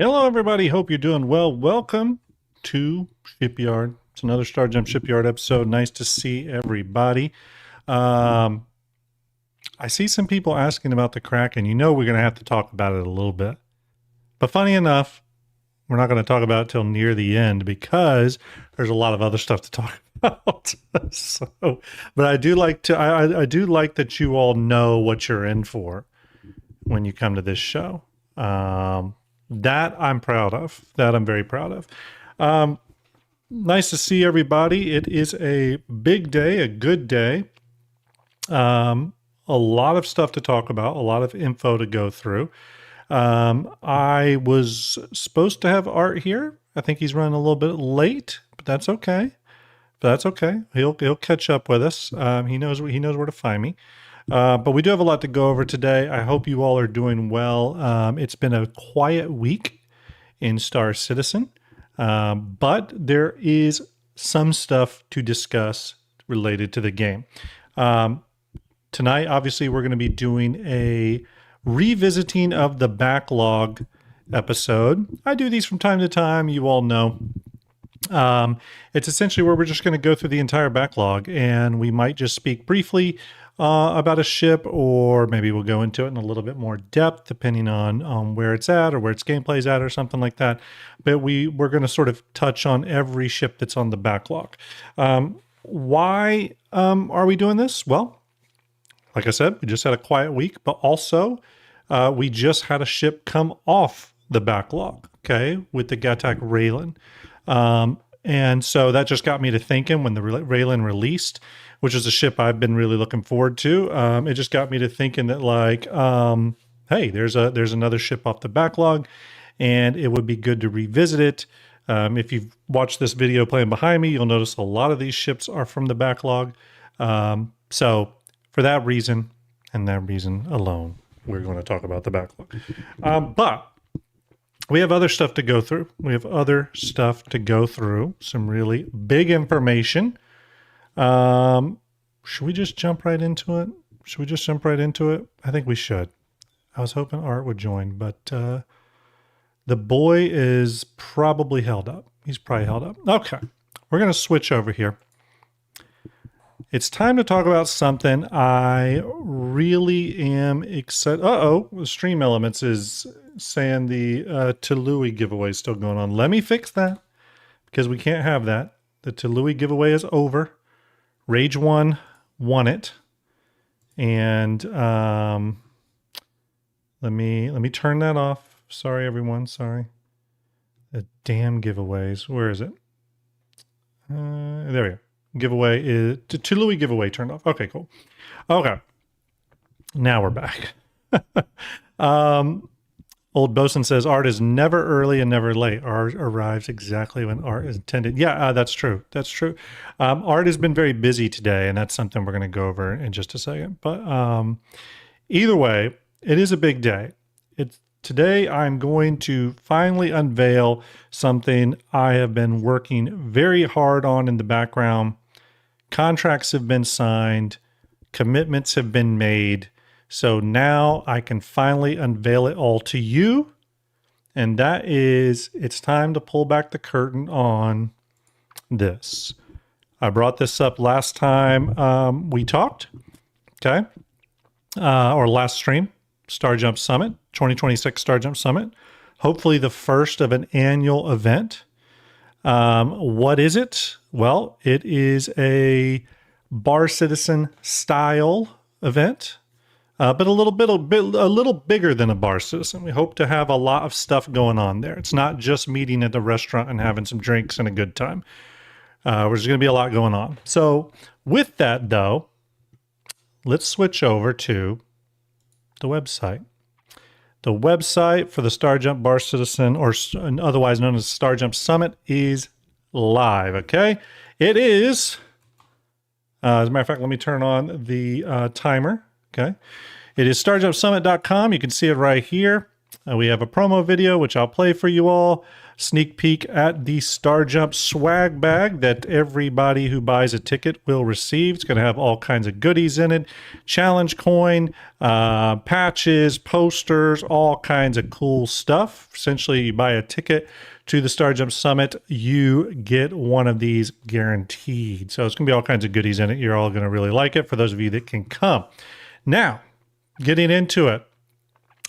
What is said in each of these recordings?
Hello, everybody. Hope you're doing well. Welcome to Shipyard. It's another Starjump Shipyard episode. Nice to see everybody. Um, I see some people asking about the Kraken. You know we're going to have to talk about it a little bit. But funny enough, we're not going to talk about it till near the end because there's a lot of other stuff to talk about. But I do like to. I do like that you all know what you're in for when you come to this show. That I'm proud of. That I'm very proud of. Nice to see everybody. It is a big day, a good day. A lot of stuff to talk about, a lot of info to go through. I was supposed to have Art here. I think he's running a little bit late, but that's okay. He'll catch up with us. He knows where to find me. But we do have a lot to go over today. I hope you all are doing well. It's been a quiet week in Star Citizen, but there is some stuff to discuss related to the game. Tonight, obviously, we're going to be doing a revisiting of the Backlog episode. I do these from time to time. You all know. It's essentially where we're just going to go through the entire backlog, and we might just speak briefly about a ship, or maybe we'll go into it in a little bit more depth, depending on where it's at or where its gameplay's at or something like that. But we're going to sort of touch on every ship that's on the backlog. Why are we doing this? Well, like I said, we just had a quiet week, but also we just had a ship come off the backlog, okay, with the Gatak Raylan. And so that just got me to thinking when the Raylan released, which is a ship I've been really looking forward to. It just got me to thinking that, like, hey, there's another ship off the backlog, and it would be good to revisit it. If you've watched this video playing behind me, you'll notice a lot of these ships are from the backlog. So for that reason, and that reason alone, we're going to talk about the backlog. But we have other stuff to go through. Some really big information. Should we just jump right into it? I think we should. I was hoping Art would join, but the boy is probably held up. He's probably held up. Okay, we're going to switch over here. It's time to talk about something I really am excited. The Stream Elements is saying the Tului giveaway is still going on. Let me fix that because we can't have that. The Tului giveaway is over. Rage 1 won it. And let me turn that off. Sorry, everyone. Sorry. The damn giveaways. Where is it? There we go. Giveaway is Tului giveaway turned off. Okay, cool. Okay. Now we're back. Old Bosun says, Art is never early and never late. Art arrives exactly when Art is intended. Yeah, that's true. That's true. Art has been very busy today, and that's something we're going to go over in just a second. But either way, it is a big day. Today I'm going to finally unveil something I have been working very hard on in the background. Contracts have been signed. Commitments have been made. So now I can finally unveil it all to you. And that is, it's time to pull back the curtain on this. I brought this up last time we talked, okay? Or last stream, Starjump Summit, 2026 Starjump Summit. Hopefully the first of an annual event. What is it? Well, it is a Bar Citizen style event. But a little bigger than a Bar Citizen. We hope to have a lot of stuff going on there. It's not just meeting at the restaurant and having some drinks and a good time. There's going to be a lot going on. So with that, though, let's switch over to the website. The website for the Starjump Bar Citizen, or otherwise known as Starjump Summit, is live, okay? It is, as a matter of fact, let me turn on the timer. Okay. It is starjumpsummit.com. You can see it right here. We have a promo video, which I'll play for you all. Sneak peek at the Starjump swag bag that everybody who buys a ticket will receive. It's going to have all kinds of goodies in it. Challenge coin, patches, posters, all kinds of cool stuff. Essentially, you buy a ticket to the Starjump Summit, you get one of these guaranteed. So it's going to be all kinds of goodies in it. You're all going to really like it for those of you that can come. Now, getting into it.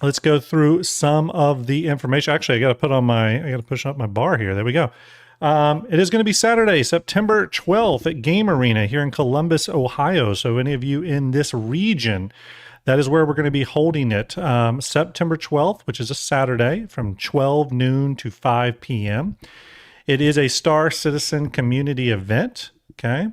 Let's go through some of the information. Actually, I got to push up my bar here. There we go. It is going to be Saturday, September 12th at Game Arena here in Columbus, Ohio. So any of you in this region, that is where we're going to be holding it. September 12th, which is a Saturday from 12 noon to 5 p.m. It is a Star Citizen community event. Okay.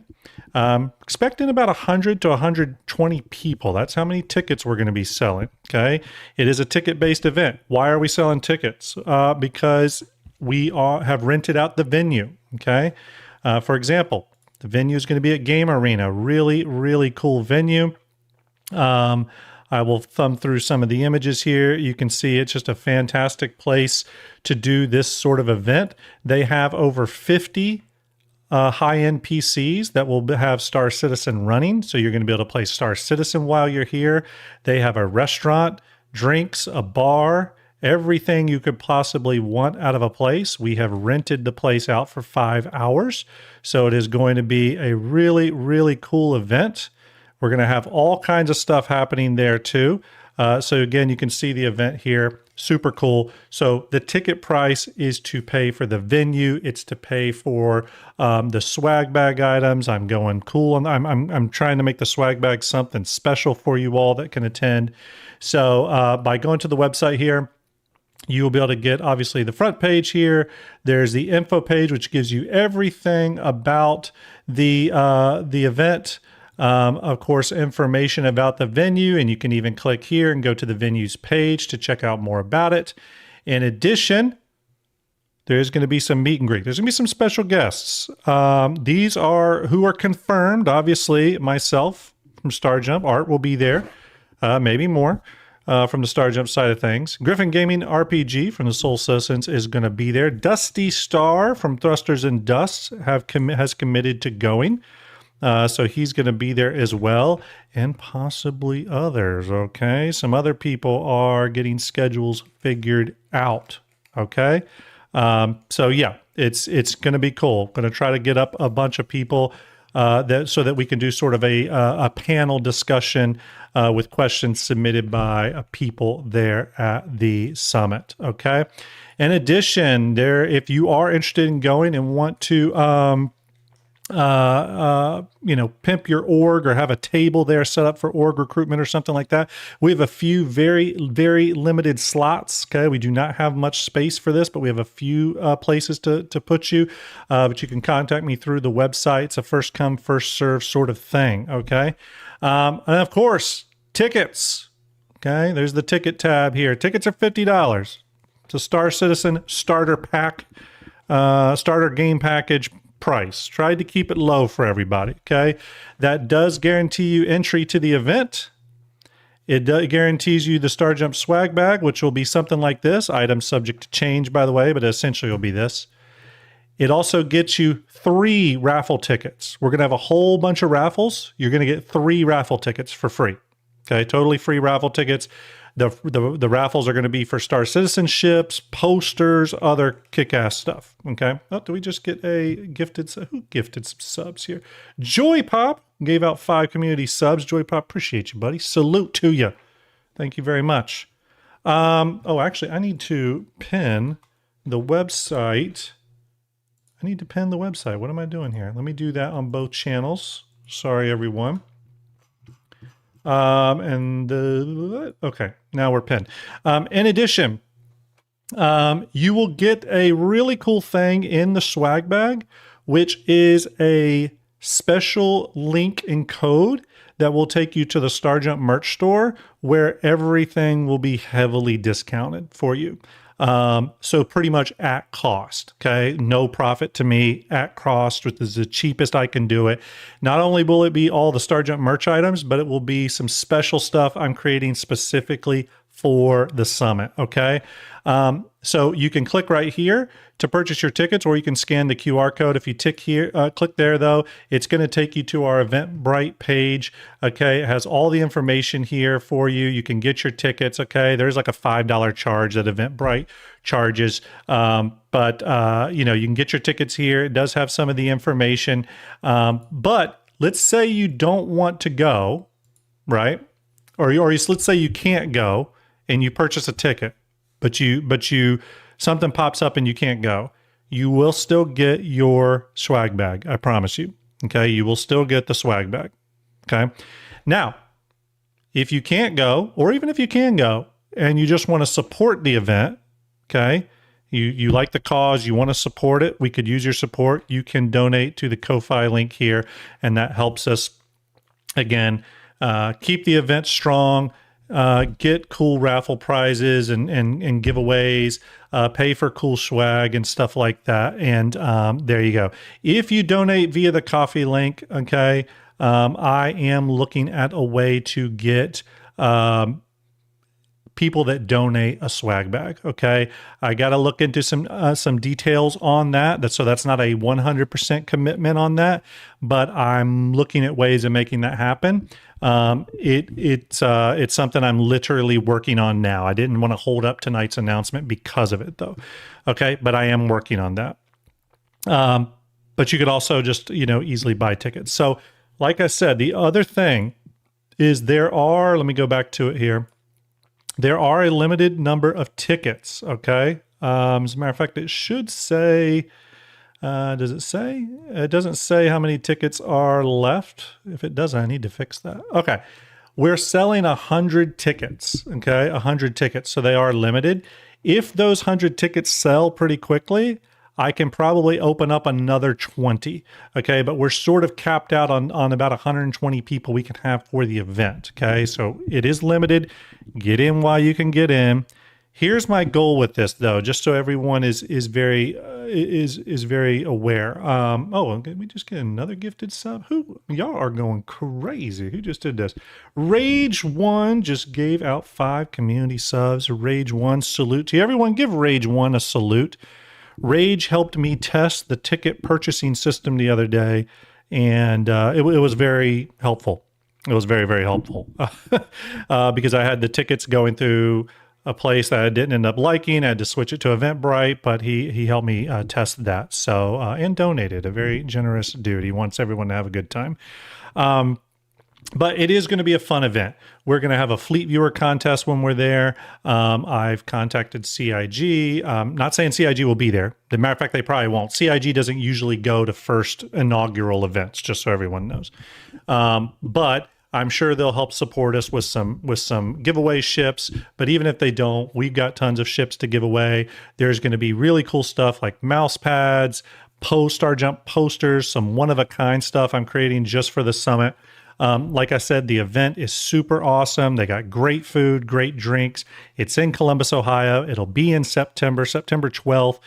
Expecting about 100 to 120 people. That's how many tickets we're going to be selling. Okay. It is a ticket-based event. Why are we selling tickets? Because we have rented out the venue. Okay. For example, the venue is going to be at Game Arena. Really, really cool venue. I will thumb through some of the images here. You can see it's just a fantastic place to do this sort of event. They have over 50 high-end PCs that will have Star Citizen running. So you're going to be able to play Star Citizen while you're here. They have a restaurant, drinks, a bar, everything you could possibly want out of a place. We have rented the place out for 5 hours. So it is going to be a really, really cool event. We're going to have all kinds of stuff happening there too. So again, you can see the event here. Super cool. So the ticket price is to pay for the venue. It's to pay for the swag bag items. I'm going cool, and I'm trying to make the swag bag something special for you all that can attend. So by going to the website here, you will be able to get obviously the front page here. There's the info page, which gives you everything about the event. Of course, information about the venue, and you can even click here and go to the venue's page to check out more about it. In addition, there's going to be some meet and greet. There's going to be some special guests. These are who are confirmed. Obviously, myself from Starjump, Art will be there, maybe more from the Starjump side of things. Griffin Gaming RPG from the Soul Citizens is going to be there. Dusty Star from Thrusters and Dusts has committed to going. So he's going to be there as well, and possibly others, okay? Some other people are getting schedules figured out, okay? So yeah, it's going to be cool. Going to try to get up a bunch of people so that we can do sort of a panel discussion with questions submitted by people there at the summit, okay? In addition, if you are interested in going and want to pimp your org or have a table there set up for org recruitment or something like that. We have a few very, very limited slots. Okay. We do not have much space for this, but we have a few places to put you. But you can contact me through the website. It's a first come, first serve sort of thing. Okay. And of course, tickets. Okay. There's the ticket tab here. Tickets are $50. It's a Star Citizen starter pack, starter game package price. Tried to keep it low for everybody, okay? That does guarantee you entry to the event. It guarantees you the Starjump swag bag, which will be something like this. Item subject to change, by the way, but essentially will be this. It also gets you 3 raffle tickets. We're going to have a whole bunch of raffles. You're going to get 3 raffle tickets for free, okay? Totally free raffle tickets. The raffles are going to be for Star Citizen ships, posters, other kick-ass stuff. Okay. Oh, do we just get a gifted? Who gifted some subs here? Joy Pop gave out 5 community subs. Joy Pop, appreciate you, buddy. Salute to you. Thank you very much. Actually, I need to pin the website. What am I doing here? Let me do that on both channels. Sorry, everyone. Okay, now we're pinned. In addition, you will get a really cool thing in the swag bag, which is a special link and code that will take you to the Starjump merch store, where everything will be heavily discounted for you. So pretty much at cost, okay? No profit to me, at cost, which is the cheapest I can do it. Not only will it be all the Starjump merch items, but it will be some special stuff I'm creating specifically for the summit, okay? So you can click right here to purchase your tickets, or you can scan the QR code. If you click there, though, it's going to take you to our Eventbrite page, okay? It has all the information here for you. You can get your tickets, okay? There's like a $5 charge that Eventbrite charges, but you know, you can get your tickets here. It does have some of the information, but let's say you don't want to go, right? Or let's say you can't go and you purchase a ticket, but you something pops up and you can't go. You will still get your swag bag. I promise you. Okay. You will still get the swag bag. Okay. Now, if you can't go, or even if you can go and you just want to support the event, okay, you like the cause, you want to support it, we could use your support. You can donate to the Ko-Fi link here, and that helps us, again, keep the event strong, get cool raffle prizes and giveaways, pay for cool swag and stuff like that. And there you go. If you donate via the coffee link, okay, I am looking at a way to get people that donate a swag bag. Okay, I got to look into some details on that. So that's not a 100% commitment on that, but I'm looking at ways of making that happen. It's something I'm literally working on now. I didn't want to hold up tonight's announcement because of it, though. Okay, but I am working on that. But you could also just easily buy tickets. So, like I said, the other thing is let me go back to it here. There are a limited number of tickets, okay? As a matter of fact, it should say, does it say? It doesn't say how many tickets are left. If it doesn't, I need to fix that. Okay. We're selling 100 tickets, okay? 100 tickets, so they are limited. If those 100 tickets sell pretty quickly, I can probably open up another 20, okay? But we're sort of capped out on about 120 people we can have for the event, okay? So it is limited. Get in while you can get in. Here's my goal with this, though, just so everyone is very aware. Oh, did we just get another gifted sub? Y'all are going crazy. Who just did this? Rage One just gave out 5 community subs. Rage One, salute to you. Everyone, give Rage One a salute. Rage helped me test the ticket purchasing system the other day, and it was very helpful. It was very, very helpful because I had the tickets going through a place that I didn't end up liking. I had to switch it to Eventbrite, but he helped me test that. So and donated. A very generous dude. He wants everyone to have a good time. But it is going to be a fun event. We're going to have a fleet viewer contest when we're there. I've contacted CIG. Not saying CIG will be there. As a matter of fact, they probably won't. CIG doesn't usually go to first inaugural events, just so everyone knows. But I'm sure they'll help support us with some giveaway ships. But even if they don't, we've got tons of ships to give away. There's going to be really cool stuff like mouse pads, Starjump posters, some one-of-a-kind stuff I'm creating just for the summit. Like I said, the event is super awesome. They got great food, great drinks. It's in Columbus, Ohio. It'll be in September 12th.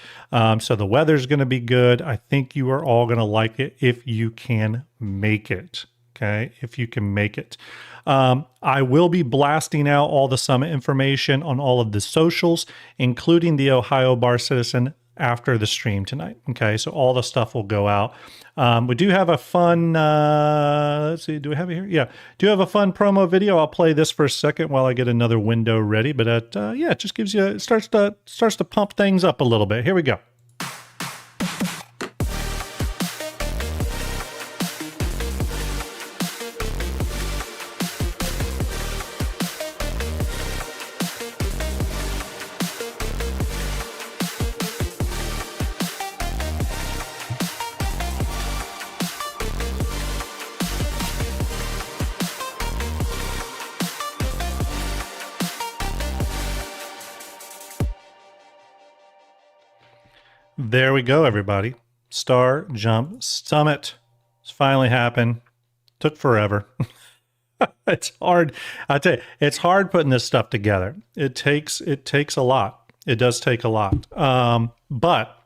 So the weather's going to be good. I think you are all going to like it if you can make it. Okay, if you can make it. I will be blasting out all the summit information on all of the socials, including the Ohio Bar Citizen, after the stream tonight. Okay, so all the stuff will go out. We do have a fun, let's see, do we have it here? Yeah, do have a fun promo video. I'll play this for a second while I get another window ready. But yeah, it just gives you, it starts to pump things up a little bit. Here we go. There we go, everybody. Starjump Summit. It's finally happened. Took forever. It's hard. I tell you, it's hard putting this stuff together. It takes a lot. It does take a lot. But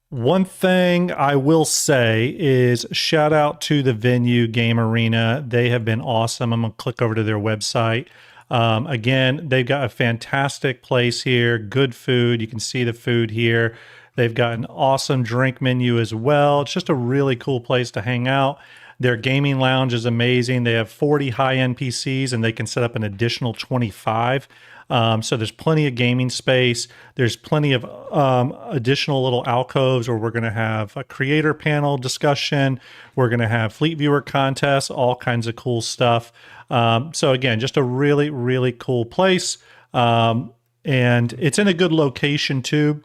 One thing I will say is shout out to the venue Game Arena. They have been awesome. I'm going to click over to their website. Again, they've got a fantastic place here, good food. You can see the food here. They've got an awesome drink menu as well. It's just a really cool place to hang out. Their gaming lounge is amazing. They have 40 high-end PCs and they can set up an additional 25. So there's plenty of gaming space. There's plenty of additional little alcoves where we're going to have a creator panel discussion. We're going to have fleet viewer contests, all kinds of cool stuff. So again, just a really, really cool place. And it's in a good location too.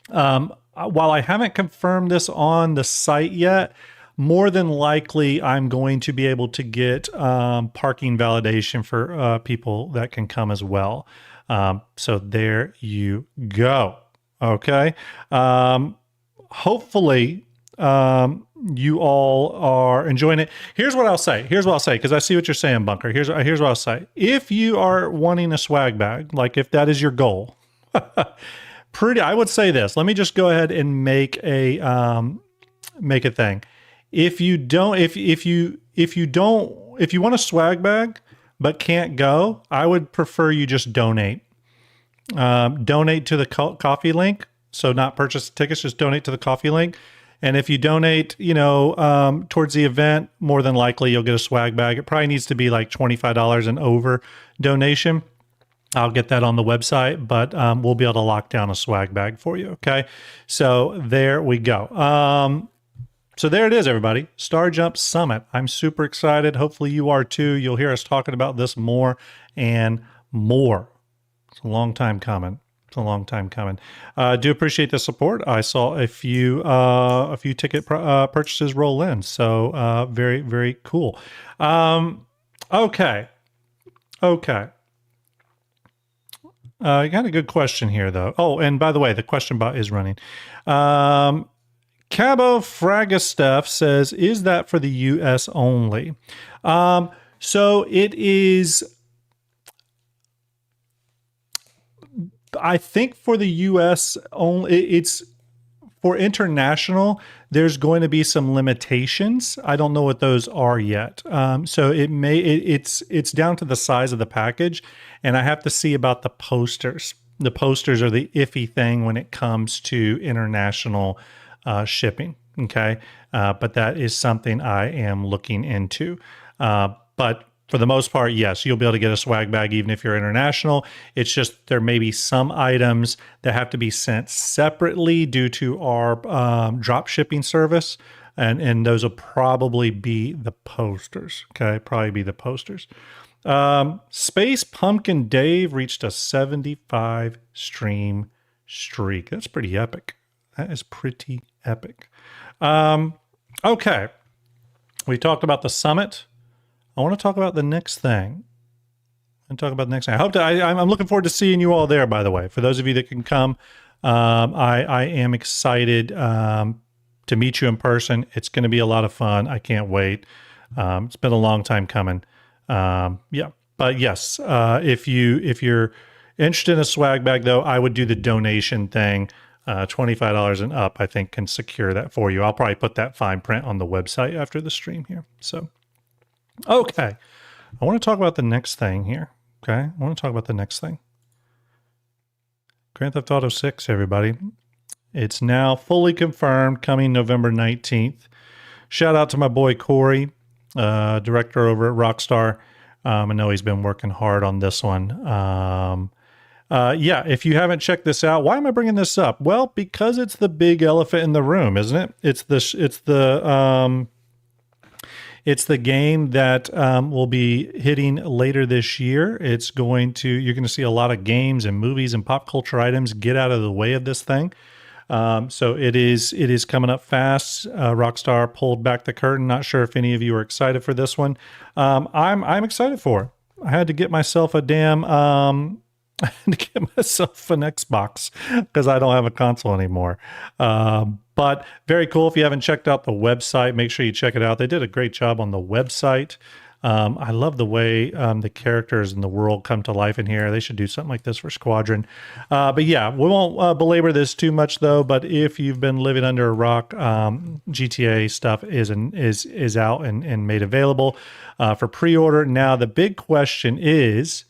While I haven't confirmed this on the site yet, more than likely I'm going to be able to get parking validation for people that can come as well. So there you go. Okay. Hopefully you all are enjoying it. Here's what I'll say, because I see what you're saying, Bunker. Here's what I'll say. If you are wanting a swag bag, like if that is your goal, I would say this. Let me just go ahead and make a thing. If you want a swag bag but can't go, I would prefer you just donate. Donate to the coffee link. So not purchase tickets, just donate to the coffee link. And if you donate, towards the event, more than likely you'll get a swag bag. It probably needs to be like $25 and over donation. I'll get that on the website, but we'll be able to lock down a swag bag for you. Okay. So there we go. So there it is, everybody. Starjump Summit. I'm super excited. Hopefully you are too. You'll hear us talking about this more and more. It's a long time coming. Do appreciate the support. I saw a few ticket purchases roll in. So very, very cool. Okay. You got a good question here, though. Oh, and by the way, the question bot is running. Cabo Fragastef says, is that for the U.S. only? So it is, I think for the U.S. only, it's for international, there's going to be some limitations. I don't know what those are yet. So it's down to the size of the package, and I have to see about the posters. The posters are the iffy thing when it comes to international shipping. Okay. But that is something I am looking into. But for the most part, yes, you'll be able to get a swag bag even if you're international. It's just there may be some items that have to be sent separately due to our drop shipping service. And those will probably be the posters. Okay. Probably be the posters. Space Pumpkin Dave reached a 75 stream streak. That's pretty epic. That is pretty epic. Okay. We talked about the summit. I want to talk about the next thing. I'm looking forward to seeing you all there, by the way. For those of you that can come, I am excited to meet you in person. It's going to be a lot of fun. I can't wait. It's been a long time coming. Yeah. But yes, if you're interested in a swag bag, though, I would do the donation thing. $25 and up, I think, can secure that for you. I'll probably put that fine print on the website after the stream here. So, okay. I want to talk about the next thing here. Okay. I want to talk about the next thing. Grand Theft Auto 6, everybody. It's now fully confirmed, coming November 19th. Shout out to my boy Corey, director over at Rockstar. I know he's been working hard on this one. Yeah, if you haven't checked this out, why am I bringing this up? Well, because it's the big elephant in the room, isn't it? It's the game that will be hitting later this year. You're going to see a lot of games and movies and pop culture items get out of the way of this thing. So it is coming up fast. Rockstar pulled back the curtain. Not sure if any of you are excited for this one. I'm excited for it. I had to get myself an Xbox because I don't have a console anymore. But very cool. If you haven't checked out the website, make sure you check it out. They did a great job on the website. I love the way the characters in the world come to life in here. They should do something like this for Squadron. But yeah, we won't belabor this too much though. But if you've been living under a rock, GTA stuff is out and made available for pre-order. Now the big question is,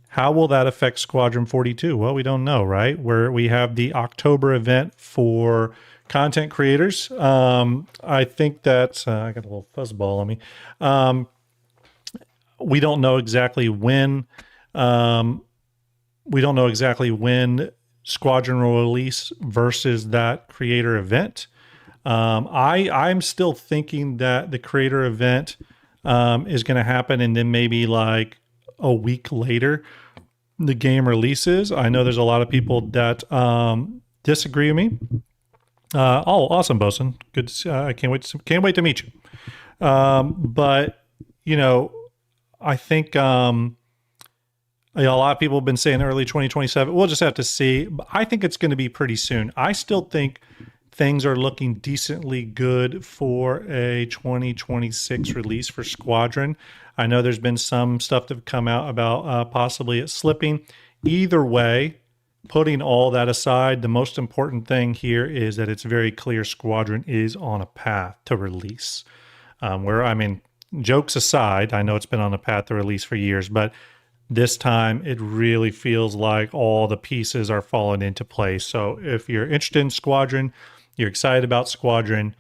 how will that affect Squadron 42? Well, we don't know, right? Where we have the October event for content creators. I think that I got a little fuzzball on me. We don't know exactly when. We don't know exactly when Squadron will release versus that creator event. I'm still thinking that the creator event is going to happen, and then maybe like a week later the game releases. I know there's a lot of people that disagree with me. Oh, awesome, Bosun. Good. I can't wait to meet you. But you know, I think a lot of people have been saying early 2027. We'll just have to see. I think it's going to be pretty soon. I still think things are looking decently good for a 2026 release for Squadron. I know there's been some stuff that have come out about possibly it slipping. Either way, putting all that aside, the most important thing here is that it's very clear Squadron is on a path to release. Jokes aside, I know it's been on a path to release for years, but this time it really feels like all the pieces are falling into place. So if you're interested in Squadron, you're excited about Squadron,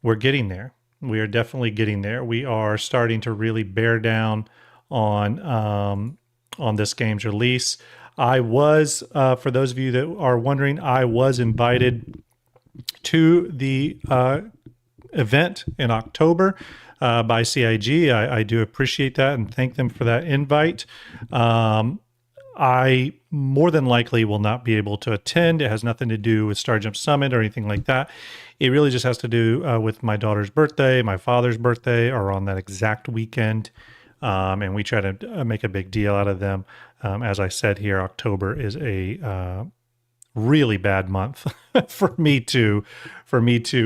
we're getting there. We are definitely getting there. We are starting to really bear down on this game's release. I was, for those of you that are wondering, I was invited to the event in October by CIG. I do appreciate that and thank them for that invite. I more than likely will not be able to attend. It has nothing to do with Starjump Summit or anything like that. It really just has to do with my daughter's birthday, my father's birthday, are on that exact weekend. And we try to make a big deal out of them. As I said here, October is a really bad month for me to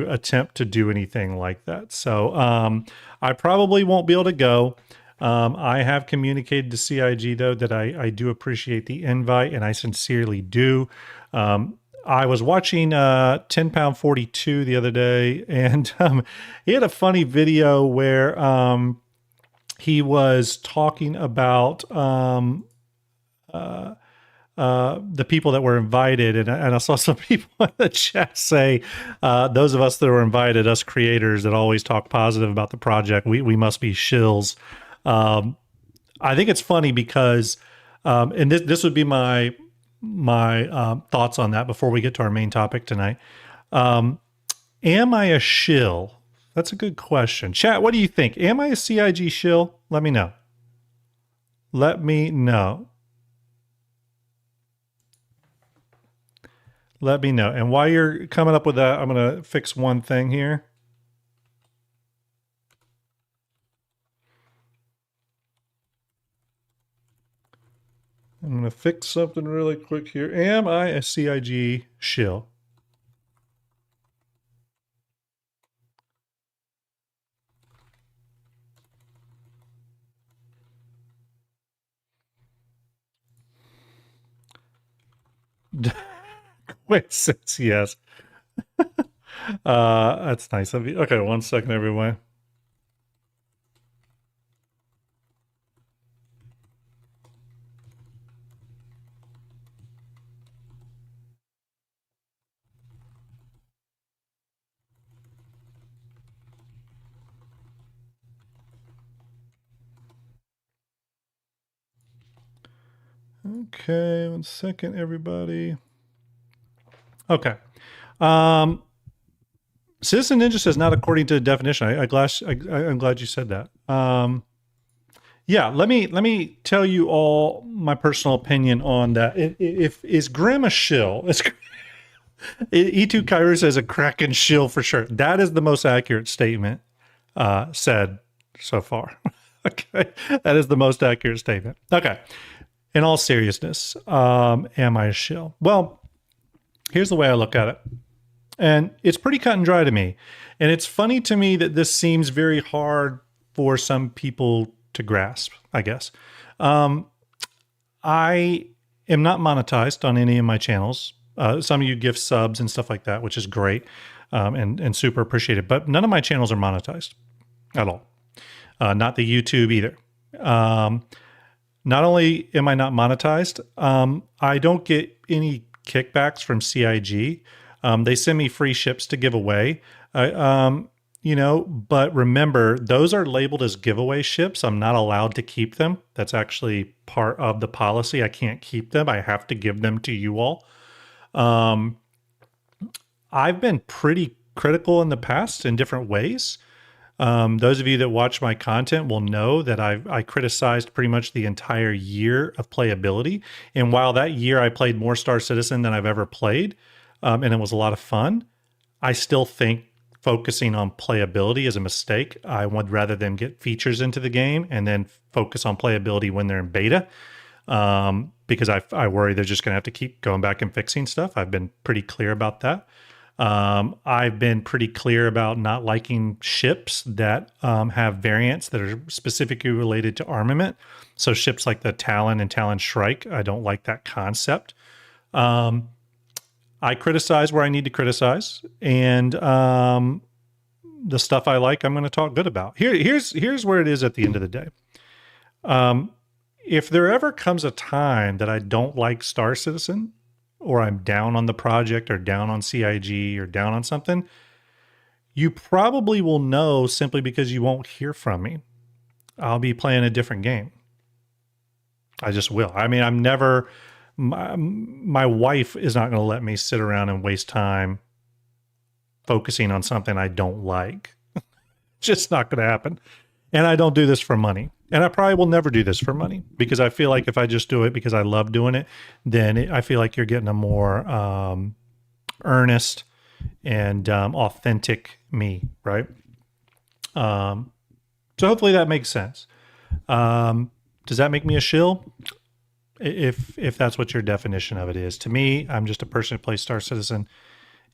attempt to do anything like that. So I probably won't be able to go. I have communicated to CIG though that I do appreciate the invite, and I sincerely do. I was watching 10 Pound 42 the other day, and he had a funny video where he was talking about the people that were invited, and I saw some people in the chat say, those of us that were invited, us creators that always talk positive about the project, we must be shills. I think it's funny because, and this would be my thoughts on that before we get to our main topic tonight. Am I a shill? That's a good question. Chat, what do you think? Am I a CIG shill? Let me know. Let me know. Let me know. And while you're coming up with that, I'm going to fix one thing here. I'm going to fix something really quick here. Am I a CIG shill? Wait, since yes. That's nice of you. Okay, 1 second, everyone. Okay, 1 second, everybody. Okay. Citizen Ninja says not according to the definition. I'm glad you said that. Yeah, let me tell you all my personal opinion on that. If is Grim a shill? E2 Kairu says a Kraken shill for sure. That is the most accurate statement said so far. Okay, that is the most accurate statement. Okay, in all seriousness, am I a shill? Well, here's the way I look at it. And it's pretty cut and dry to me. And it's funny to me that this seems very hard for some people to grasp, I guess. I am not monetized on any of my channels. Some of you give subs and stuff like that, which is great and super appreciated. But none of my channels are monetized at all. Not the YouTube either. Not only am I not monetized, I don't get any kickbacks from CIG. They send me free ships to give away. But remember, those are labeled as giveaway ships. I'm not allowed to keep them. That's actually part of the policy. I can't keep them. I have to give them to you all. I've been pretty critical in the past in different ways. Those of you that watch my content will know that I criticized pretty much the entire year of playability. And while that year I played more Star Citizen than I've ever played, and it was a lot of fun, I still think focusing on playability is a mistake. I would rather them get features into the game and then focus on playability when they're in beta, because I worry they're just going to have to keep going back and fixing stuff. I've been pretty clear about that. I've been pretty clear about not liking ships that have variants that are specifically related to armament. So ships like the Talon and Talon Shrike, I don't like that concept. I criticize where I need to criticize, and the stuff I like, I'm going to talk good about. Here's where it is at the end of the day. If there ever comes a time that I don't like Star Citizen, or I'm down on the project, or down on CIG, or down on something, you probably will know simply because you won't hear from me. I'll be playing a different game. I just will. I mean, I'm never... My wife is not going to let me sit around and waste time focusing on something I don't like. Just not going to happen. And I don't do this for money. And I probably will never do this for money, because I feel like if I just do it because I love doing it, then I feel like you're getting a more earnest and authentic me, right? So hopefully that makes sense. Does that make me a shill? If that's what your definition of it is. To me, I'm just a person who plays Star Citizen,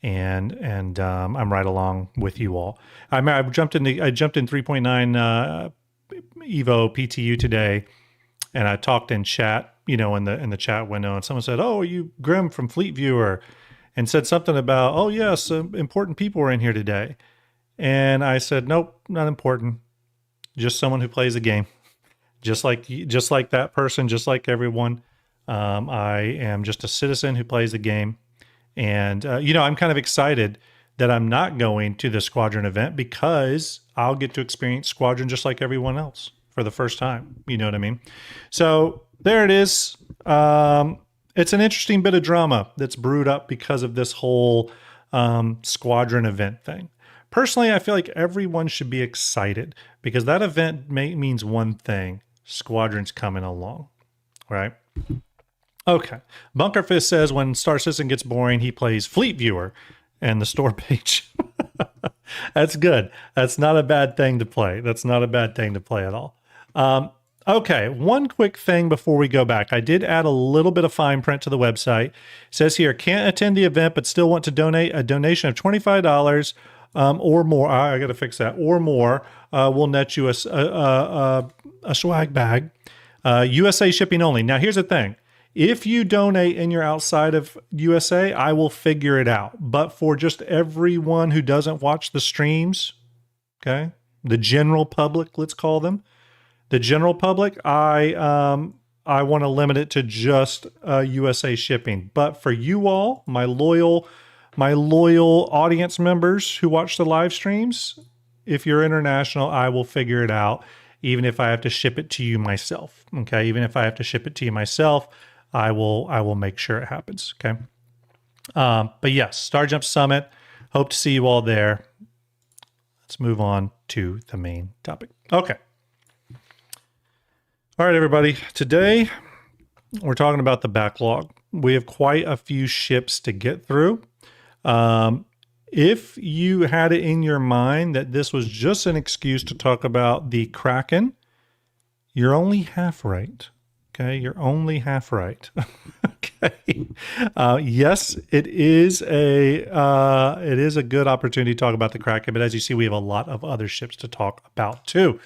and I'm right along with you all. I jumped in 3.9 Evo PTU today, and I talked in chat, in the chat window, and someone said, "Oh, are you Grim from Fleet Viewer?" and said something about, "Oh yes, important people are in here today," and I said, "Nope, not important. Just someone who plays a game." Just like that person, just like everyone, I am just a citizen who plays the game. And, I'm kind of excited that I'm not going to the Squadron event, because I'll get to experience Squadron just like everyone else for the first time. You know what I mean? So there it is. It's an interesting bit of drama that's brewed up because of this whole Squadron event thing. Personally, I feel like everyone should be excited, because that event means one thing: Squadron's coming along, right? Okay. Bunkerfist says when Star Citizen gets boring, he plays Fleet Viewer and the store page. That's good. That's not a bad thing to play. That's not a bad thing to play at all. Okay, one quick thing before we go back. I did add a little bit of fine print to the website. It says here, can't attend the event but still want to donate. A donation of $25 or more. I got to fix that. Or more will net you a swag bag. USA shipping only. Now, here's the thing. If you donate and you're outside of USA, I will figure it out. But for just everyone who doesn't watch the streams, okay, the general public, let's call them, the general public, I want to limit it to just USA shipping. But for you all, my loyal audience members who watch the live streams, if you're international, I will figure it out, even if I have to ship it to you myself. Okay, even if I have to ship it to you myself, I will make sure it happens. Okay. But yes, Starjump Summit. Hope to see you all there. Let's move on to the main topic. Okay. All right, everybody. Today we're talking about the backlog. We have quite a few ships to get through. If you had it in your mind that this was just an excuse to talk about the Kraken, you're only half right. Okay, you're only half right. Okay. Yes, it is a good opportunity to talk about the Kraken, but as you see, we have a lot of other ships to talk about too.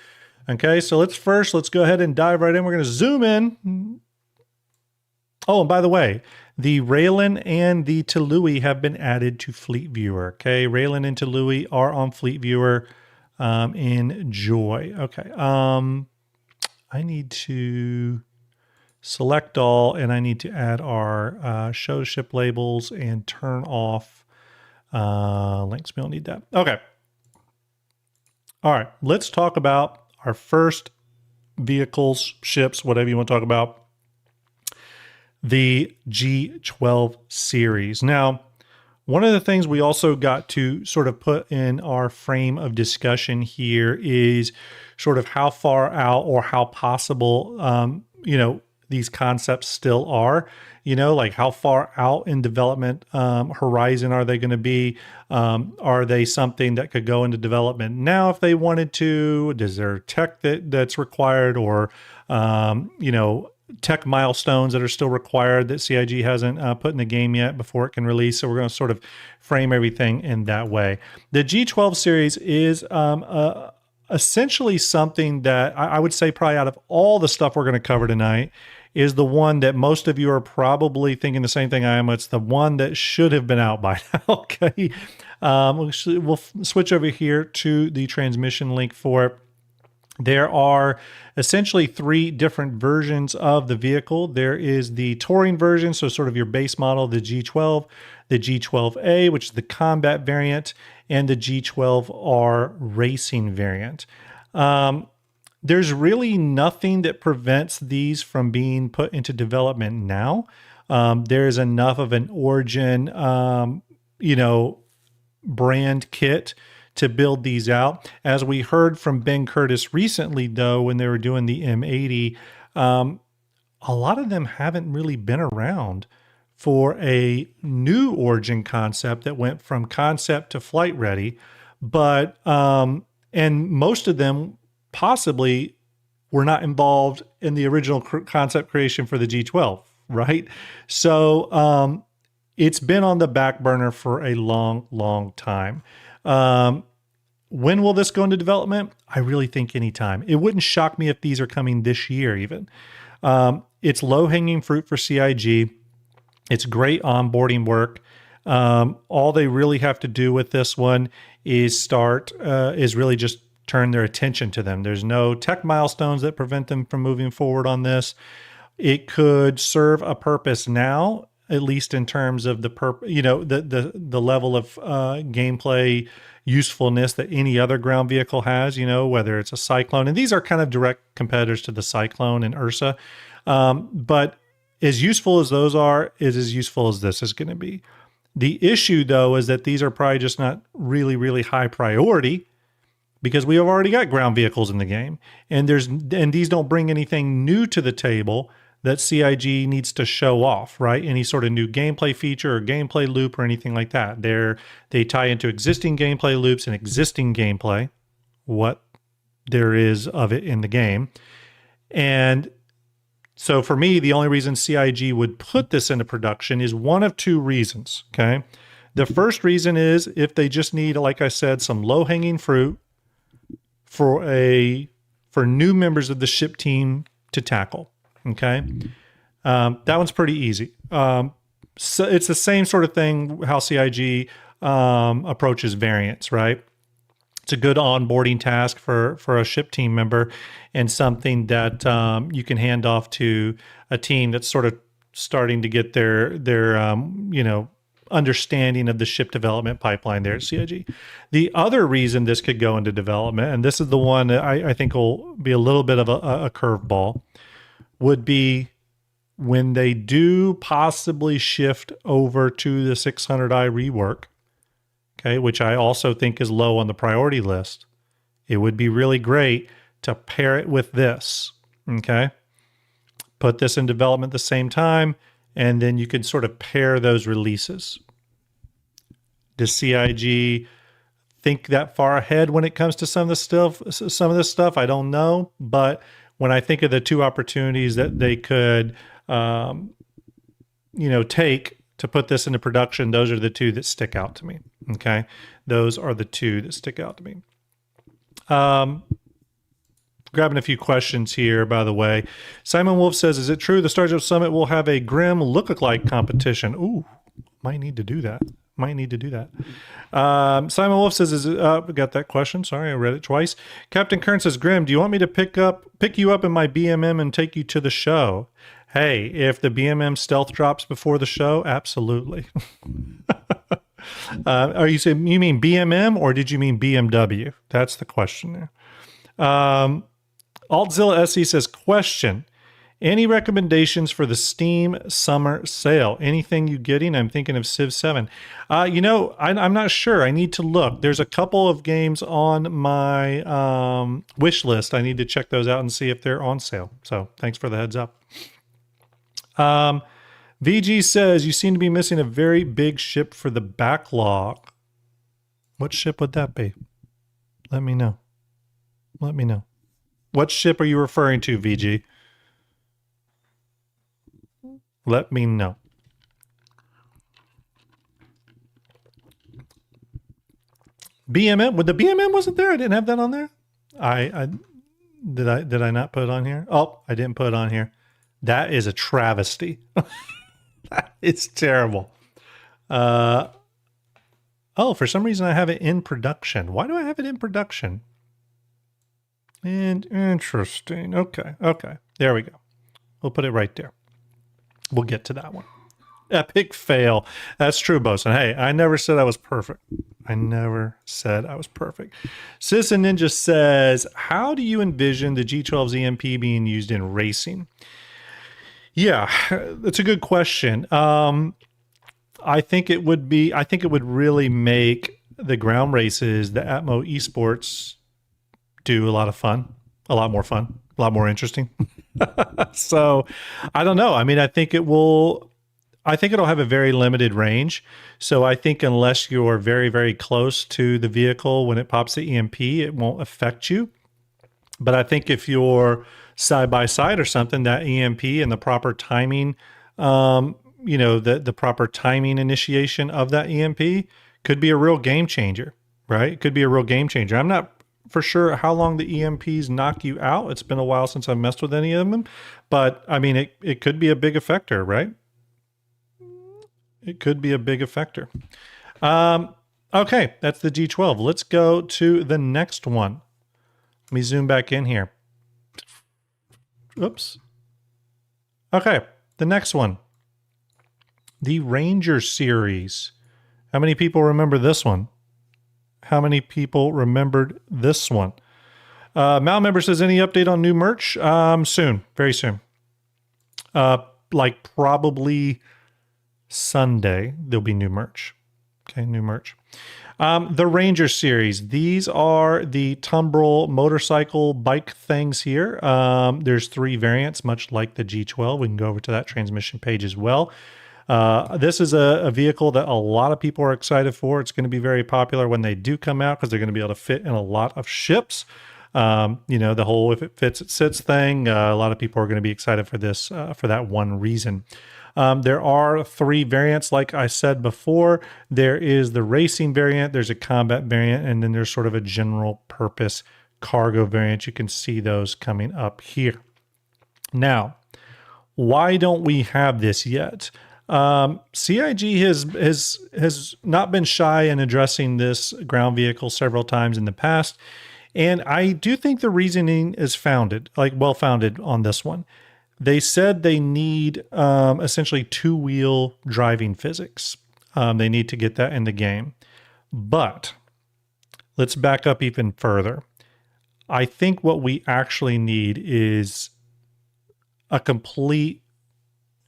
Okay, so let's go ahead and dive right in. We're going to zoom in. Oh, and by the way, the Raylan and the Tului have been added to Fleet Viewer. Okay, Raylan and Tului are on Fleet Viewer. Enjoy. Okay, I need to select all, and I need to add our show ship labels and turn off links. We don't need that. Okay. All right, let's talk about our first vehicles, ships, whatever you want to talk about. The G12 series. Now, one of the things we also got to sort of put in our frame of discussion here is sort of how far out or how possible, these concepts still are, like how far out in development horizon are they going to be? Are they something that could go into development now if they wanted to? Is there tech that's required, or, tech milestones that are still required that CIG hasn't put in the game yet before it can release? So we're going to sort of frame everything in that way. The G12 series is essentially something that I would say probably out of all the stuff we're going to cover tonight is the one that most of you are probably thinking the same thing I am. It's the one that should have been out by now. Okay. We'll switch over here to the transmission link for it. There are essentially 3 different versions of the vehicle. There is the touring version, so sort of your base model, the G12, the G12A, which is the combat variant, and the G12R racing variant. There's really nothing that prevents these from being put into development now. There's enough of an Origin, brand kit to build these out. As we heard from Ben Curtis recently, though, when they were doing the M80, a lot of them haven't really been around for a new Origin concept that went from concept to flight ready. But, and most of them possibly were not involved in the original concept creation for the G12, right? So it's been on the back burner for a long, long time. When will this go into development? I really think anytime. It wouldn't shock me if these are coming this year even. It's low-hanging fruit for CIG. It's great onboarding work. All they really have to do with this one is really just turn their attention to them. There's no tech milestones that prevent them from moving forward on this. It could serve a purpose now, at least in terms of the level of gameplay usefulness that any other ground vehicle has, whether it's a Cyclone. And these are kind of direct competitors to the Cyclone and Ursa. But as useful as those are, is as useful as this is going to be. The issue, though, is that these are probably just not really, really high priority because we have already got ground vehicles in the game. And these don't bring anything new to the table that CIG needs to show off, right? Any sort of new gameplay feature or gameplay loop or anything like that. They tie into existing gameplay loops and existing gameplay, what there is of it in the game. And so for me, the only reason CIG would put this into production is one of 2 reasons, okay? The first reason is if they just need, like I said, some low-hanging fruit for new members of the ship team to tackle. Okay. That one's pretty easy. So it's the same sort of thing how CIG approaches variants, right? It's a good onboarding task for a ship team member and something that you can hand off to a team that's sort of starting to get their understanding of the ship development pipeline there at CIG. The other reason this could go into development, and this is the one that I think will be a little bit of a curveball, would be when they do possibly shift over to the 600i rework, okay, which I also think is low on the priority list. It would be really great to pair it with this, okay? Put this in development at the same time, and then you could sort of pair those releases. Does CIG think that far ahead when it comes to some of this stuff? I don't know, but when I think of the 2 opportunities that they could, take to put this into production, those are the 2 that stick out to me. Okay, those are the 2 that stick out to me. Grabbing a few questions here, by the way. Simon Wolf says, is it true the Starjump Summit will have a Grim look-alike competition? Ooh, might need to do that. Simon Wolf says, "Is it?" We got that question. Sorry, I read it twice. Captain Kern says, "Grim, do you want me to pick you up in my BMM and take you to the show?" Hey, if the BMM stealth drops before the show, absolutely. Are you saying you mean BMM or did you mean BMW? That's the question there. Altzilla SE says, question. Any recommendations for the Steam summer sale? Anything you getting? I'm thinking of Civ 7. I'm not sure. I need to look. There's a couple of games on my wish list. I need to check those out and see if they're on sale. So thanks for the heads up. VG says, you seem to be missing a very big ship for the backlog. What ship would that be? Let me know. What ship are you referring to, VG? Let me know. BMM? Well, the BMM wasn't there. I didn't have that on there. Did I not put it on here? Oh, I didn't put it on here. That is a travesty. It's terrible. For some reason I have it in production. Why do I have it in production? And interesting. Okay. There we go. We'll put it right there. We'll get to that one. Epic fail. That's true, Bosun. Hey, I never said I was perfect. Citizen Ninja says, how do you envision the G12's EMP being used in racing? Yeah, that's a good question. I think it would really make the ground races, the Atmo esports, do a lot more fun, a lot more interesting. So I don't know. I mean, I think it'll have a very limited range. So I think unless you're very, very close to the vehicle when it pops the EMP, it won't affect you. But I think if you're side by side or something, that EMP and the proper timing, the proper timing initiation of that EMP could be a real game changer, right? It could be a real game changer. I'm not for sure how long the EMPs knock you out. It's been a while since I've messed with any of them, but I mean, it could be a big effector, right? It could be a big effector. Okay, that's the G12. Let's go to the next one. Let me zoom back in here. Oops. Okay, the next one. The Ranger series. How many people remember this one? How many people remembered this one? Mal member says, any update on new merch? Soon, very soon. Like probably Sunday, there'll be new merch. Okay, new merch. The Ranger series. These are the Tumbril motorcycle bike things here. There's 3 variants, much like the G12. We can go over to that transmission page as well. This is a vehicle that a lot of people are excited for. It's going to be very popular when they do come out because they're going to be able to fit in a lot of ships. The whole if it fits, it sits thing. A lot of people are going to be excited for this for that one reason. There are 3 variants, like I said before. There is the racing variant, there's a combat variant, and then there's sort of a general purpose cargo variant. You can see those coming up here. Now, why don't we have this yet? CIG has not been shy in addressing this ground vehicle several times in the past, and I do think the reasoning is well-founded on this one. They said they need essentially 2-wheel driving physics. They need to get that in the game. But let's back up even further. I think what we actually need is a complete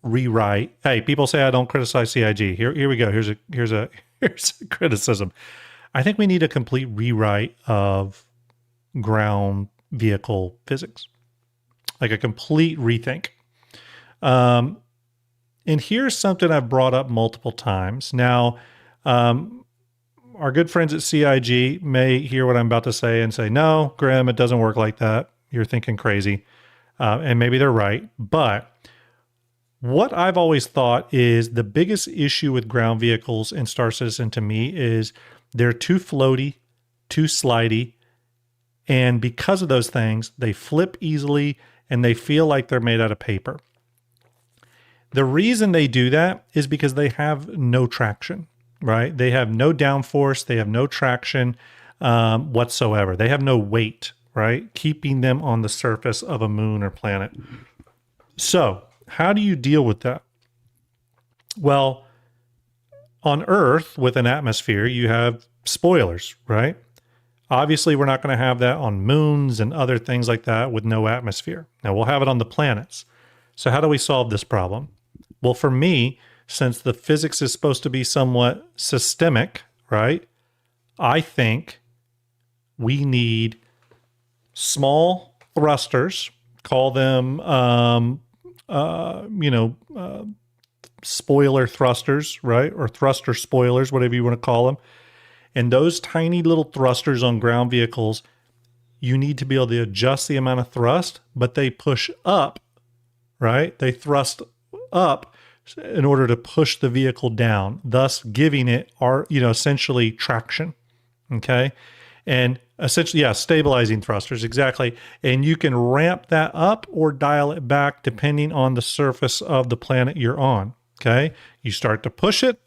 rewrite. Hey, people say I don't criticize CIG. Here we go. Here's a criticism. I think we need a complete rewrite of ground vehicle physics. Like a complete rethink. And here's something I've brought up multiple times. Now, our good friends at CIG may hear what I'm about to say and say, no, Grim, it doesn't work like that. You're thinking crazy. And maybe they're right. But what I've always thought is the biggest issue with ground vehicles in Star Citizen to me is they're too floaty, too slidey, And because of those things, they flip easily and they feel like they're made out of paper. The reason they do that is because they have no traction, right? They have no downforce. They have no traction whatsoever. They have no weight, right? Keeping them on the surface of a moon or planet. So how do you deal with that? Well, on Earth with an atmosphere, you have spoilers, right? Obviously, we're not going to have that on moons and other things like that with no atmosphere. Now, we'll have it on the planets. So how do we solve this problem? Well, for me, since the physics is supposed to be somewhat systemic, right? I think we need small thrusters, call them, spoiler thrusters, right? Or thruster spoilers, whatever you want to call them. And those tiny little thrusters on ground vehicles, you need to be able to adjust the amount of thrust, but they push up, right? They thrust up in order to push the vehicle down, thus giving it essentially traction. Okay. And essentially, yeah, stabilizing thrusters, exactly. And you can ramp that up or dial it back depending on the surface of the planet you're on. Okay. You start to push it.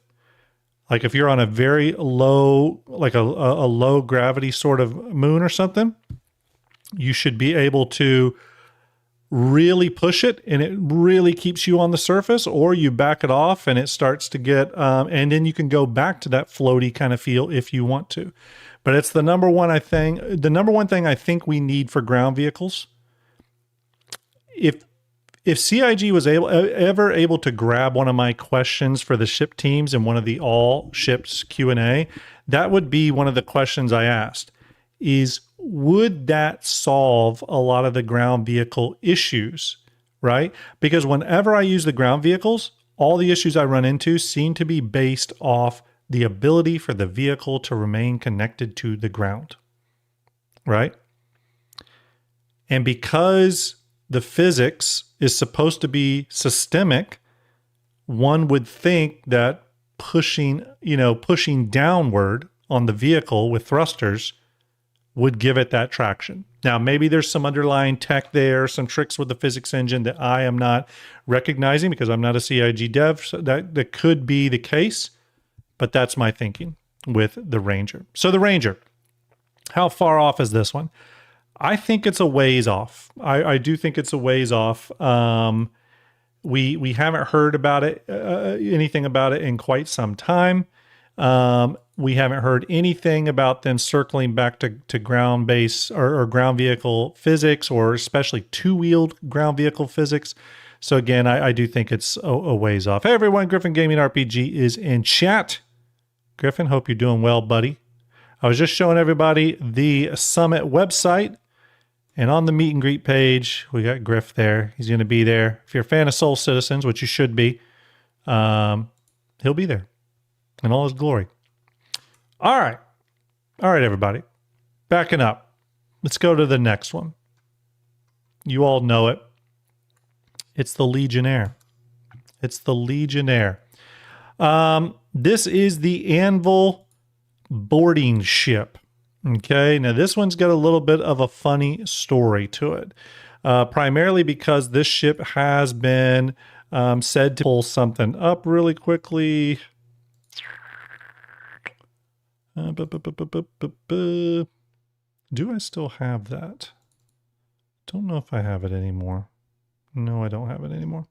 Like if you're on a very low, like a low gravity sort of moon or something, you should be able to really push it and it really keeps you on the surface, or you back it off and it starts to get, and then you can go back to that floaty kind of feel if you want to. But it's the number one thing I think we need for ground vehicles. If CIG was ever able to grab one of my questions for the ship teams in one of the all ships Q&A, that would be one of the questions I asked is, would that solve a lot of the ground vehicle issues, right? Because whenever I use the ground vehicles, all the issues I run into seem to be based off the ability for the vehicle to remain connected to the ground, right? And because the physics is supposed to be systemic, one would think that pushing downward on the vehicle with thrusters would give it that traction. Now, maybe there's some underlying tech there, some tricks with the physics engine that I am not recognizing because I'm not a CIG dev. So that could be the case, but that's my thinking with the Ranger. So the Ranger, how far off is this one? I think it's a ways off. I do think it's a ways off. We haven't heard about it, anything about it in quite some time. We haven't heard anything about them circling back to ground base or ground vehicle physics, or especially two-wheeled ground vehicle physics. So again, I do think it's a ways off. Hey everyone, Griffin Gaming RPG is in chat. Griffin, hope you're doing well, buddy. I was just showing everybody the Summit website. And on the meet and greet page, we got Griff there. He's going to be there. If you're a fan of Soul Citizens, which you should be, he'll be there in all his glory. All right, everybody. Backing up. Let's go to the next one. You all know it. It's the Legionnaire. It's the Legionnaire. This is the Anvil boarding ship. Okay, now this one's got a little bit of a funny story to it, primarily because this ship has been said to pull something up really quickly. Do I still have that? Don't know if I have it anymore. No, I don't have it anymore.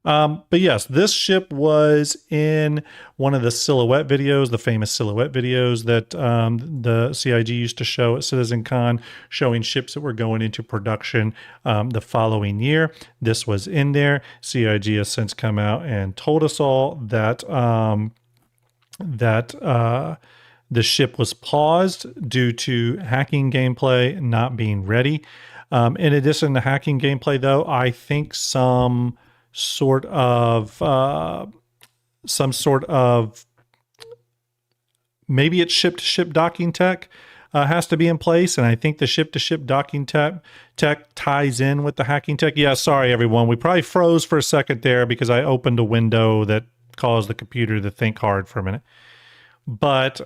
But yes, this ship was in one of the silhouette videos, the famous silhouette videos that the CIG used to show at CitizenCon, showing ships that were going into production the following year. This was in there. CIG has since come out and told us all that the ship was paused due to hacking gameplay not being ready. In addition to hacking gameplay, though, I think some sort of maybe it's ship-to-ship docking tech has to be in place, and I think the ship-to-ship docking tech ties in with the hacking tech. Yeah, sorry everyone, we probably froze for a second there because I opened a window that caused the computer to think hard for a minute. But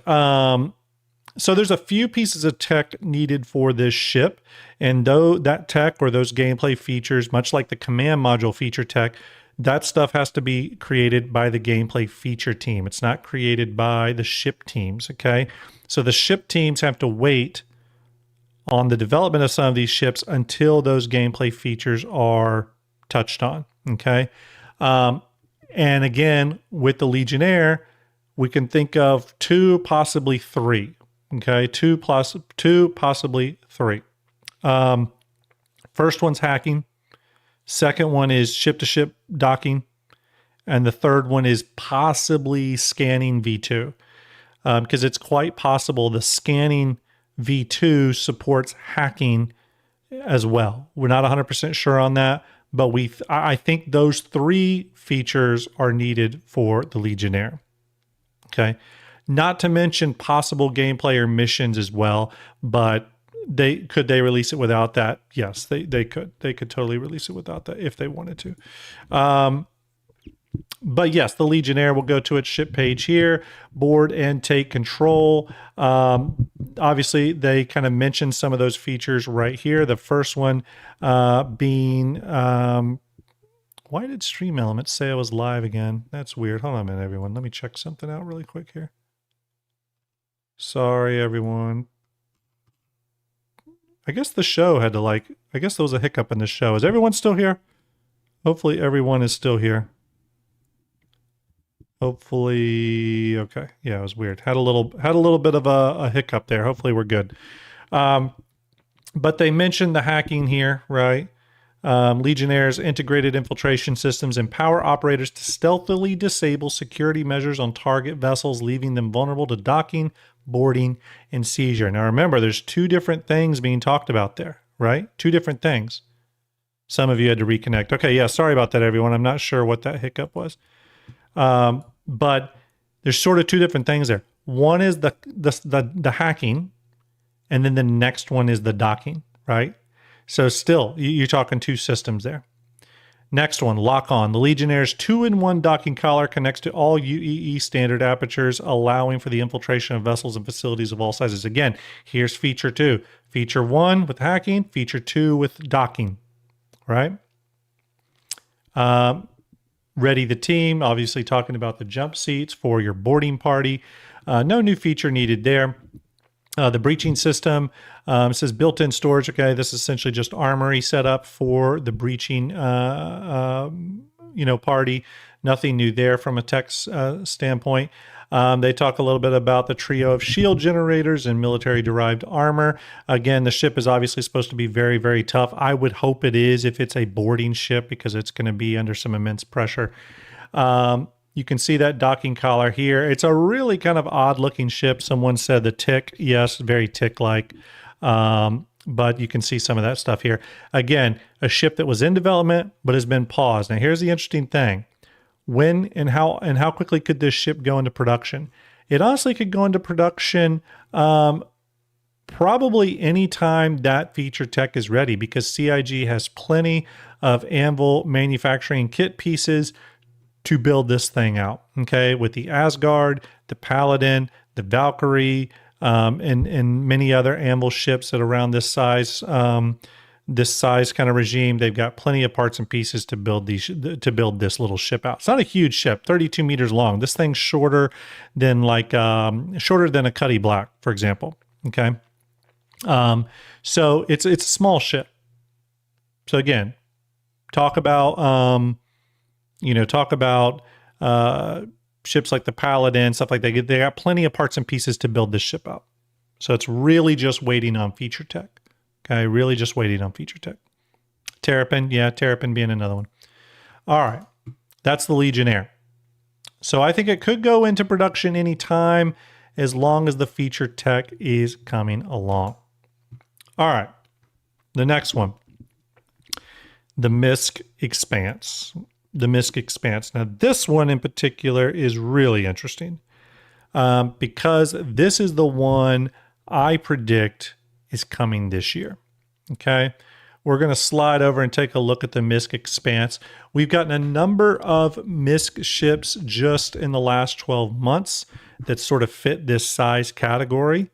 So there's a few pieces of tech needed for this ship, and though that tech or those gameplay features, much like the command module feature tech, that stuff has to be created by the gameplay feature team. It's not created by the ship teams, okay? So the ship teams have to wait on the development of some of these ships until those gameplay features are touched on, okay? And again, with the Legionnaire, we can think of 2, possibly 3. Okay, two, possibly 3. First one's hacking. Second one is ship-to-ship docking. And the third one is possibly scanning V2. Because it's quite possible the scanning V2 supports hacking as well. We're not 100% sure on that, but I think those 3 features are needed for the Legionnaire. Okay. Not to mention possible gameplay or missions as well, but could they release it without that? Yes, they could. They could totally release it without that if they wanted to. But yes, the Legionnaire will go to its ship page here, board and take control. Obviously, they kind of mentioned some of those features right here. The first one being, why did Stream Elements say I was live again? That's weird. Hold on a minute, everyone. Let me check something out really quick here. Sorry, everyone. I guess the show had to I guess there was a hiccup in the show. Is everyone still here? Hopefully everyone is still here. Hopefully, okay. Yeah, it was weird. Had a little bit of a hiccup there. Hopefully we're good. But they mentioned the hacking here, right? Legionnaire's integrated infiltration systems empower operators to stealthily disable security measures on target vessels, leaving them vulnerable to docking, boarding, and seizure. Now remember, there's 2 different things being talked about there, right? 2 different things. Some of you had to reconnect. Okay, yeah, sorry about that, everyone. I'm not sure what that hiccup was. But there's sort of 2 different things there. One is the hacking, and then the next one is the docking, right? So still, you're talking 2 systems there. Next one, lock on. The Legionnaire's 2-in-1 docking collar connects to all UEE standard apertures, allowing for the infiltration of vessels and facilities of all sizes. Again, here's feature 2. Feature 1 with hacking, feature 2 with docking, right? Ready the team, obviously talking about the jump seats for your boarding party. No new feature needed there. The breaching system says built-in storage. Okay, this is essentially just armory setup for the breaching, party. Nothing new there from a tech standpoint. They talk a little bit about the trio of shield generators and military-derived armor. Again, the ship is obviously supposed to be very, very tough. I would hope it is if it's a boarding ship because it's going to be under some immense pressure. You can see that docking collar here. It's a really kind of odd-looking ship. Someone said the tick. Yes, very tick-like. But you can see some of that stuff here. Again, a ship that was in development but has been paused. Now, here's the interesting thing. When and how quickly could this ship go into production? It honestly could go into production probably any time that feature tech is ready because CIG has plenty of Anvil manufacturing kit pieces to build this thing out, okay? With the Asgard, the Paladin, the Valkyrie, and many other Anvil ships that are around this size kind of regime. They've got plenty of parts and pieces to build this little ship out. It's not a huge ship, 32 meters long. This thing's shorter than a Cuddy Black, for example, okay? So it's a small ship. So again, talk about ships like the Paladin, stuff like that. They got plenty of parts and pieces to build this ship out. So it's really just waiting on feature tech. Okay, really just waiting on feature tech. Terrapin, yeah, Terrapin being another one. All right, that's the Legionnaire. So I think it could go into production anytime as long as the feature tech is coming along. All right, the next one. The MISC Expanse. The MISC Expanse. Now, this one in particular is really interesting because this is the one I predict is coming this year. Okay, we're going to slide over and take a look at the MISC Expanse. We've gotten a number of MISC ships just in the last 12 months that sort of fit this size category.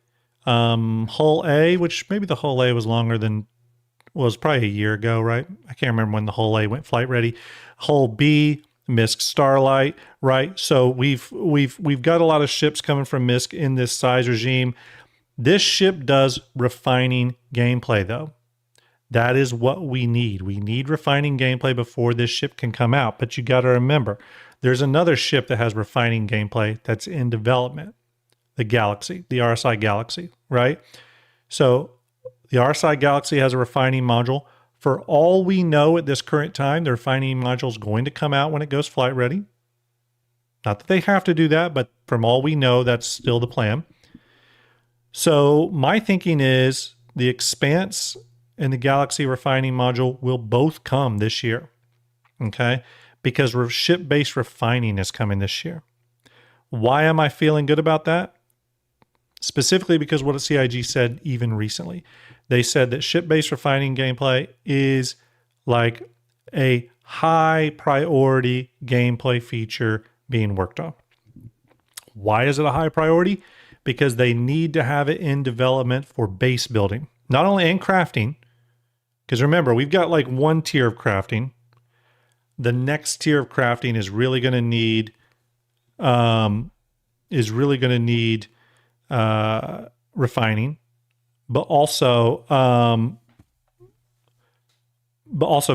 Hull A, which maybe the Hull A was longer than, was probably a year ago, right? I can't remember when the Hull A went flight ready. Hull B, MISC Starlight, right? So we've got a lot of ships coming from MISC in this size regime. This ship does refining gameplay, though. That is what we need. We need refining gameplay before this ship can come out. But you got to remember, there's another ship that has refining gameplay that's in development, the Galaxy, the RSI Galaxy, right? So the RSI Galaxy has a refining module. For all we know at this current time, the refining module is going to come out when it goes flight ready. Not that they have to do that, but from all we know, that's still the plan. So my thinking is the Expanse and the Galaxy refining module will both come this year, okay? Because ship-based refining is coming this year. Why am I feeling good about that? Specifically because what CIG said even recently. They said that ship-based refining gameplay is like a high priority gameplay feature being worked on. Why is it a high priority? Because they need to have it in development for base building, not only in crafting, because remember, we've got like one tier of crafting. The next tier of crafting is really going to need, refining, but also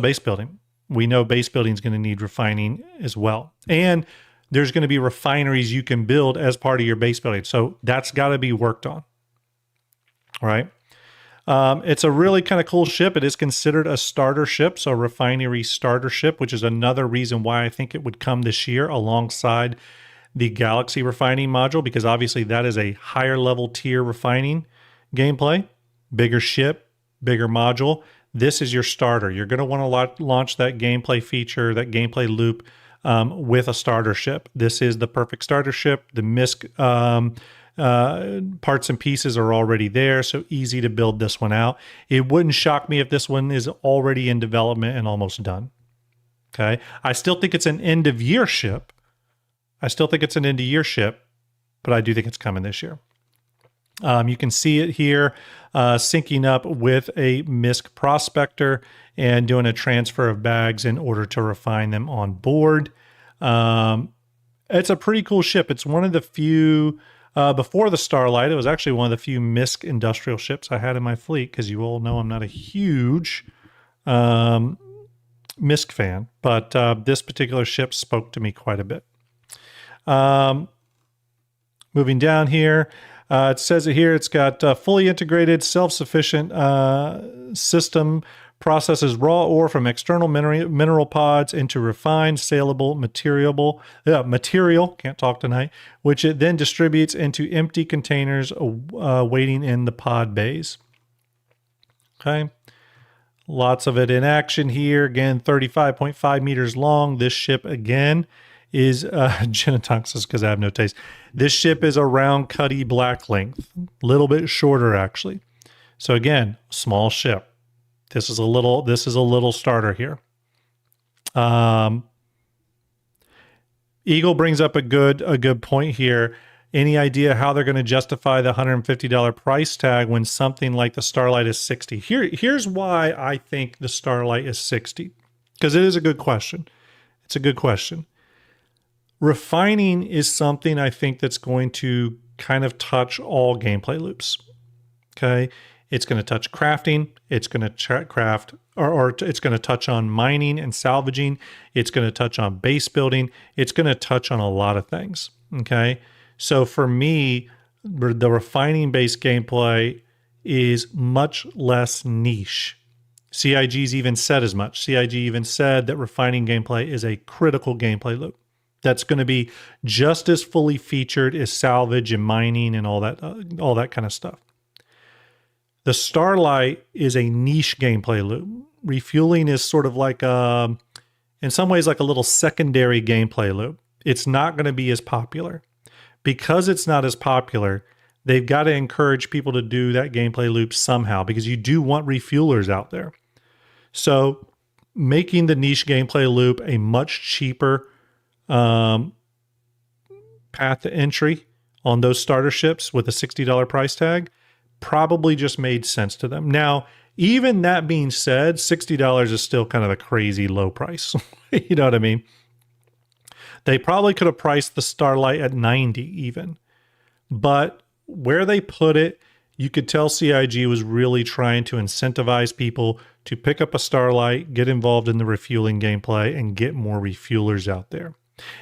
base building. We know base building is going to need refining as well, and there's going to be refineries you can build as part of your base building. So that's got to be worked on. All right. It's a really kind of cool ship. It is considered a starter ship, so a refinery starter ship, which is another reason why I think it would come this year alongside the Galaxy refining module, because obviously that is a higher level tier refining gameplay, bigger ship, bigger module. This is your starter. You're going to want to launch that gameplay feature, that gameplay loop with a starter ship. This is the perfect starter ship. The MISC parts and pieces are already there, so easy to build this one out. It wouldn't shock me if this one is already in development and almost done. Okay, I still think it's an end of year ship. But I do think it's coming this year. You can see it here syncing up with a MISC prospector and doing a transfer of bags in order to refine them on board. It's a pretty cool ship. It's one of the few, before the Starlight, it was actually one of the few MISC industrial ships I had in my fleet, because you all know I'm not a huge MISC fan, but this particular ship spoke to me quite a bit. Moving down here, it says it here, it's got fully integrated, self-sufficient system, processes raw ore from external mineral pods into refined, saleable material, can't talk tonight, which it then distributes into empty containers waiting in the pod bays. Okay. Lots of it in action here. Again, 35.5 meters long. This ship, again, is Genetoxis, because I have no taste. This ship is a round cutty black length, a little bit shorter actually. So again, small ship. This is a little starter here. Eagle brings up a good point here. Any idea how they're going to justify the $150 price tag when something like the Starlight is $60? Here's why I think the Starlight is $60, because it is a good question. It's a good question. Refining is something I think that's going to kind of touch all gameplay loops. Okay, it's going to touch crafting. It's going to craft, or it's going to touch on mining and salvaging. It's going to touch on base building. It's going to touch on a lot of things. Okay, so for me, the refining based gameplay is much less niche. CIG's even said as much. CIG even said that refining gameplay is a critical gameplay loop that's going to be just as fully featured as salvage and mining and all that kind of stuff. The Starlight is a niche gameplay loop. Refueling is sort of like in some ways like a little secondary gameplay loop. It's not going to be as popular. Because it's not as popular, they've got to encourage people to do that gameplay loop somehow, because you do want refuelers out there. So making the niche gameplay loop a much cheaper path to entry on those starter ships with a $60 price tag probably just made sense to them. Now, even that being said, $60 is still kind of a crazy low price. You know what I mean? They probably could have priced the Starlight at 90 even. But where they put it, you could tell CIG was really trying to incentivize people to pick up a Starlight, get involved in the refueling gameplay, and get more refuelers out there.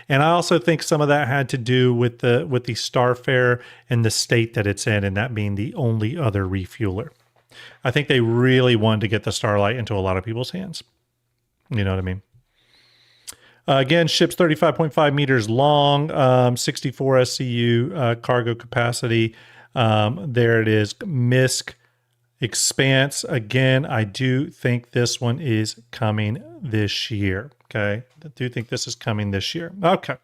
And I also think some of that had to do with the Starfare and the state that it's in, and that being the only other refueler. I think they really wanted to get the Starlight into a lot of people's hands. You know what I mean? Again, ship's 35.5 meters long, 64 SCU cargo capacity. There it is, MISC Expanse. Again, I do think this one is coming this year. Okay, I do think this is coming this year. Okay,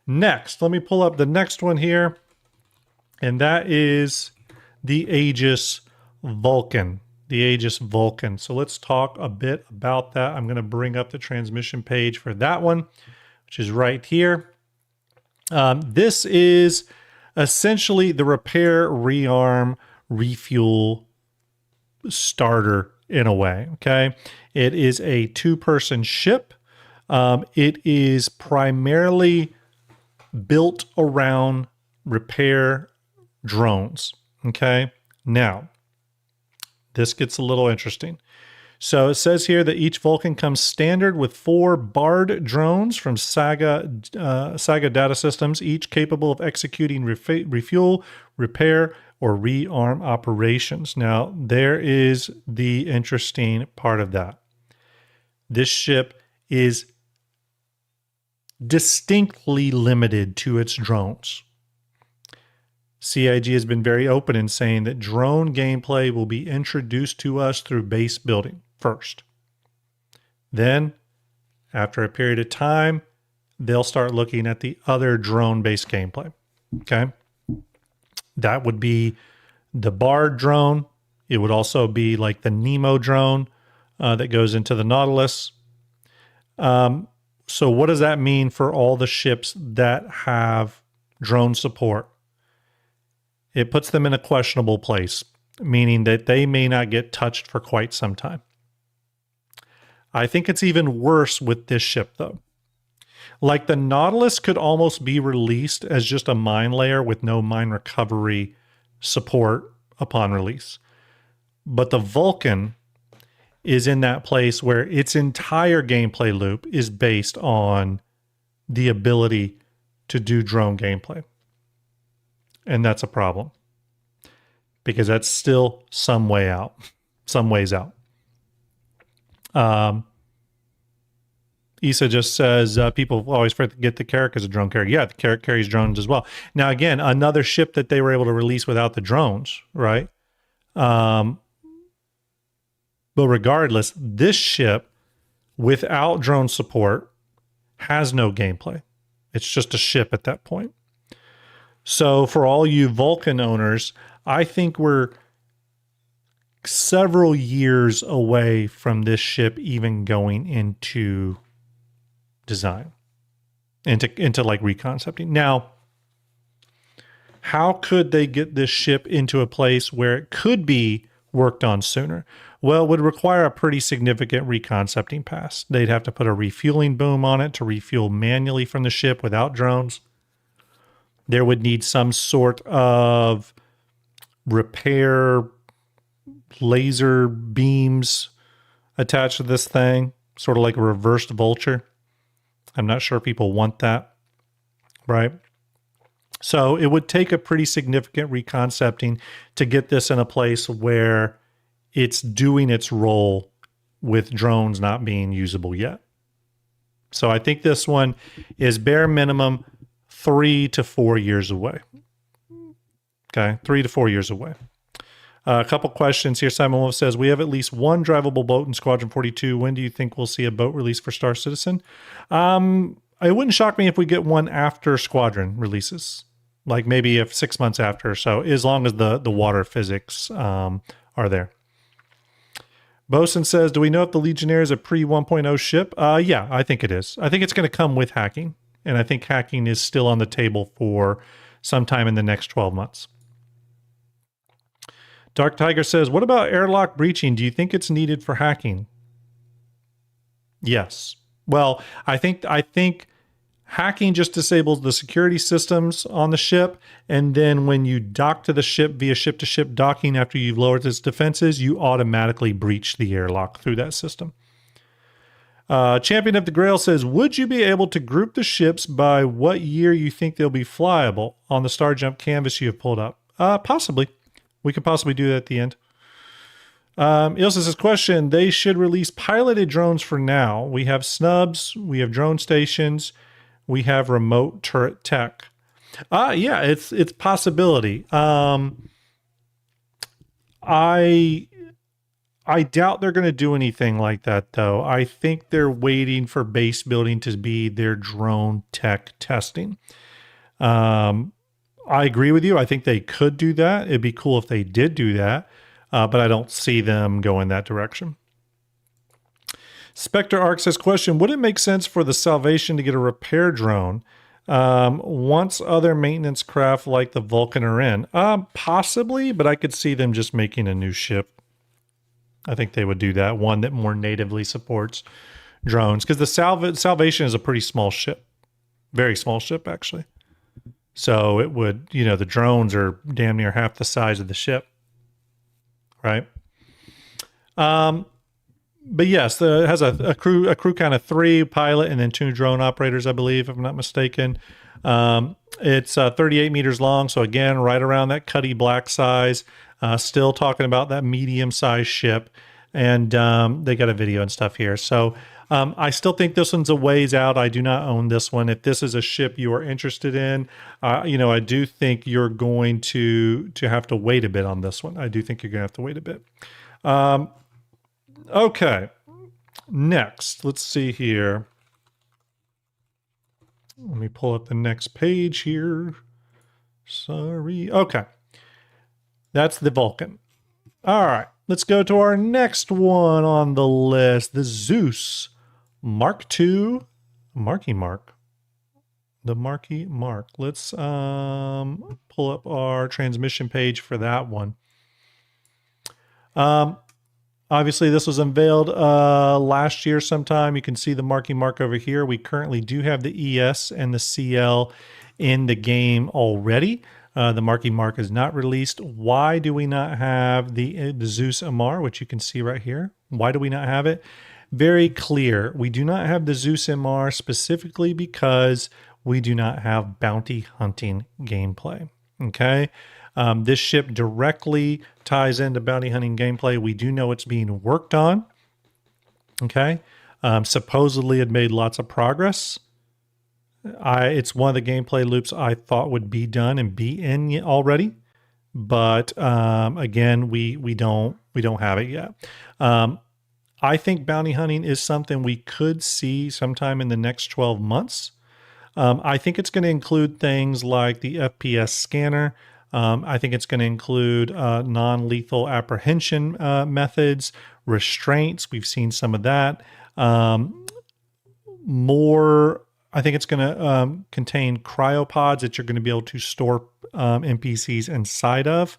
next, let me pull up the next one here, and that is the Aegis Vulcan. The Aegis Vulcan. So let's talk a bit about that. I'm going to bring up the transmission page for that one, which is right here. This is essentially the repair, rearm, refuel starter in a way. Okay, it is a two-person ship. It is primarily built around repair drones. Okay, now this gets a little interesting. So it says here that each Vulcan comes standard with 4 Bard drones from Saga Data Systems, each capable of executing refuel, repair, or rearm operations. Now, there is the interesting part of that. This ship is distinctly limited to its drones. CIG has been very open in saying that drone gameplay will be introduced to us through base building first. Then, after a period of time, they'll start looking at the other drone-based gameplay. Okay? That would be the Bard drone. It would also be like the Nemo drone that goes into the Nautilus. So what does that mean for all the ships that have drone support? It puts them in a questionable place, meaning that they may not get touched for quite some time. I think it's even worse with this ship, though. Like the Nautilus could almost be released as just a mine layer with no mine recovery support upon release. But the Vulcan is in that place where its entire gameplay loop is based on the ability to do drone gameplay. And that's a problem because that's still some way out, some ways out. Issa just says, people always forget the Carrack is a drone carrier. Yeah, the Carrack carries drones as well. Now, again, another ship that they were able to release without the drones, right? But regardless, this ship without drone support has no gameplay. It's just a ship at that point. So for all you Vulcan owners, I think we're several years away from this ship even going into design, into like reconcepting. Now, how could they get this ship into a place where it could be worked on sooner? Well, it would require a pretty significant reconcepting pass. They'd have to put a refueling boom on it to refuel manually from the ship without drones. There would need some sort of repair laser beams attached to this thing, sort of like a reversed vulture. I'm not sure people want that, right? So it would take a pretty significant reconcepting to get this in a place where it's doing its role with drones not being usable yet. So I think this one is bare minimum 3 to 4 years away. Okay, 3 to 4 years away. A couple questions here. Simon Wolf says, we have at least one drivable boat in Squadron 42. When do you think we'll see a boat release for Star Citizen? It wouldn't shock me if we get one after Squadron releases, like maybe if 6 months after or so, as long as the water physics are there. Bosun says, do we know if the Legionnaire is a pre-1.0 ship? Yeah, I think it is. I think it's going to come with hacking, and I think hacking is still on the table for sometime in the next 12 months. Dark Tiger says, what about airlock breaching? Do you think it's needed for hacking? Yes. Well, I think hacking just disables the security systems on the ship, and then when you dock to the ship via ship-to-ship docking after you've lowered its defenses, you automatically breach the airlock through that system. Champion of the Grail says, would you be able to group the ships by what year you think they'll be flyable on the Starjump canvas you have pulled up? Possibly. We could possibly do that at the end. Ilsa says, question, they should release piloted drones for now. We have snubs, we have drone stations, we have remote turret tech. Yeah, it's possibility. I doubt they're going to do anything like that, though. I think they're waiting for base building to be their drone tech testing. I agree with you. I think they could do that. It'd be cool if they did do that, but I don't see them going that direction. Spectre Arc says, question, would it make sense for the Salvation to get a repair drone once other maintenance craft like the Vulcan are in? Possibly, but I could see them just making a new ship. I think they would do that, one that more natively supports drones, because the Salvation is a pretty small ship. Very small ship, actually. So it would, the drones are damn near half the size of the ship, right? But yes, it has a crew count of 3, pilot, and then 2 drone operators, I believe, if I'm not mistaken. It's 38 meters long, so again, right around that Cuddy Black size. Still talking about that medium-sized ship, and they got a video and stuff here. So I still think this one's a ways out. I do not own this one. If this is a ship you are interested in, I do think you're going to have to wait a bit on this one. I do think you're going to have to wait a bit. Okay, next, let's see here. Let me pull up the next page here. Sorry. Okay. That's the Vulcan. All right, let's go to our next one on the list, the Zeus Mark II Marky Mark. The Marky Mark. Let's pull up our transmission page for that one. Obviously, this was unveiled last year sometime. You can see the Marky Mark over here. We currently do have the ES and the CL in the game already. The Marky Mark is not released. Why do we not have the Zeus MR, which you can see right here? Why do we not have it? Very clear. We do not have the Zeus MR specifically because we do not have bounty hunting gameplay. Okay. This ship directly ties into bounty hunting gameplay. We do know it's being worked on. Okay. Supposedly it made lots of progress. It's one of the gameplay loops I thought would be done and be in already, but again, we don't have it yet. I think bounty hunting is something we could see sometime in the next 12 months. I think it's going to include things like the FPS scanner. I think it's going to include non-lethal apprehension methods, restraints. We've seen some of that. I think it's going to contain cryopods that you're going to be able to store NPCs inside of.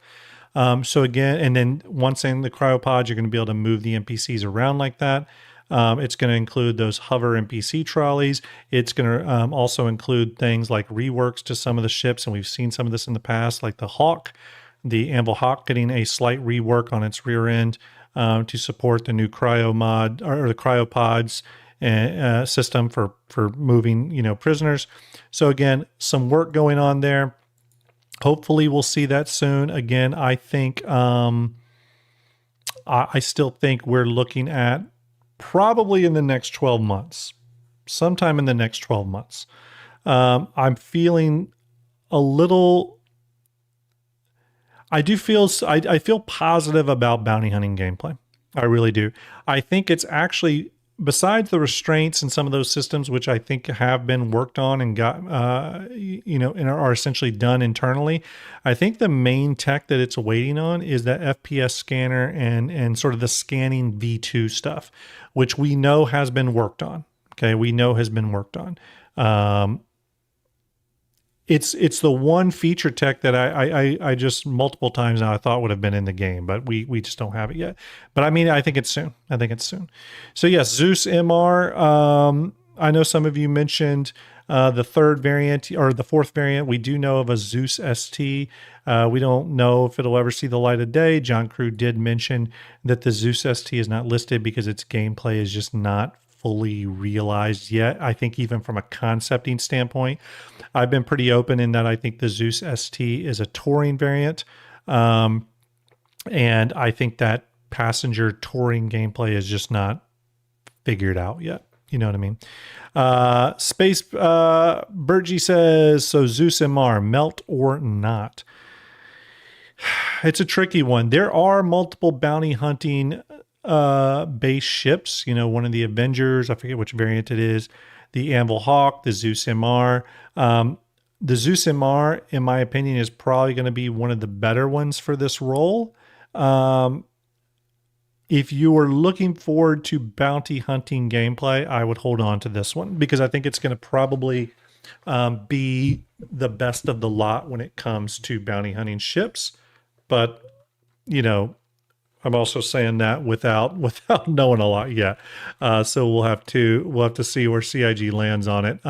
So again, and then once in the cryopods, you're going to be able to move the NPCs around like that. It's going to include those hover NPC trolleys. It's going to also include things like reworks to some of the ships, and we've seen some of this in the past, like the Hawk, the Anvil Hawk getting a slight rework on its rear end to support the new cryo mod or the cryopods system for moving prisoners. So again, some work going on there. Hopefully we'll see that soon. Again, I think I still think we're looking at probably in the next 12 months, sometime in the next 12 months. I'm feeling a little, I feel positive about bounty hunting gameplay. I really do. I think it's actually, besides the restraints and some of those systems, which I think have been worked on and got, and are essentially done internally, I think the main tech that it's waiting on is that FPS scanner and sort of the scanning V2 stuff, which we know has been worked on. Okay, we know has been worked on. it's the one feature tech that I just multiple times now I thought would have been in the game, but we just don't have it yet. But I mean, I think it's soon. I think it's soon. So yes, Zeus MR. I know some of you mentioned the third variant or the fourth variant. We do know of a Zeus ST. We don't know if it'll ever see the light of day. John Crew did mention that the Zeus ST is not listed because its gameplay is just not fully realized yet. I think even from a concepting standpoint, I've been pretty open in that I think the Zeus ST is a touring variant. And I think that passenger touring gameplay is just not figured out yet. You know what I mean? Space Bergie says, so Zeus MR, melt or not? It's a tricky one. There are multiple bounty hunting base ships. You know, one of the Avengers, I forget which variant it is, the Anvil Hawk, the Zeus MR. The Zeus MR, in my opinion, is probably going to be one of the better ones for this role. If you are looking forward to bounty hunting gameplay, I would hold on to this one because I think it's going to probably be the best of the lot when it comes to bounty hunting ships. But, you know, I'm also saying that without knowing a lot yet. So we'll have to see where CIG lands on it.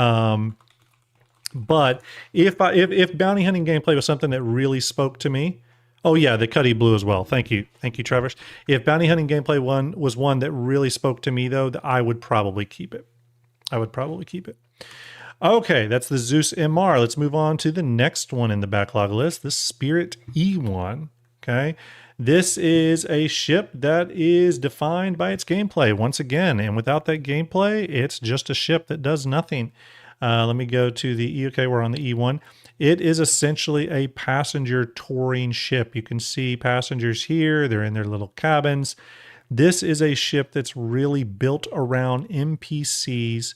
But if bounty hunting gameplay was something that really spoke to me, oh yeah, the Cuddy Blue as well. Thank you, Travis. If bounty hunting gameplay was one that really spoke to me, though, I would probably keep it. Okay, that's the Zeus MR. Let's move on to the next one in the backlog list, the Spirit E1. Okay, this is a ship that is defined by its gameplay once again, and without that gameplay, it's just a ship that does nothing. Let me go to the E. Okay, we're on the E1. It is essentially a passenger touring ship. You can see passengers here. They're in their little cabins. This is a ship that's really built around NPCs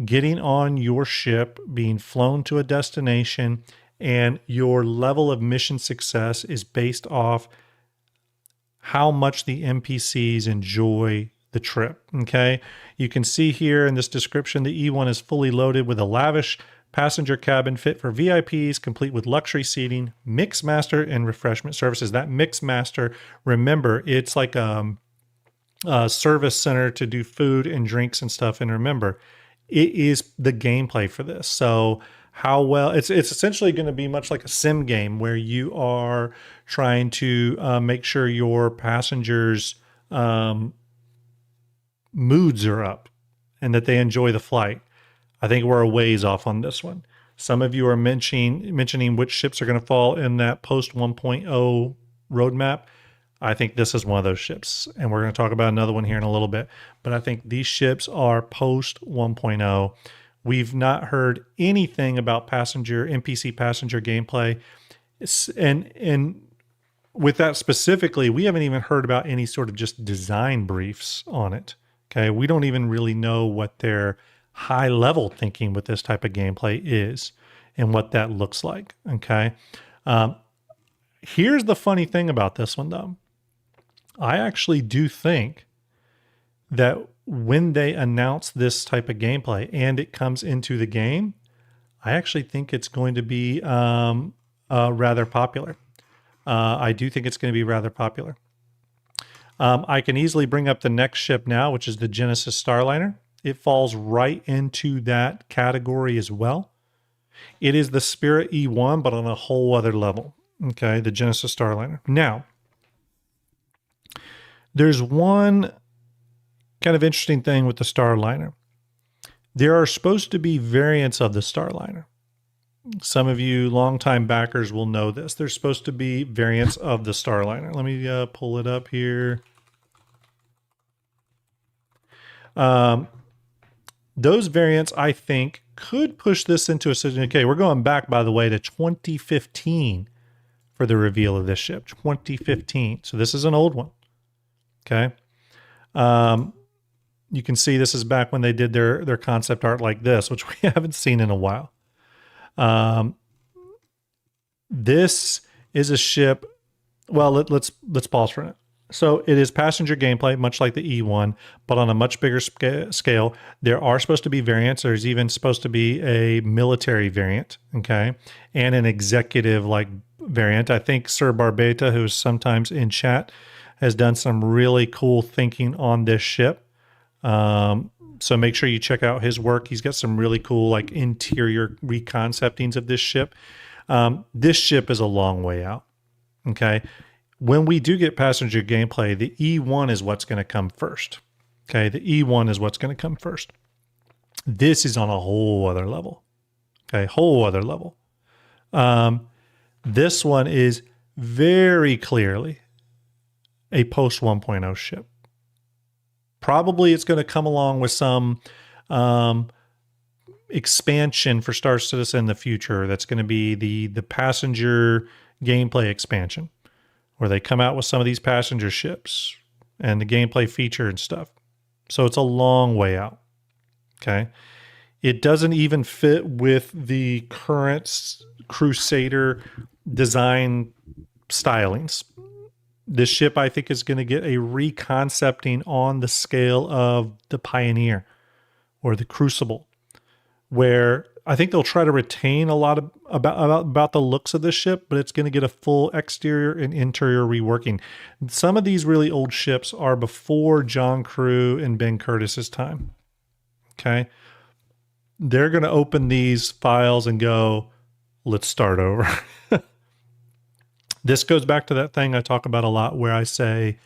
getting on your ship, being flown to a destination, and your level of mission success is based off how much the NPCs enjoy the trip. Okay, you can see here in this description, the E1 is fully loaded with a lavish passenger cabin fit for VIPs, complete with luxury seating, mix master, and refreshment services. That mix master, remember, it's like a service center to do food and drinks and stuff. And remember, it is the gameplay for this. So how well, it's essentially going to be much like a sim game where you are trying to make sure your passengers' moods are up and that they enjoy the flight. I think we're a ways off on this one. Some of you are mentioning which ships are going to fall in that post 1.0 roadmap. I think this is one of those ships, and we're going to talk about another one here in a little bit. But I think these ships are post 1.0. We've not heard anything about NPC passenger gameplay, and with that specifically, we haven't even heard about any sort of just design briefs on it. Okay, we don't even really know what their high level thinking with this type of gameplay is and what that looks like. Okay. Here's the funny thing about this one though. I actually do think that when they announce this type of gameplay and it comes into the game, I actually think it's going to be rather popular. I do think it's going to be rather popular. I can easily bring up the next ship now, which is the Genesis Starliner. It falls right into that category as well. It is the Spirit E1, but on a whole other level. Okay, the Genesis Starliner. Now, there's one kind of interesting thing with the Starliner. There are supposed to be variants of the Starliner. Some of you longtime backers will know this. There's supposed to be variants of the Starliner. Let me pull it up here. Those variants, I think, could push this into a situation. Okay, we're going back, by the way, to 2015 for the reveal of this ship. 2015. So this is an old one. Okay. You can see this is back when they did their concept art like this, which we haven't seen in a while. This is a ship. Well, let's pause for a minute. So it is passenger gameplay, much like the E1, but on a much bigger scale. There are supposed to be variants. There's even supposed to be a military variant, okay, and an executive like variant. I think Sir Barbeta, who's sometimes in chat, has done some really cool thinking on this ship. So make sure you check out his work. He's got some really cool like interior reconceptings of this ship. This ship is a long way out, okay? When we do get passenger gameplay, the E1 is what's going to come first. Okay, the E1 is what's going to come first. This is on a whole other level. Okay, whole other level. This one is very clearly a post 1.0 ship. Probably it's going to come along with some expansion for Star Citizen in the future. That's going to be the passenger gameplay expansion, where they come out with some of these passenger ships and the gameplay feature and stuff. So it's a long way out, okay? It doesn't even fit with the current Crusader design stylings. This ship, I think, is going to get a reconcepting on the scale of the Pioneer or the Crucible, where I think they'll try to retain a lot of about the looks of this ship, but it's going to get a full exterior and interior reworking. Some of these really old ships are before John Crew and Ben Curtis's time. Okay. They're going to open these files and go, let's start over. This goes back to that thing I talk about a lot where I say,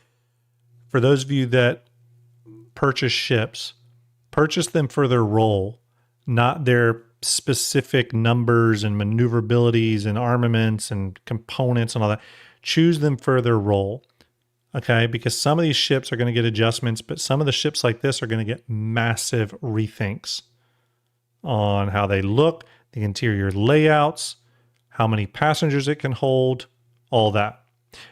for those of you that purchase ships, purchase them for their role, not their specific numbers and maneuverabilities and armaments and components and all that. Choose them for their role, okay? Because some of these ships are going to get adjustments, but some of the ships like this are going to get massive rethinks on how they look, the interior layouts, how many passengers it can hold, all that.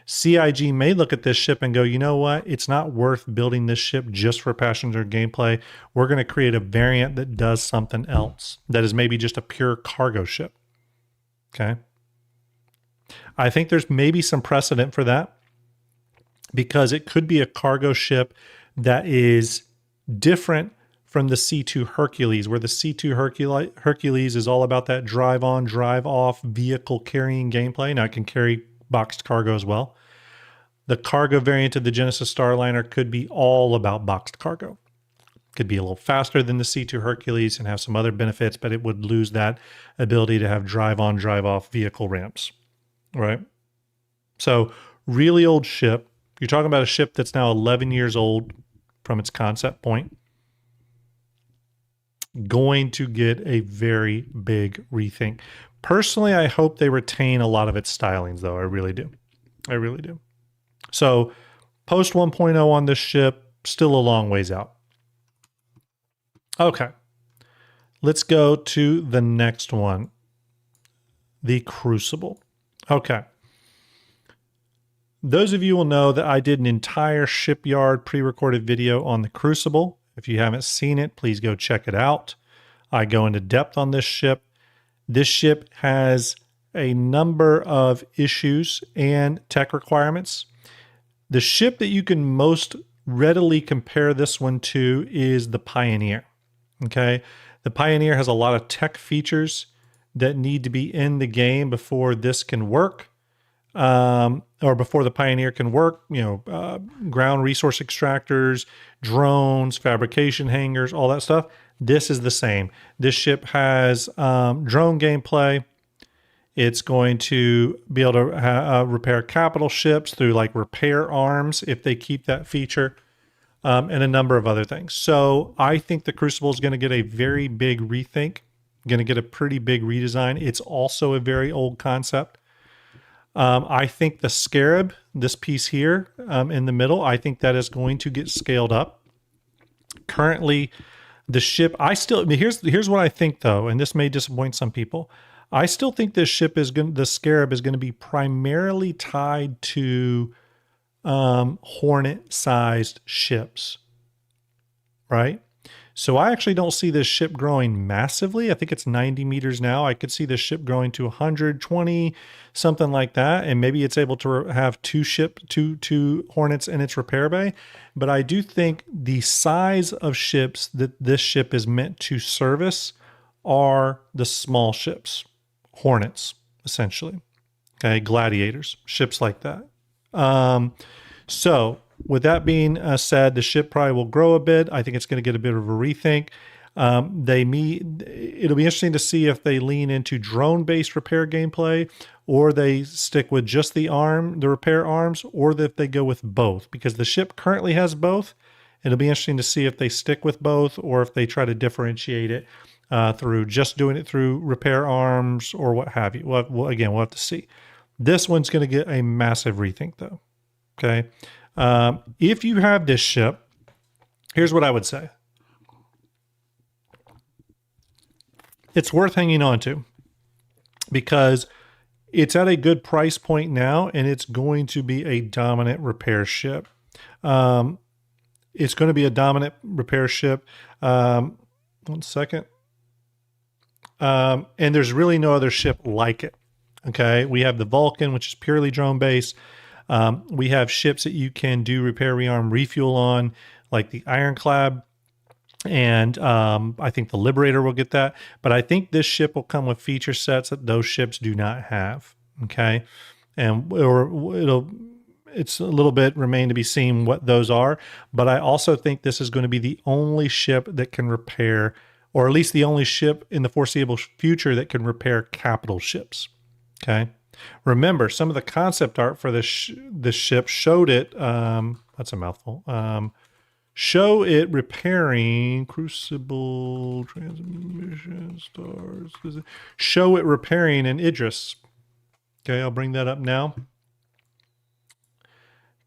CIG may look at this ship and go, you know what? It's not worth building this ship just for passenger gameplay. We're going to create a variant that does something else. That is maybe just a pure cargo ship. Okay. I think there's maybe some precedent for that because it could be a cargo ship that is different from the C2 Hercules, where the C2 Hercules is all about that drive on, drive off vehicle carrying gameplay. Now it can carry boxed cargo as well. The cargo variant of the Genesis Starliner could be all about boxed cargo. Could be a little faster than the C2 Hercules and have some other benefits, but it would lose that ability to have drive on, drive off vehicle ramps, right? So really old ship. You're talking about a ship that's now 11 years old from its concept point. Going to get a very big rethink. Personally, I hope they retain a lot of its stylings, though. I really do. I really do. So, post 1.0 on this ship, still a long ways out. Okay. Let's go to the next one. The Crucible. Okay. Those of you will know that I did an entire Shipyard pre-recorded video on the Crucible. If you haven't seen it, please go check it out. I go into depth on this ship. This ship has a number of issues and tech requirements. The ship that you can most readily compare this one to is the Pioneer. Okay, the Pioneer has a lot of tech features that need to be in the game before this can work, or before the Pioneer can work. You know, ground resource extractors, drones, fabrication hangars, all that stuff. This is the same. This ship has drone gameplay. It's going to be able to repair capital ships through like repair arms if they keep that feature, and a number of other things. So I think the Crucible is going to get a very big rethink, going to get a pretty big redesign. It's also a very old concept. I think the Scarab, this piece here in the middle, I think that is going to get scaled up. Currently, the ship, here's what I think though, and this may disappoint some people. I still think this ship the Scarab is going to be primarily tied to Hornet-sized ships, right? So I actually don't see this ship growing massively. I think it's 90 meters now. I could see this ship growing to 120, something like that. And maybe it's able to have two Hornets in its repair bay. But I do think the size of ships that this ship is meant to service are the small ships, Hornets, essentially. Okay, gladiators, ships like that. So with that being said, the ship probably will grow a bit. I think it's going to get a bit of a rethink. It'll be interesting to see if they lean into drone-based repair gameplay, or they stick with just the repair arms, or if they go with both, because the ship currently has both. It'll be interesting to see if they stick with both, or if they try to differentiate it through just doing it through repair arms or what have you. We'll have to see. This one's going to get a massive rethink, though. Okay. If you have this ship, here's what I would say. It's worth hanging on to because it's at a good price point now, and it's going to be a dominant repair ship. It's going to be a dominant repair ship. 1 second. And there's really no other ship like it. Okay. We have the Vulcan, which is purely drone based. We have ships that you can do repair, rearm, refuel on, like the Ironclad. And I think the Liberator will get that. But I think this ship will come with feature sets that those ships do not have. Okay. And it's a little bit remain to be seen what those are. But I also think this is going to be the only ship that can repair, or at least the only ship in the foreseeable future that can repair capital ships. Okay. Remember, some of the concept art for this ship showed it. That's a mouthful. Show it repairing Crucible, transmission, stars. Show it repairing an Idris. Okay, I'll bring that up now.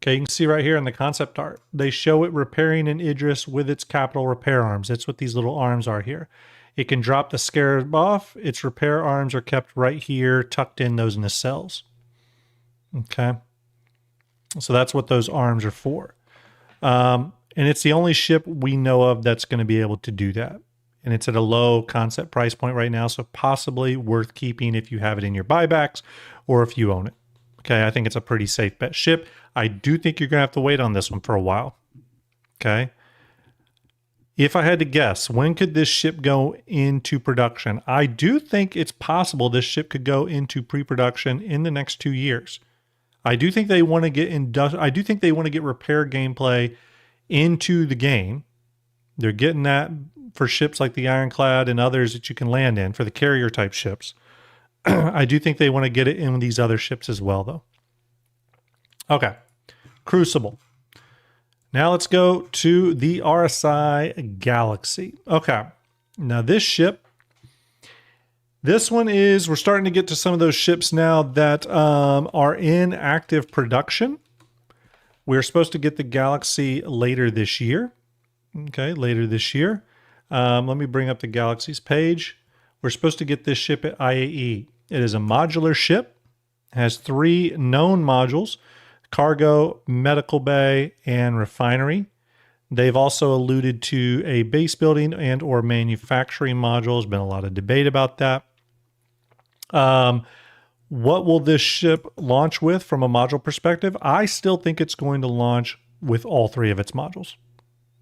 Okay, you can see right here in the concept art, they show it repairing an Idris with its capital repair arms. That's what these little arms are here. It can drop the scarab off. Its repair arms are kept right here, tucked in those nacelles. Okay. So that's what those arms are for. And it's the only ship we know of that's going to be able to do that. And it's at a low concept price point right now, so possibly worth keeping if you have it in your buybacks or if you own it. Okay, I think it's a pretty safe bet ship. I do think you're going to have to wait on this one for a while. Okay. If I had to guess, when could this ship go into production? I do think it's possible this ship could go into pre-production in the next 2 years. I do think they want to get repair gameplay into the game. They're getting that for ships like the Ironclad and others that you can land in for the carrier type ships. I do think they want to get it in these other ships as well, though. Okay. Crucible. Now let's go to the RSI Galaxy. Okay. Now this ship, we're starting to get to some of those ships now that are in active production. We're supposed to get the Galaxy later this year. Okay, later this year. Let me bring up the Galaxy's page. We're supposed to get this ship at IAE. It is a modular ship. It has 3 known modules: cargo, medical bay, and refinery. They've also alluded to a base building and or manufacturing module. There's been a lot of debate about that. What will this ship launch with from a module perspective? I still think it's going to launch with all 3 of its modules: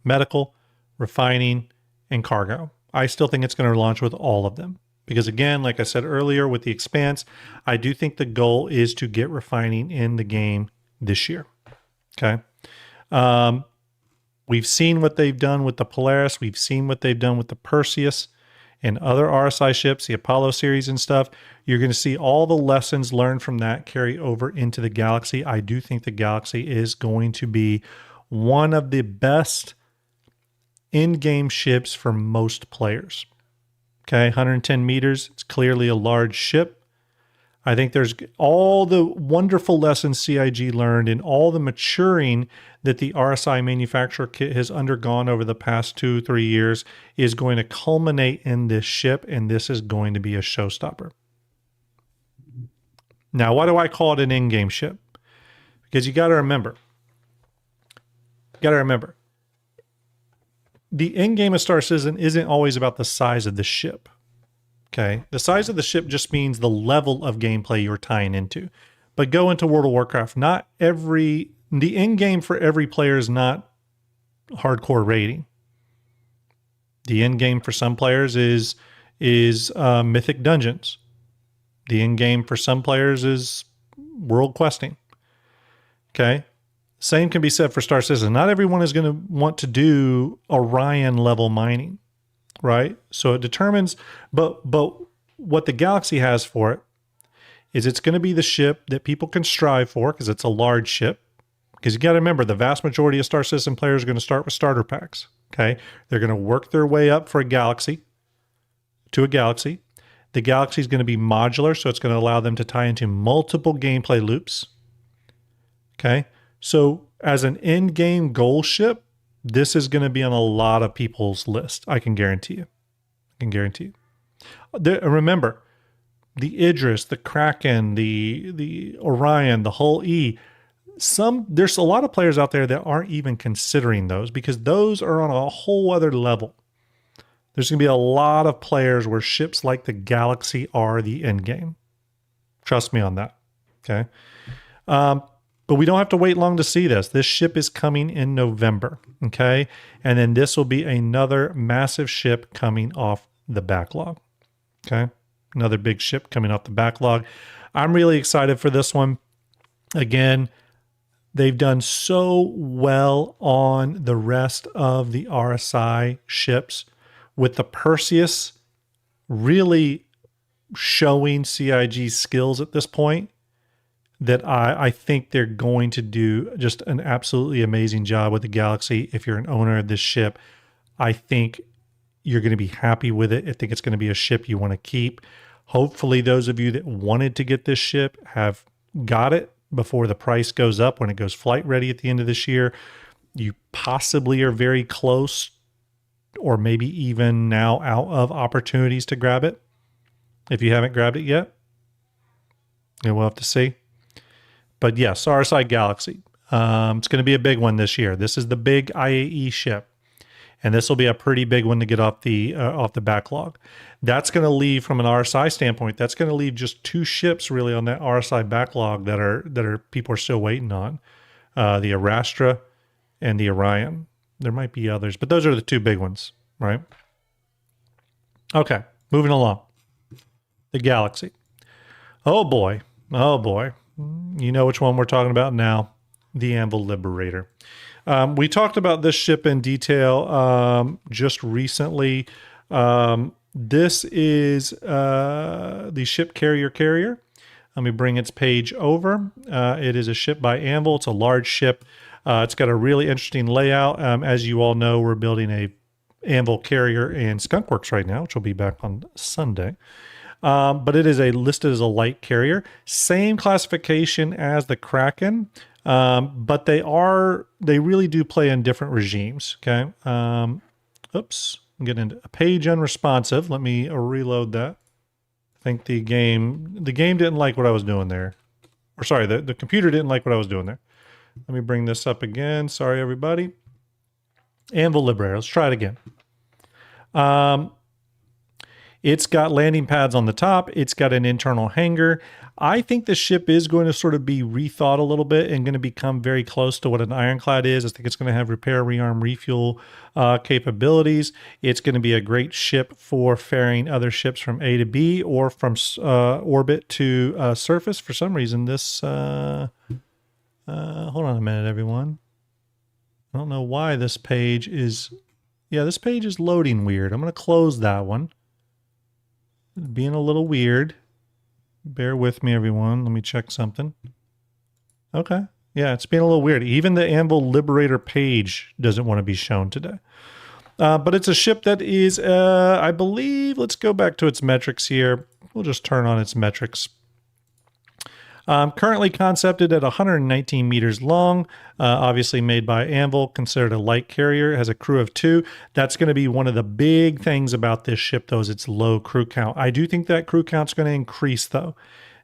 medical, refining, and cargo. I still think it's going to launch with all of them. Because again, like I said earlier with the Expanse, I do think the goal is to get refining in the game this year. Okay. We've seen what they've done with the Polaris. We've seen what they've done with the Perseus and other RSI ships, the Apollo series and stuff. You're going to see all the lessons learned from that carry over into the Galaxy. I do think the Galaxy is going to be one of the best in-game ships for most players. Okay, 110 meters. It's clearly a large ship. I think there's all the wonderful lessons CIG learned and all the maturing that the RSI manufacturer kit has undergone over the past 2-3 years is going to culminate in this ship, and this is going to be a showstopper. Now, why do I call it an in-game ship? Because you got to remember, the end game of Star Citizen isn't always about the size of the ship. Okay. The size of the ship just means the level of gameplay you're tying into. But go into World of Warcraft. The end game for every player is not hardcore raiding. The end game for some players is mythic dungeons. The end game for some players is world questing. Okay. Same can be said for Star Citizen. Not everyone is going to want to do Orion level mining, right? So it determines, but what the Galaxy has for it is it's going to be the ship that people can strive for because it's a large ship. Because you got to remember, the vast majority of Star Citizen players are going to start with starter packs. Okay. They're going to work their way up to a Galaxy. The Galaxy is going to be modular, so it's going to allow them to tie into multiple gameplay loops. Okay. So as an end game goal ship, this is going to be on a lot of people's list. I can guarantee you. Remember, the Idris, the Kraken, the Orion, the Hull E, there's a lot of players out there that aren't even considering those because those are on a whole other level. There's going to be a lot of players where ships like the Galaxy are the end game. Trust me on that. Okay. But we don't have to wait long to see this. This ship is coming in November. Okay. And then this will be another massive ship coming off the backlog. Okay. Another big ship coming off the backlog. I'm really excited for this one. Again, they've done so well on the rest of the RSI ships, with the Perseus really showing CIG's skills at this point, that I think they're going to do just an absolutely amazing job with the Galaxy. If you're an owner of this ship, I think you're going to be happy with it. I think it's going to be a ship you want to keep. Hopefully those of you that wanted to get this ship have got it before the price goes up when it goes flight ready at the end of this year. You possibly are very close, or maybe even now out of opportunities to grab it. If you haven't grabbed it yet, we'll have to see. But yes, RSI Galaxy. It's going to be a big one this year. This is the big IAE ship, and this will be a pretty big one to get off the backlog. That's going to leave, from an RSI standpoint, that's going to leave just 2 ships really on that RSI backlog that are people are still waiting on, the Arastra and the Orion. There might be others, but those are the 2 big ones, right? Okay, moving along. The Galaxy. Oh boy. You know which one we're talking about now. The Anvil Liberator. We talked about this ship in detail just recently. This is the ship carrier. Let me bring its page over. It is a ship by Anvil. It's a large ship. It's got a really interesting layout. As you all know, we're building a Anvil carrier in Skunkworks right now, which will be back on Sunday. But it is listed as a light carrier. Same classification as the Kraken, but they really do play in different regimes. Okay. Oops. I'm getting into a page unresponsive. Let me reload that. I think the game didn't like what I was doing there. Or sorry, the computer didn't like what I was doing there. Let me bring this up again. Sorry, everybody. Anvil Liberator. Let's try it again. It's got landing pads on the top. It's got an internal hangar. I think the ship is going to sort of be rethought a little bit and going to become very close to what an Ironclad is. I think it's going to have repair, rearm, refuel capabilities. It's going to be a great ship for ferrying other ships from A to B or from orbit to surface. For some reason, this... hold on a minute, everyone. I don't know why this page is... Yeah, this page is loading weird. I'm going to close that one. Being a little weird. Bear with me, everyone. Let me check something. Okay. Yeah, it's being a little weird. Even the Anvil Liberator page doesn't want to be shown today. But it's a ship that is, I believe, let's go back to its metrics here. We'll just turn on its metrics. Currently concepted at 119 meters long, obviously made by Anvil, considered a light carrier. It has a crew of 2. That's going to be one of the big things about this ship, though, is its low crew count. I do think that crew count's going to increase, though.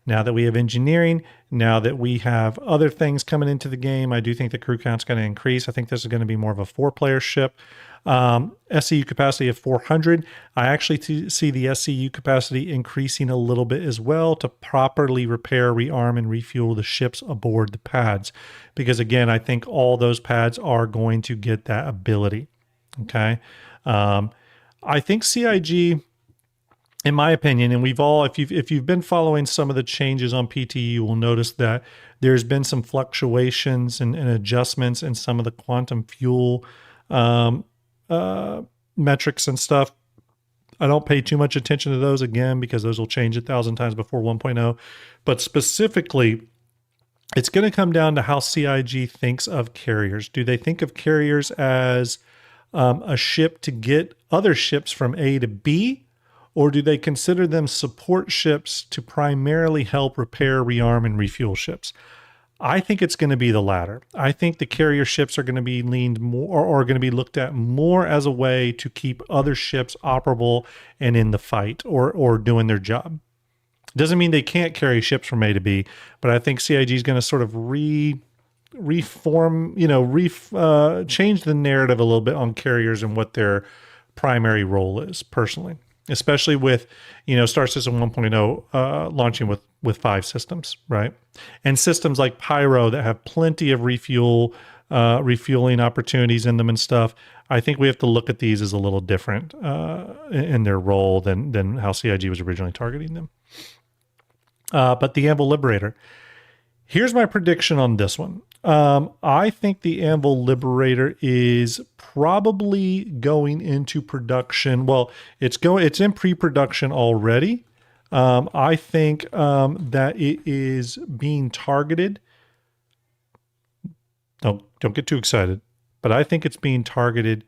now that we have engineering, now that we have other things coming into the game, I do think the crew count's going to increase. I think this is going to be more of a 4-player ship. SCU capacity of 400. I actually see the SCU capacity increasing a little bit as well to properly repair, rearm, and refuel the ships aboard the pads. Because again, I think all those pads are going to get that ability. Okay. I think CIG, in my opinion, and we've all, if you've been following some of the changes on PT, you will notice that there's been some fluctuations and adjustments in some of the quantum fuel metrics and stuff. I don't pay too much attention to those again because those will change 1,000 times before 1.0. But specifically, it's going to come down to how CIG thinks of carriers. Do they think of carriers as a ship to get other ships from A to B? Or do they consider them support ships to primarily help repair, rearm, and refuel ships? I think it's going to be the latter. I think the carrier ships are going to be leaned more, or are going to be looked at more as a way to keep other ships operable and in the fight, or doing their job. Doesn't mean they can't carry ships from A to B, but I think CIG is going to sort of reform, change the narrative a little bit on carriers and what their primary role is, personally. Especially with, Star System 1.0 launching with 5 systems, right? And systems like Pyro that have plenty of refueling opportunities in them and stuff. I think we have to look at these as a little different in their role than how CIG was originally targeting them. But the Anvil Liberator. Here's my prediction on this one. I think the Anvil Liberator is probably going into production. Well, it's in pre-production already. I think that it is being targeted. Don't get too excited, but I think it's being targeted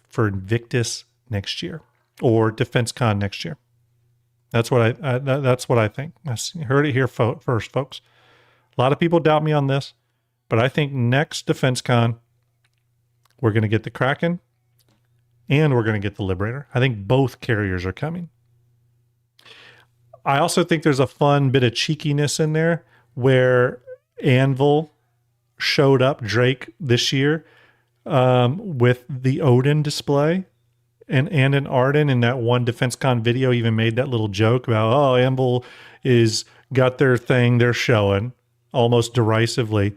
for Invictus next year or DefenseCon next year. That's what I think. I heard it here first, folks. A lot of people doubt me on this, but I think next DefenseCon, we're going to get the Kraken and we're going to get the Liberator. I think both carriers are coming. I also think there's a fun bit of cheekiness in there where Anvil showed up Drake this year with the Odin display and an Arden in that one DefenseCon video even made that little joke about, oh, Anvil is got their thing they're showing, almost derisively.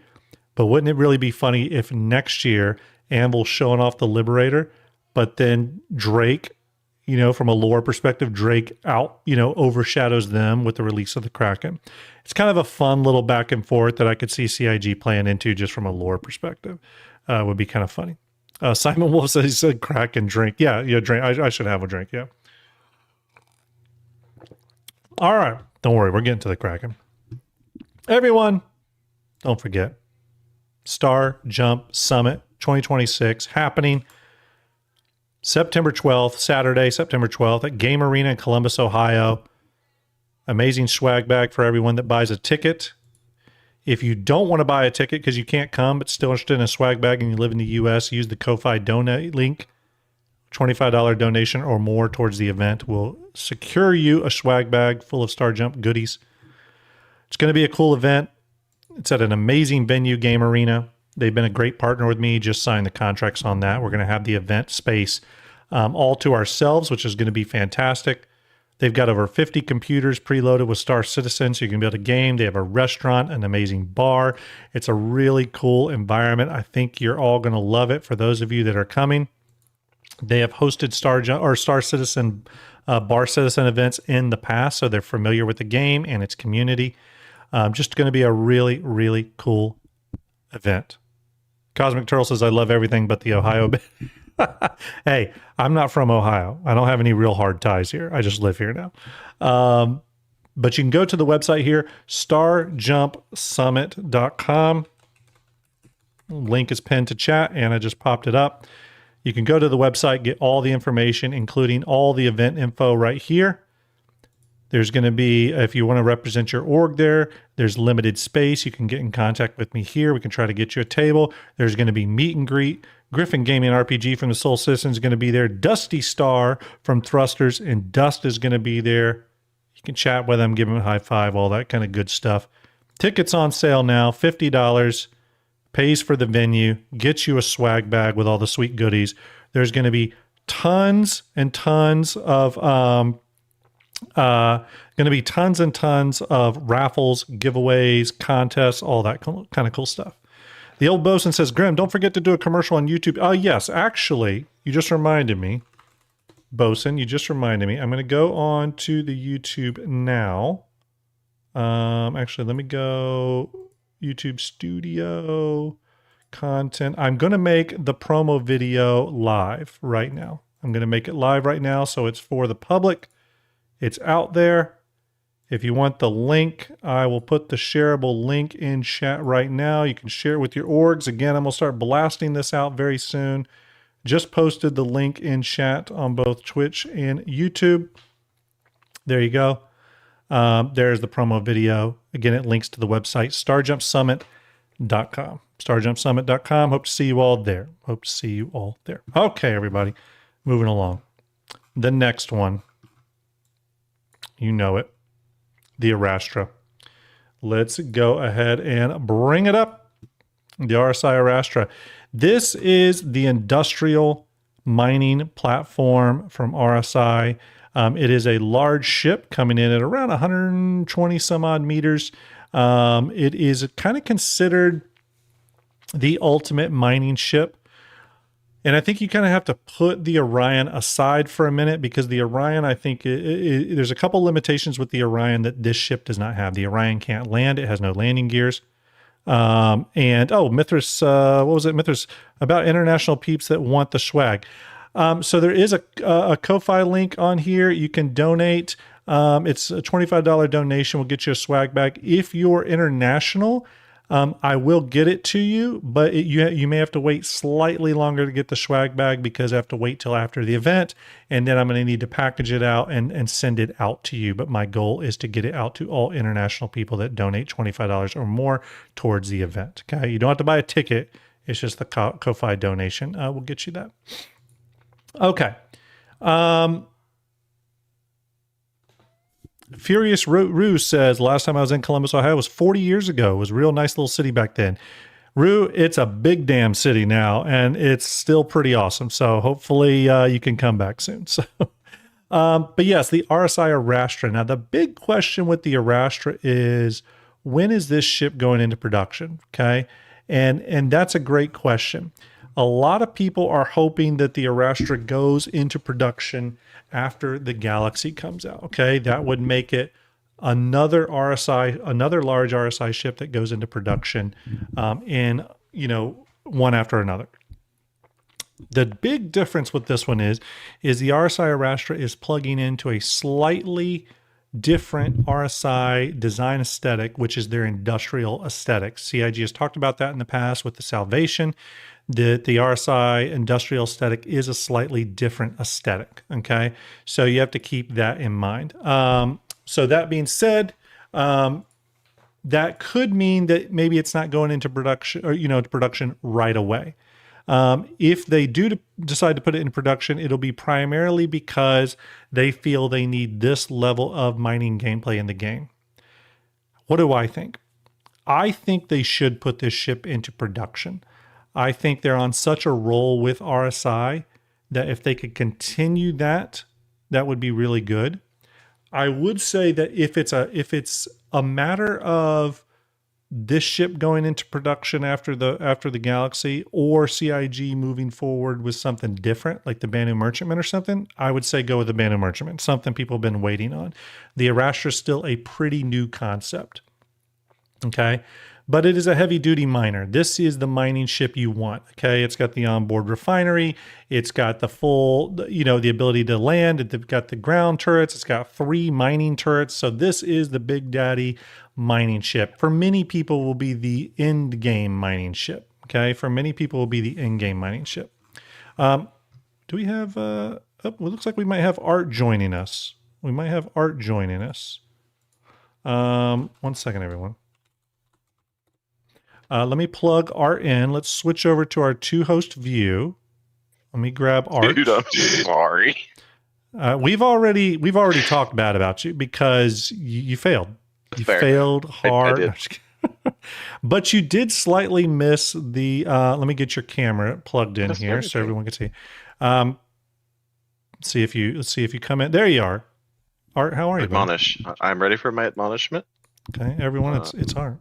But wouldn't it really be funny if next year Anvil's showing off the Liberator, but then Drake, from a lore perspective, Drake overshadows them with the release of the Kraken. It's kind of a fun little back and forth that I could see CIG playing into just from a lore perspective. Would be kind of funny. Simon Wolf said he said Kraken drink. Yeah, drink. I should have a drink, yeah. All right. Don't worry, we're getting to the Kraken. Everyone, don't forget, Starjump Summit 2026 happening September 12th, Saturday, September 12th at Game Arena in Columbus, Ohio. Amazing swag bag for everyone that buys a ticket. If you don't want to buy a ticket because you can't come but still interested in a swag bag and you live in the U.S., use the Ko-Fi donate link. $25 donation or more towards the event will secure you a swag bag full of Starjump goodies. It's going to be a cool event. It's at an amazing venue, Game Arena. They've been a great partner with me. Just signed the contracts on that. We're going to have the event space all to ourselves, which is going to be fantastic. They've got over 50 computers preloaded with Star Citizen, so you can be able to game. They have a restaurant, an amazing bar. It's a really cool environment. I think you're all going to love it. For those of you that are coming, they have hosted Star Citizen Bar Citizen events in the past, so they're familiar with the game and its community. Just going to be a really, really cool event. Cosmic Turtle says, I love everything but the Ohio bit. Hey, I'm not from Ohio. I don't have any real hard ties here. I just live here now. But you can go to the website here, starjumpsummit.com. Link is pinned to chat, and I just popped it up. You can go to the website, get all the information, including all the event info right here. There's going to be, if you want to represent your org there, there's limited space. You can get in contact with me here. We can try to get you a table. There's going to be meet and greet. Griffin Gaming RPG from the Soul Citizen is going to be there. Dusty Star from Thrusters and Dust is going to be there. You can chat with them, give them a high five, all that kind of good stuff. Tickets on sale now, $50, pays for the venue, gets you a swag bag with all the sweet goodies. There's going to be tons and tons of raffles, giveaways, contests, all that kind of cool stuff. The old bosun says, Grim, don't forget to do a commercial on YouTube. Oh, yes, actually, you just reminded me. Bosun, you just reminded me. I'm going to go on to the YouTube now. Actually, let me go YouTube Studio, content. I'm going to make the promo video live right now. I'm going to make it live right now, so it's for the public. It's out there. If you want the link, I will put the shareable link in chat right now. You can share it with your orgs. Again, I'm going to start blasting this out very soon. Just posted the link in chat on both Twitch and YouTube. There you go. There's the promo video. Again, it links to the website, starjumpsummit.com. Starjumpsummit.com. Hope to see you all there. Hope to see you all there. Okay, everybody. Moving along. The next one. You know it. The Arastra. Let's go ahead and bring it up. The RSI Arastra. This is the industrial mining platform from RSI. It is a large ship coming in at around 120 some odd meters. It is kind of considered the ultimate mining ship. And I think you kind of have to put the Orion aside for a minute, because the Orion, I think, there's a couple limitations with the Orion that this ship does not have. The Orion can't land. It has no landing gears. Mithras, what was it? Mithras, about international peeps that want the swag. So there is a Ko-Fi link on here. You can donate. It's a $25 donation will get you a swag bag. If you're international, I will get it to you, but you may have to wait slightly longer to get the swag bag, because I have to wait till after the event, and then I'm going to need to package it out and send it out to you. But my goal is to get it out to all international people that donate $25 or more towards the event. Okay, you don't have to buy a ticket. It's just the Ko-Fi donation. We'll get you that. Okay. Furious Rue says, last time I was in Columbus, Ohio was 40 years ago. It was a real nice little city back then. Rue, it's a big damn city now, and it's still pretty awesome. So hopefully you can come back soon. So, but yes, the RSI Arastra. Now, the big question with the Arastra is, when is this ship going into production? Okay. And that's a great question. A lot of people are hoping that the Arastra goes into production after the Galaxy comes out. Okay, that would make it another large RSI ship that goes into production in one after another. The big difference with this one is the RSI Arastra is plugging into a slightly different RSI design aesthetic, which is their industrial aesthetic. CIG has talked about that in the past with the Salvation. The RSI industrial aesthetic is a slightly different aesthetic, okay? So you have to keep that in mind. So that being said, that could mean that maybe it's not going into production, or to production right away. If they do decide to put it in production, it'll be primarily because they feel they need this level of mining gameplay in the game. What do I think? I think they should put this ship into production. I think they're on such a roll with RSI that if they could continue that, that would be really good. I would say that if it's a matter of this ship going into production after the Galaxy, or CIG moving forward with something different, like the Banu Merchantman or something, I would say go with the Banu Merchantman, something people have been waiting on. The Arastra is still a pretty new concept. Okay. But it is a heavy-duty miner. This is the mining ship you want, okay? It's got the onboard refinery. It's got the full, the ability to land. It's got the ground turrets. It's got 3 mining turrets. So this is the big daddy mining ship. For many people, will be the end-game mining ship, okay? For many people, will be the end-game mining ship. Do we have, it looks like we might have Art joining us. We might have Art joining us. 1 second, everyone. Let me plug Art in. Let's switch over to our 2-host view. Let me grab Art. Dude, I'm sorry. We've already talked bad about you because you failed. You Fair. failed I hard. did. But you did slightly miss the let me get your camera plugged in That's here very so true. everyone can see. Um, let's see if you come in. There you are. Art, how are you, buddy? Admonish. I'm ready for my admonishment. Okay, everyone, Uh, it's Art.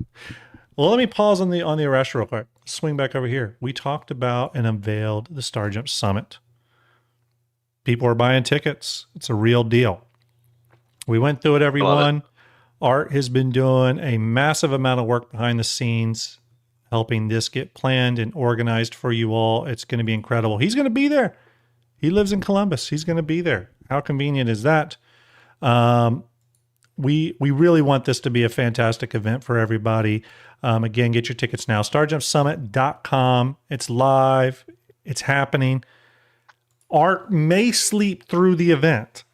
Well, let me pause on the arrest real quick. Swing back over here. We talked about and unveiled the Starjump Summit. People are buying tickets. It's a real deal. We went through it, I love it. everyone. Art has been doing a massive amount of work behind the scenes, helping this get planned and organized for you all. It's going to be incredible. He's going to be there. He lives in Columbus. He's going to be there. How convenient is that? We really want this to be a fantastic event for everybody. Again, get your tickets now. StarjumpSummit.com. It's live. It's happening. Art may sleep through the event.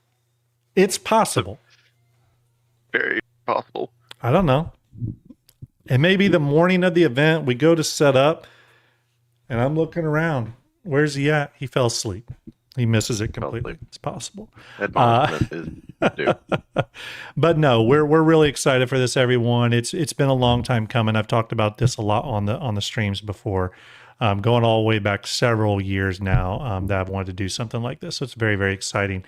It's possible. Very possible. I don't know. It may be the morning of the event. We go to set up, and I'm looking around. Where's he at? He fell asleep. He misses it completely. Probably. It's possible. Admonishment is due. But no, we're really excited for this, everyone. It's been a long time coming. I've talked about this a lot on the streams before, going all the way back several years now. That I've wanted to do something like this. So it's very, very exciting.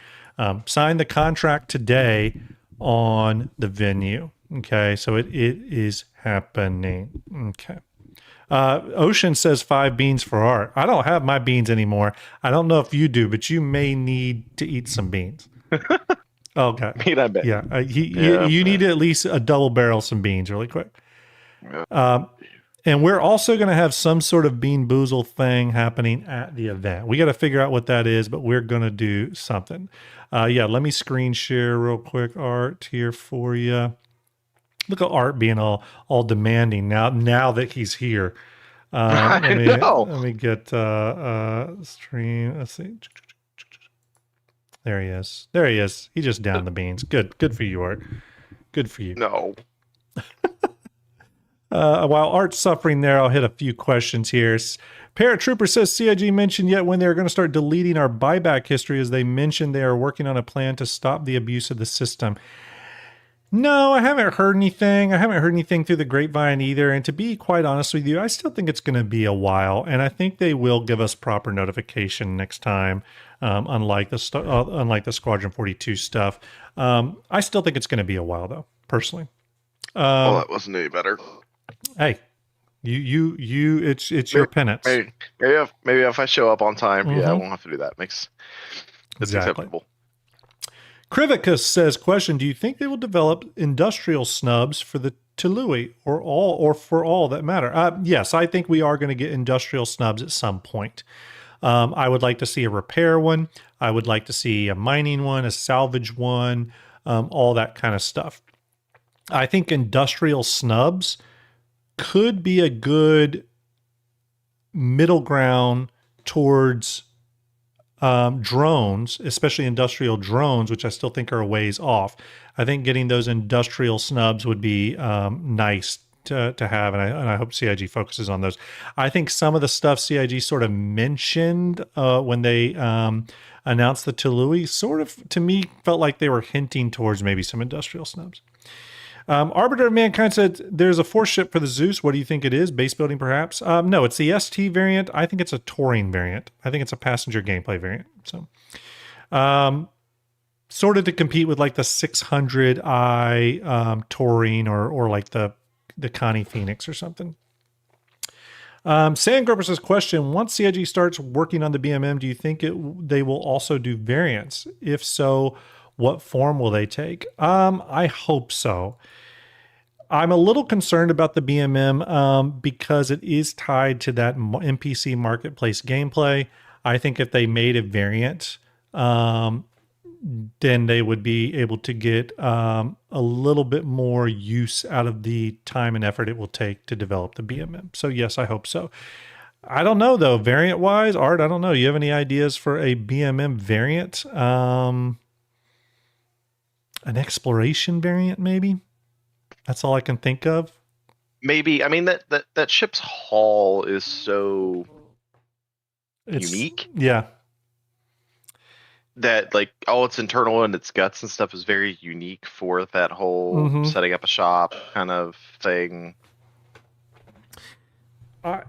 Signed the contract today on the venue. Okay, so it is happening. Okay. Ocean says 5 beans for Art. I don't have my beans anymore. I don't know if you do, but you may need to eat some beans. Okay. I mean, I bet. Yeah. You need to at least a double barrel some beans really quick. And we're also going to have some sort of bean boozle thing happening at the event. We got to figure out what that is, but we're going to do something. Let me screen share real quick, Art, here for you. Look at Art being all demanding now that he's here. I know. Let me get stream. Let's see. There he is. There he is. He just downed the beans. Good for you, Art. Good for you. No. While Art's suffering there, I'll hit a few questions here. Paratrooper says CIG mentioned yet when they're going to start deleting our buyback history, as they mentioned they are working on a plan to stop the abuse of the system. No, I haven't heard anything. I haven't heard anything through the grapevine either. And to be quite honest with you, I still think it's going to be a while. And I think they will give us proper notification next time, unlike the Squadron 42 stuff. I still think it's going to be a while, though, personally. Well, that wasn't any better. Hey, it's your penance. Maybe if I show up on time, I won't have to do that. It's Exactly. acceptable. Krivicus says, question, do you think they will develop industrial snubs for the Tului or for all that matter? Yes, I think we are going to get industrial snubs at some point. I would like to see a repair one. I would like to see a mining one, a salvage one, all that kind of stuff. I think industrial snubs could be a good middle ground towards drones, especially industrial drones, which I still think are a ways off. I think getting those industrial snubs would be nice to have, and I hope CIG focuses on those. I think some of the stuff CIG sort of mentioned when they announced the Tului sort of, to me, felt like they were hinting towards maybe some industrial snubs. Arbiter of Mankind said, there's a force ship for the Zeus. What do you think it is? Base building, perhaps? No, it's the ST variant. I think it's a touring variant. I think it's a passenger gameplay variant. So, sort of to compete with like the 600i touring or like the Connie Phoenix or something. Sandgroper says, question, once CIG starts working on the BMM, do you think they will also do variants? If so, what form will they take? I hope so. I'm a little concerned about the BMM because it is tied to that NPC marketplace gameplay. I think if they made a variant, then they would be able to get a little bit more use out of the time and effort it will take to develop the BMM. So yes, I hope so. I don't know though, variant-wise, Art, I don't know. You have any ideas for a BMM variant? An exploration variant, maybe? That's all I can think of. Maybe. I mean, that ship's hull is so unique. Yeah. that like all its internal and its guts and stuff is very unique for that whole setting up a shop kind of thing. That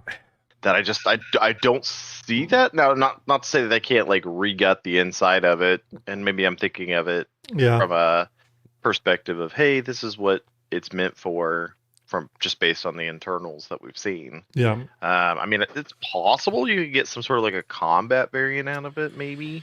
I don't see that now. Not to say that they can't like re-gut the inside of it, and maybe I'm thinking of it from a perspective of, hey, this is what it's meant for, from just based on the internals that we've seen. Yeah. I mean, it's possible you could get some sort of like a combat variant out of it, maybe.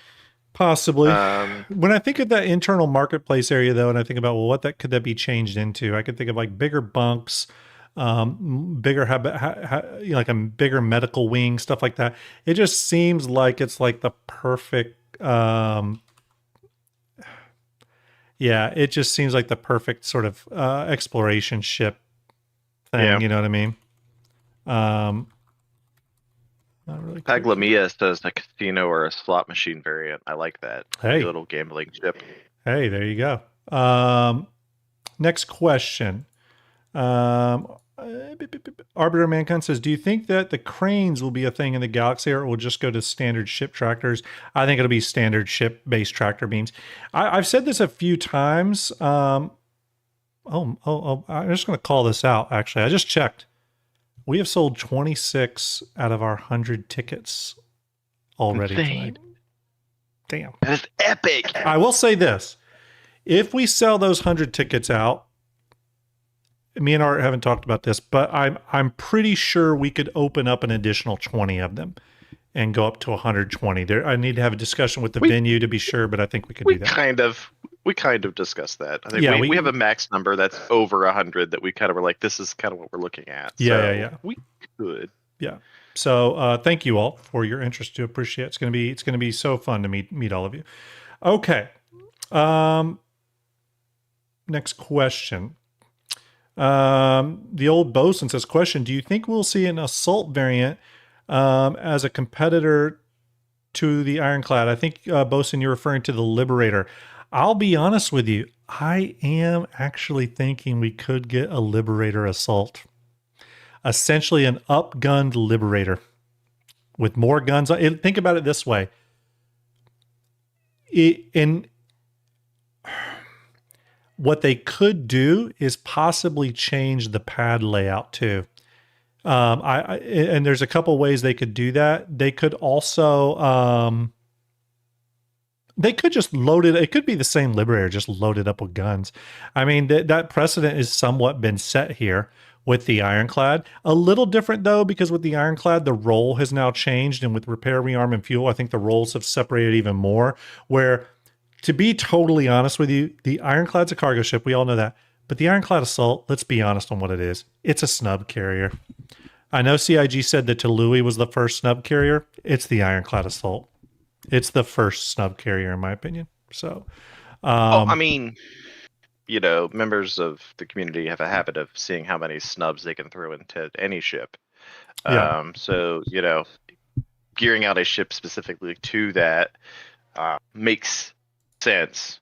Possibly. When I think of that internal marketplace area, though, and I think about, well, what could that be changed into? I could think of like bigger bunks, bigger like a bigger medical wing, stuff like that. It just seems like it's like the perfect. Yeah, it just seems like the perfect sort of exploration ship thing. Yeah. You know what I mean? Not really. Paglamia says a casino or a slot machine variant. I like that. Hey, a little gambling ship. Hey, there you go. Next question. Arbiter Mankind says, do you think that the cranes will be a thing in the Galaxy, or it will just go to standard ship tractors? I think it'll be standard ship-based tractor beams. I've said this a few times. I'm just going to call this out, actually. I just checked. We have sold 26 out of our 100 tickets already tonight. Damn. That is epic. I will say this. If we sell those 100 tickets out, me and Art haven't talked about this, but I'm pretty sure we could open up an additional 20 of them and go up to 120. There, I need to have a discussion with the venue to be sure, but I think we could do that. We kind of discussed that. I think we have a max number that's over 100 that we kind of were like, this is kind of what we're looking at. Yeah. We could. Yeah. So thank you all for your interest. To appreciate it. It's gonna be so fun to meet all of you. Okay. Next question. The old bosun says, question, do you think we'll see an assault variant as a competitor to the Ironclad? I think, bosun, you're referring to the Liberator. I'll be honest with you. I am actually thinking we could get a Liberator assault. Essentially an upgunned Liberator with more guns. Think about it this way. What they could do is possibly change the pad layout too. And there's a couple ways they could do that. They could also, they could just load it. It could be the same Liberator, just loaded up with guns. I mean, that precedent is somewhat been set here with the Ironclad. A little different though, because with the Ironclad, the role has now changed, and with repair, rearm, and fuel, I think the roles have separated even more, where, to be totally honest with you, the Ironclad's a cargo ship. We all know that. But the Ironclad Assault, let's be honest on what it is. It's a snub carrier. I know CIG said that Tului was the first snub carrier. It's the Ironclad Assault. It's the first snub carrier, in my opinion. So, I mean, members of the community have a habit of seeing how many snubs they can throw into any ship. Yeah. So, gearing out a ship specifically to that makes sense.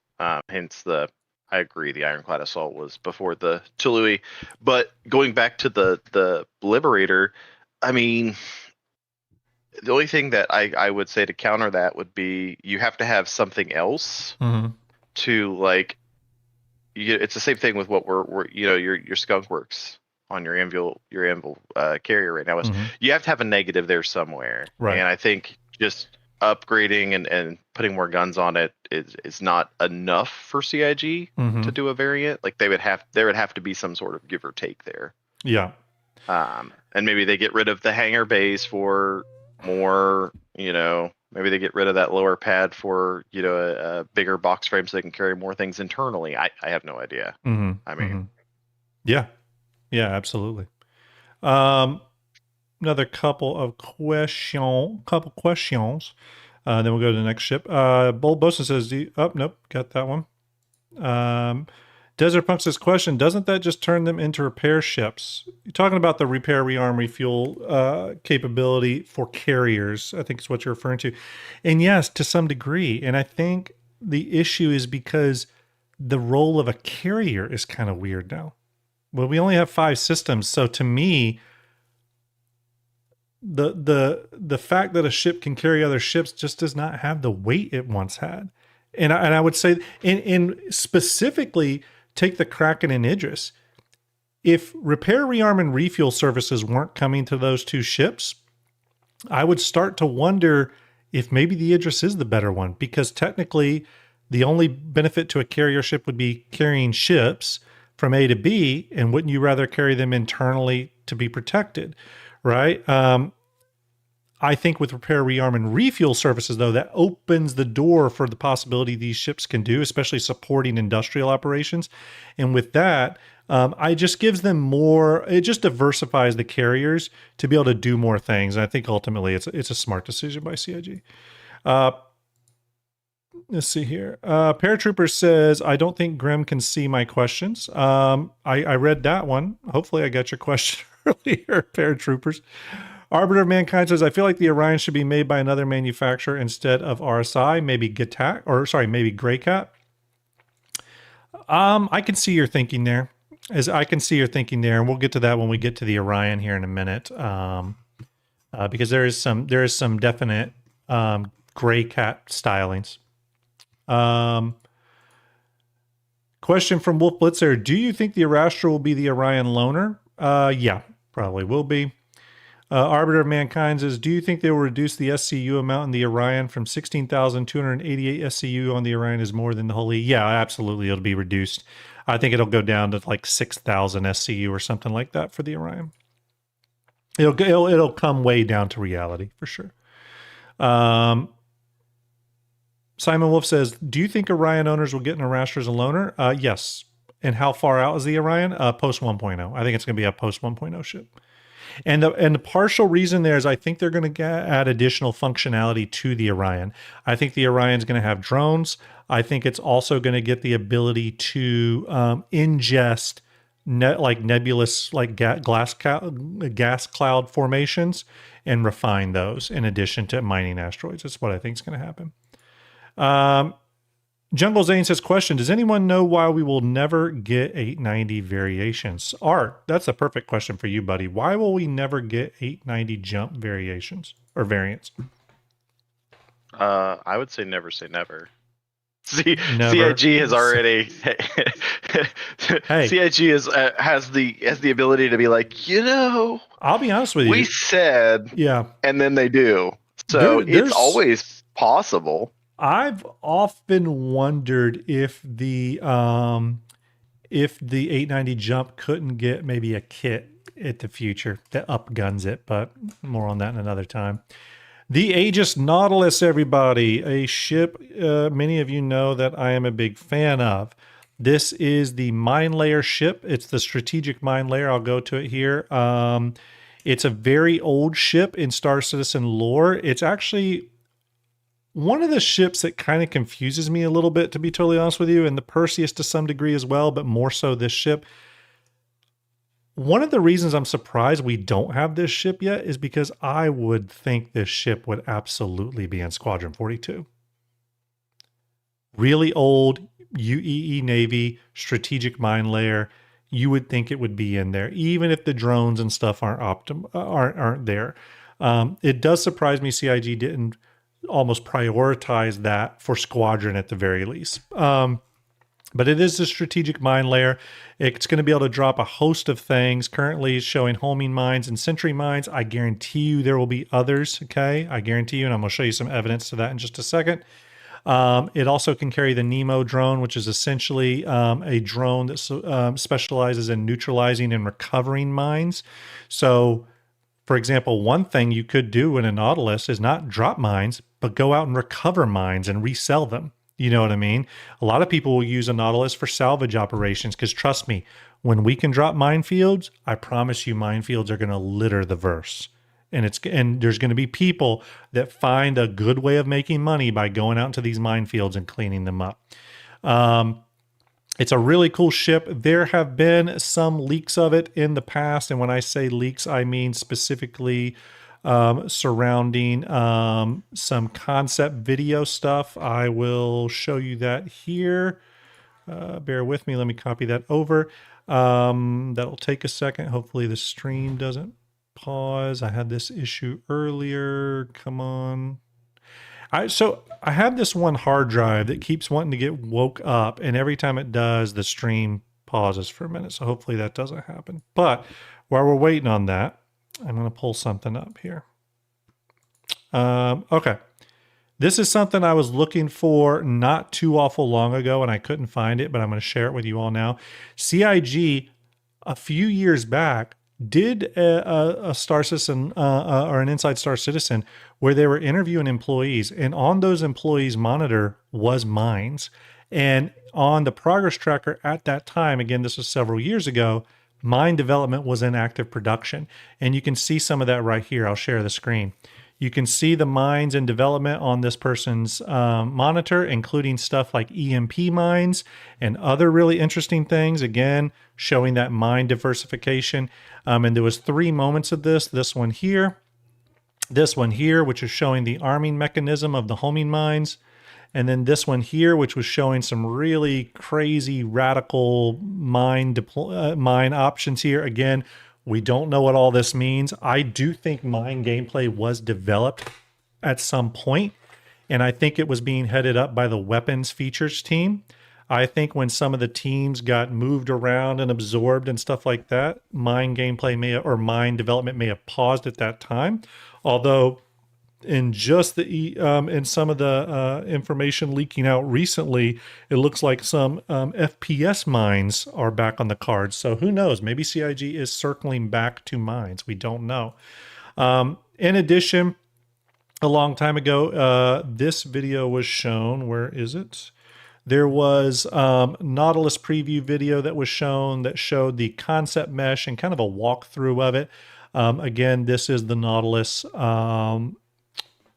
Hence I agree, the Ironclad Assault was before the Tului. But going back to the Liberator, I mean, the only thing that I would say to counter that would be you have to have something else to like. It's the same thing with what we're your Skunk Works on your anvil carrier right now is you have to have a negative there somewhere, right? And I think just upgrading and putting more guns on it is not enough for CIG to do a variant. Like there would have to be some sort of give or take there. Yeah. And maybe they get rid of the hangar bays for more, maybe they get rid of that lower pad for, a bigger box frame so they can carry more things internally. I have no idea. I mean, yeah, absolutely. Another couple of questions. Then we'll go to the next ship. Bold Bosun says, nope, got that one. Desert Punk says, question, doesn't that just turn them into repair ships? You're talking about the repair, rearm, refuel capability for carriers, I think is what you're referring to. And yes, to some degree. And I think the issue is because the role of a carrier is kind of weird now. Well, we only have 5 systems. So to me, the fact that a ship can carry other ships just does not have the weight it once had. And I would say, and specifically take the Kraken and Idris. If repair, rearm, and refuel services weren't coming to those two ships, I would start to wonder if maybe the Idris is the better one, because technically the only benefit to a carrier ship would be carrying ships from A to B, and wouldn't you rather carry them internally to be protected, right? I think with repair, rearm, and refuel services, though, that opens the door for the possibility these ships can do, especially supporting industrial operations. And with that, it just gives them more, it just diversifies the carriers to be able to do more things. And I think ultimately it's a smart decision by CIG. Let's see here. Paratrooper says, I don't think Grim can see my questions. I read that one. Hopefully I got your question earlier, Paratroopers. Arbiter of Mankind says, I feel like the Orion should be made by another manufacturer instead of RSI, maybe maybe Greycat. I can see your thinking there. And we'll get to that when we get to the Orion here in a minute. Because there is some definite Greycat stylings. Question from Wolf Blitzer. Do you think the Arastra will be the Orion loner? Yeah, probably will be. Arbiter of Mankind says, do you think they will reduce the SCU amount in the Orion from 16,288 SCU on the Orion is more than the Holy? Yeah, absolutely. It'll be reduced. I think it'll go down to like 6,000 SCU or something like that for the Orion. It'll come way down to reality for sure. Simon Wolf says, do you think Orion owners will get an Arastra as a loaner? Yes. And how far out is the Orion? Post 1.0. I think it's going to be a post 1.0 ship. And the partial reason there is I think they're going to add additional functionality to the Orion. I think the Orion's going to have drones. I think it's also going to get the ability to ingest nebulous gas cloud formations and refine those in addition to mining asteroids. That's what I think is going to happen. Jungle Zane says, question, does anyone know why we will never get 890 variations? Art, that's a perfect question for you, buddy. Why will we never get 890 jump variations or variants? I would say never say never. Never. CIG has already Hey. CIG has the ability to be like, I'll be honest with you. We said, yeah, and then they do. So it's always possible. I've often wondered if the 890 jump couldn't get maybe a kit at the future that upguns it, but more on that in another time. The Aegis Nautilus, everybody, a ship many of you know that I am a big fan of. This is the mine layer ship. It's the strategic mine layer. I'll go to it here. It's a very old ship in Star Citizen lore. It's actually one of the ships that kind of confuses me a little bit, to be totally honest with you, and the Perseus to some degree as well, but more so this ship. One of the reasons I'm surprised we don't have this ship yet is because I would think this ship would absolutely be in Squadron 42. Really old UEE Navy strategic mine layer. You would think it would be in there, even if the drones and stuff aren't there. It does surprise me CIG didn't almost prioritize that for Squadron at the very least. But it is a strategic mine layer. It's going to be able to drop a host of things. Currently showing homing mines and sentry mines. I guarantee you there will be others, okay? I guarantee you, and I'm going to show you some evidence to that in just a second. It also can carry the Nemo drone, which is essentially a drone that specializes in neutralizing and recovering mines. So, for example, one thing you could do in a Nautilus is not drop mines, but go out and recover mines and resell them. You know what I mean? A lot of people will use a Nautilus for salvage operations because trust me, when we can drop minefields, I promise you minefields are going to litter the verse. And there's going to be people that find a good way of making money by going out into these minefields and cleaning them up. It's a really cool ship. There have been some leaks of it in the past. And when I say leaks, I mean specifically surrounding some concept video stuff. I will show you that here. Bear with me. Let me copy that over. That'll take a second. Hopefully the stream doesn't pause. I had this issue earlier. Come on. So I have this one hard drive that keeps wanting to get woke up, and every time it does, the stream pauses for a minute. So hopefully that doesn't happen. But while we're waiting on that, I'm going to pull something up here. Okay. This is something I was looking for not too awful long ago, and I couldn't find it, but I'm going to share it with you all now. CIG, a few years back, did a Star Citizen or an Inside Star Citizen where they were interviewing employees, and on those employees' monitor was mines. And on the progress tracker at that time, again, this was several years ago, mine development was in active production. And you can see some of that right here. I'll share the screen. You can see the mines in development on this person's monitor, including stuff like EMP mines and other really interesting things. Again, showing that mine diversification. And there was 3 moments of this. This one here, which is showing the arming mechanism of the homing mines. And then this one here, which was showing some really crazy radical mine options here. Again, we don't know what all this means. I do think mine gameplay was developed at some point, and I think it was being headed up by the weapons features team. I think when some of the teams got moved around and absorbed and stuff like that, mine gameplay or mine development may have paused at that time. Although in just in some of the information leaking out recently, it looks like some FPS mines are back on the cards. So who knows? Maybe CIG is circling back to mines. We don't know. In addition, a long time ago, this video was shown. Where is it? There was Nautilus preview video that was shown that showed the concept mesh and kind of a walkthrough of it. Again, this is the Nautilus.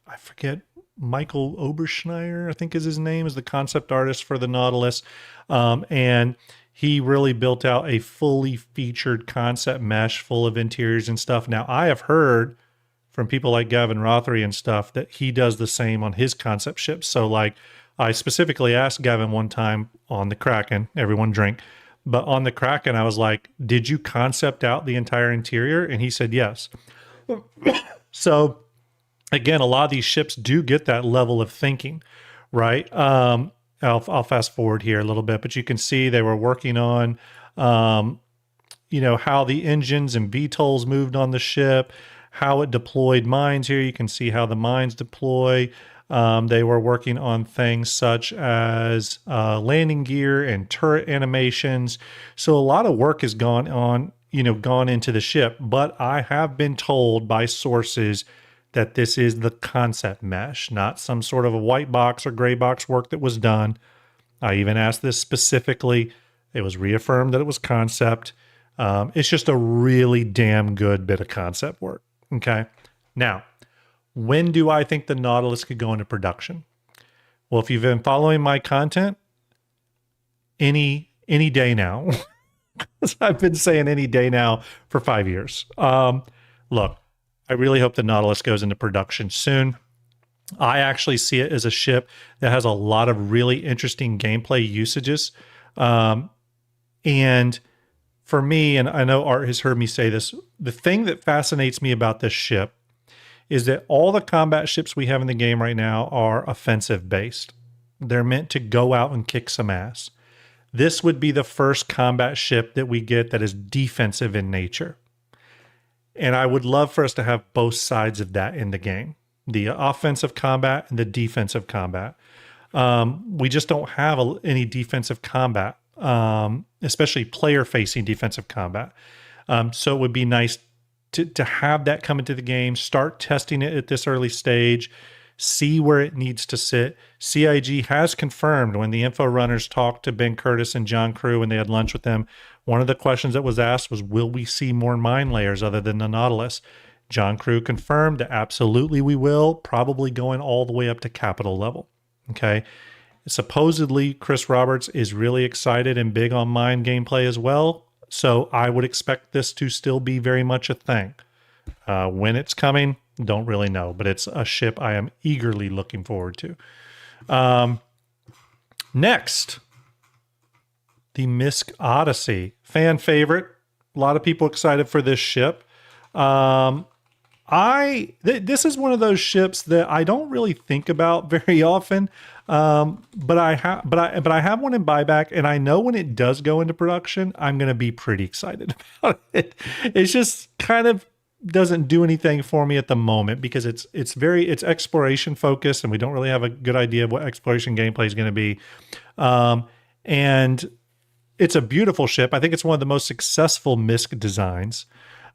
I forget, Michael Oberschneier, I think is his name, is the concept artist for the Nautilus. And he really built out a fully featured concept mesh full of interiors and stuff. Now, I have heard from people like Gavin Rothery and stuff that he does the same on his concept ships. So like, I specifically asked Gavin one time on the Kraken, everyone drink, but on the Kraken, I was like, did you concept out the entire interior? And he said, yes. So again, a lot of these ships do get that level of thinking, right? I'll fast forward here a little bit, but you can see they were working on, how the engines and VTOLs moved on the ship, how it deployed mines here. You can see how the mines deploy. They were working on things such as landing gear and turret animations. So a lot of work has gone into the ship, but I have been told by sources that this is the concept mesh, not some sort of a white box or gray box work that was done. I even asked this specifically. It was reaffirmed that it was concept. It's just a really damn good bit of concept work. Okay. Now, when do I think the Nautilus could go into production? Well, if you've been following my content, any day now. I've been saying any day now for 5 years. Look, I really hope the Nautilus goes into production soon. I actually see it as a ship that has a lot of really interesting gameplay usages. And for me, and I know Art has heard me say this, the thing that fascinates me about this ship is that all the combat ships we have in the game right now are offensive based. They're meant to go out and kick some ass. This would be the first combat ship that we get that is defensive in nature. And I would love for us to have both sides of that in the game. The offensive combat and the defensive combat. We just don't have any defensive combat, especially player-facing defensive combat. So it would be nice to have that come into the game, start testing it at this early stage, see where it needs to sit. CIG has confirmed when the info runners talked to Ben Curtis and John Crew when they had lunch with them, one of the questions that was asked was, will we see more mine layers other than the Nautilus? John Crew confirmed that absolutely we will, probably going all the way up to capital level. Okay. Supposedly, Chris Roberts is really excited and big on mine gameplay as well. So I would expect this to still be very much a thing. When it's coming, don't really know, but it's a ship I am eagerly looking forward to. Next, the Misk Odyssey. Fan favorite. A lot of people excited for this ship. This is one of those ships that I don't really think about very often. But I have one in buyback, and I know when it does go into production, I'm going to be pretty excited about it. It's just kind of doesn't do anything for me at the moment because it's exploration focused, and we don't really have a good idea of what exploration gameplay is going to be. And it's a beautiful ship. I think it's one of the most successful MISC designs.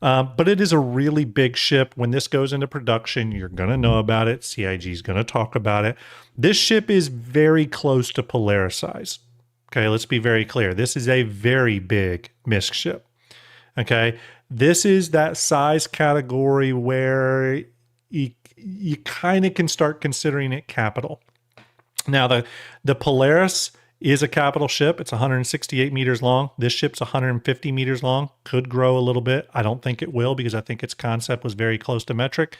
But it is a really big ship. When this goes into production, you're going to know about it. CIG is going to talk about it. This ship is very close to Polaris size. Okay, let's be very clear. This is a very big MISC ship. Okay, this is that size category where you kind of can start considering it capital. Now, the Polaris is a capital ship. It's 168 meters long. This ship's 150 meters long. Could grow a little bit. I don't think it will because I think its concept was very close to metric.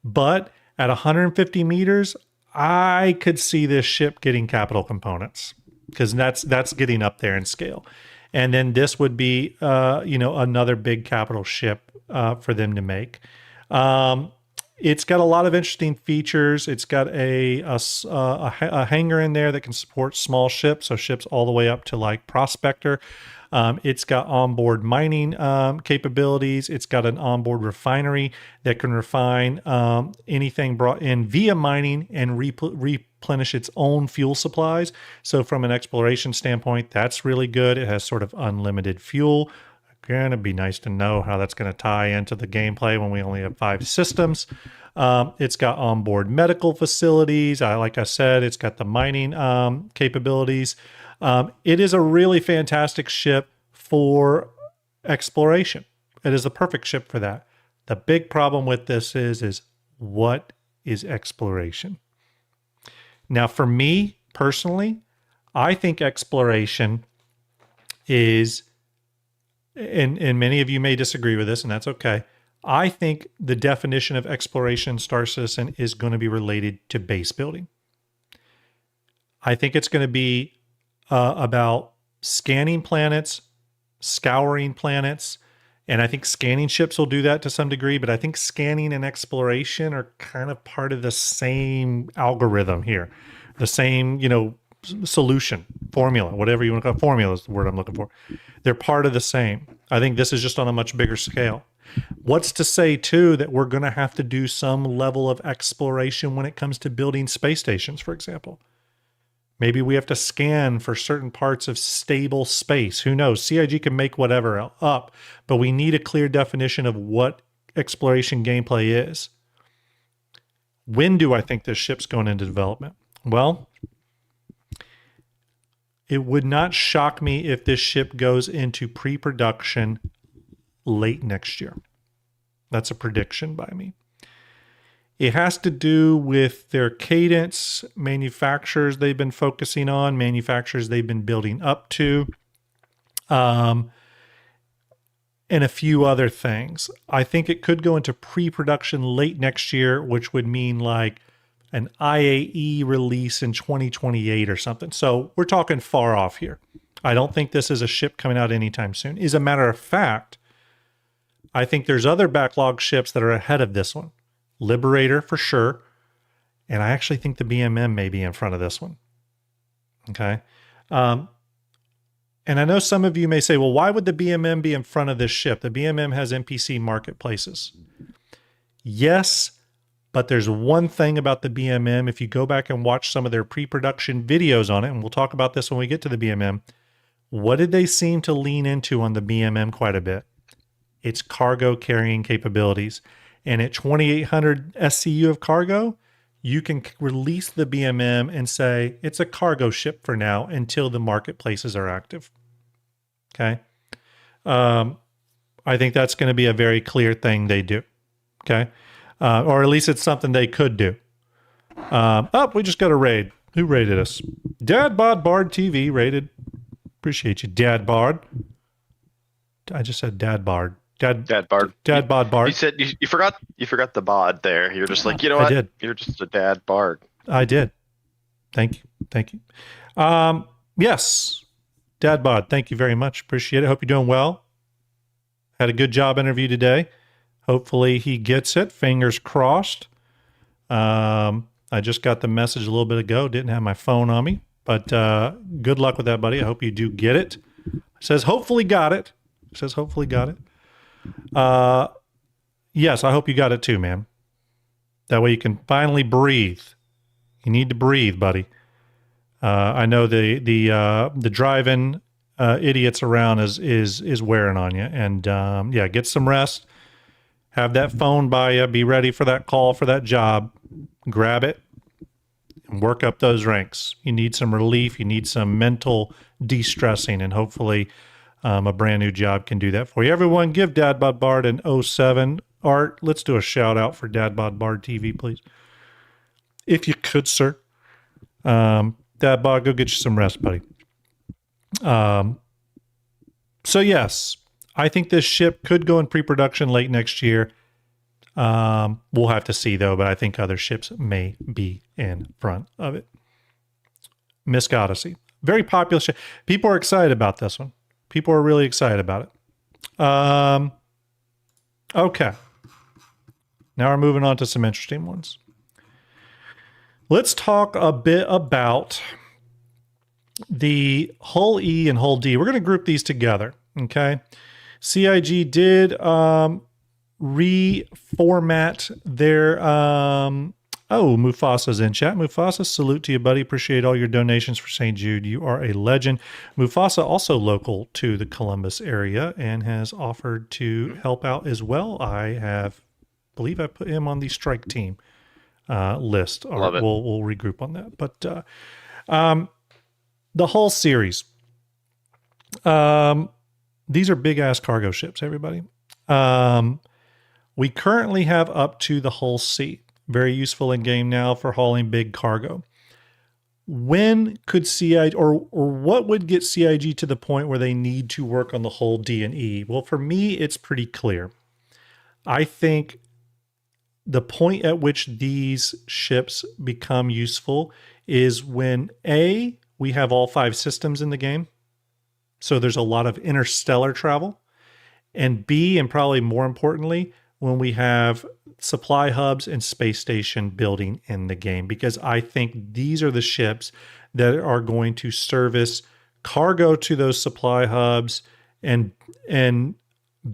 But at 150 meters, I could see this ship getting capital components because that's getting up there in scale. And then this would be, another big capital ship for them to make. It's got a lot of interesting features. It's got a hangar in there that can support small ships, so ships all the way up to like Prospector. It's got onboard mining capabilities. It's got an onboard refinery that can refine anything brought in via mining and replenish its own fuel supplies. So from an exploration standpoint, that's really good. It has sort of unlimited fuel. Again, it'd be nice to know how that's going to tie into the gameplay when we only have 5 systems. It's got onboard medical facilities. Like I said, it's got the mining capabilities. It is a really fantastic ship for exploration. It is the perfect ship for that. The big problem with this is what is exploration? Now, for me personally, I think exploration is, and many of you may disagree with this, and that's okay. I think the definition of exploration Star Citizen is going to be related to base building. I think it's going to be about scanning planets, scouring planets, and I think scanning ships will do that to some degree, but I think scanning and exploration are kind of part of the same algorithm here, the same, solution, formula, whatever you want to call it. Formula is the word I'm looking for. They're part of the same. I think this is just on a much bigger scale. What's to say, too, that we're going to have to do some level of exploration when it comes to building space stations, for example? Maybe we have to scan for certain parts of stable space. Who knows? CIG can make whatever up, but we need a clear definition of what exploration gameplay is. When do I think this ship's going into development? Well, it would not shock me if this ship goes into pre-production late next year. That's a prediction by me. It has to do with their cadence, manufacturers they've been focusing on, manufacturers they've been building up to, and a few other things. I think it could go into pre-production late next year, which would mean like an IAE release in 2028 or something. So we're talking far off here. I don't think this is a ship coming out anytime soon. As a matter of fact, I think there's other backlog ships that are ahead of this one. Liberator for sure. And I actually think the BMM may be in front of this one. Okay. And I know some of you may say, well, why would the BMM be in front of this ship? The BMM has NPC marketplaces. Yes, but there's one thing about the BMM. If you go back and watch some of their pre-production videos on it, and we'll talk about this when we get to the BMM, what did they seem to lean into on the BMM quite a bit? Its cargo carrying capabilities. And at 2,800 SCU of cargo, you can release the BMM and say, it's a cargo ship for now until the marketplaces are active. Okay. I think that's going to be a very clear thing they do. Okay. Or at least it's something they could do. We just got a raid. Who raided us? Dad Bod Bard TV raided. Appreciate you, Dad Bard. I just said Dad Bard. Dad Bard. Dad Bod Bard. You said you forgot the bod there. You're just like, you know what? I did. You're just a Dad Bard. I did. Thank you. Yes, Dad Bod. Thank you very much. Appreciate it. Hope you're doing well. Had a good job interview today. Hopefully he gets it. Fingers crossed. I just got the message a little bit ago. Didn't have my phone on me, but good luck with that, buddy. I hope you do get it. It says hopefully got it. It says hopefully got it. Yes, I hope you got it too, man. That way you can finally breathe. You need to breathe, buddy. I know the driving idiots around is wearing on you, and yeah, get some rest. Have that phone by you. Be ready for that call for that job. Grab it and work up those ranks. You need some relief. You need some mental de-stressing, and hopefully a brand new job can do that for you. Everyone, give Dad Bod Bard an 07. Art, let's do a shout out for Dad Bod Bard TV, please. If you could, sir. Dad Bod, go get you some rest, buddy. So yes, I think this ship could go in pre-production late next year. We'll have to see though, but I think other ships may be in front of it. Misk Odyssey, very popular ship. People are excited about this one. People are really excited about it. Okay. Now we're moving on to some interesting ones. Let's talk a bit about the Hull E and Hull D. We're going to group these together, okay? CIG did reformat their... oh, Mufasa's in chat. Mufasa, salute to you, buddy. Appreciate all your donations for St. Jude. You are a legend. Mufasa, also local to the Columbus area, and has offered to help out as well. Believe I put him on the strike team list. Love it. We'll regroup on that. But the Hull series. These are big ass cargo ships, everybody. We currently have up to the Hull C. Very useful in game now for hauling big cargo. When could CIG, or what would get CIG to the point where they need to work on the Hull D and E? Well, for me, it's pretty clear. I think the point at which these ships become useful is when A, we have all 5 systems in the game. So there's a lot of interstellar travel. And B, and probably more importantly, when we have supply hubs and space station building in the game, because I think these are the ships that are going to service cargo to those supply hubs and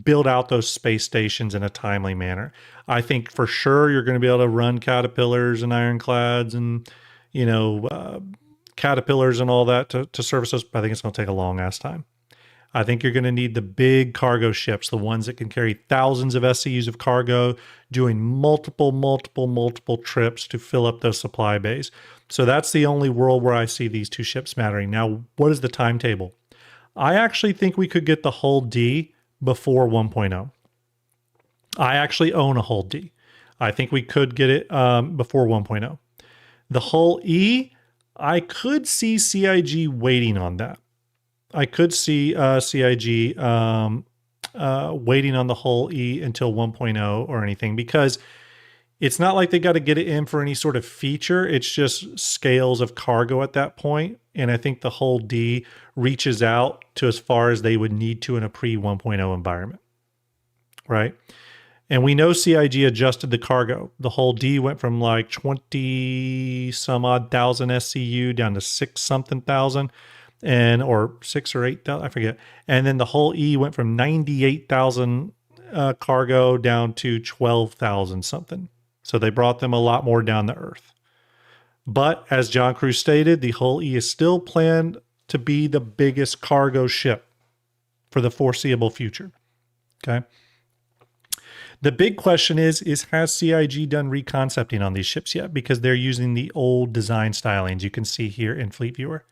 build out those space stations in a timely manner. I think for sure you're going to be able to run caterpillars and ironclads and, caterpillars and all that to service those. But I think it's going to take a long ass time. I think you're going to need the big cargo ships, the ones that can carry thousands of SCUs of cargo, doing multiple trips to fill up those supply bays. So that's the only world where I see these 2 ships mattering. Now, what is the timetable? I actually think we could get the Hull D before 1.0. I actually own a Hull D. I think we could get it before 1.0. The Hull E, I could see CIG waiting on that. I could see CIG waiting on the Hull E until 1.0 or anything, because it's not like they got to get it in for any sort of feature. It's just scales of cargo at that point. And I think the Hull D reaches out to as far as they would need to in a pre-1.0 environment, right? And we know CIG adjusted the cargo. The Hull D went from like 20 some odd thousand SCU down to 6 something thousand. Or 6 or 8,000, I forget. And then the Hull E went from 98,000 cargo down to 12,000 something. So they brought them a lot more down to earth. But as John Cruz stated, the Hull E is still planned to be the biggest cargo ship for the foreseeable future. Okay. The big question is has CIG done reconcepting on these ships yet? Because they're using the old design stylings you can see here in Fleet Viewer.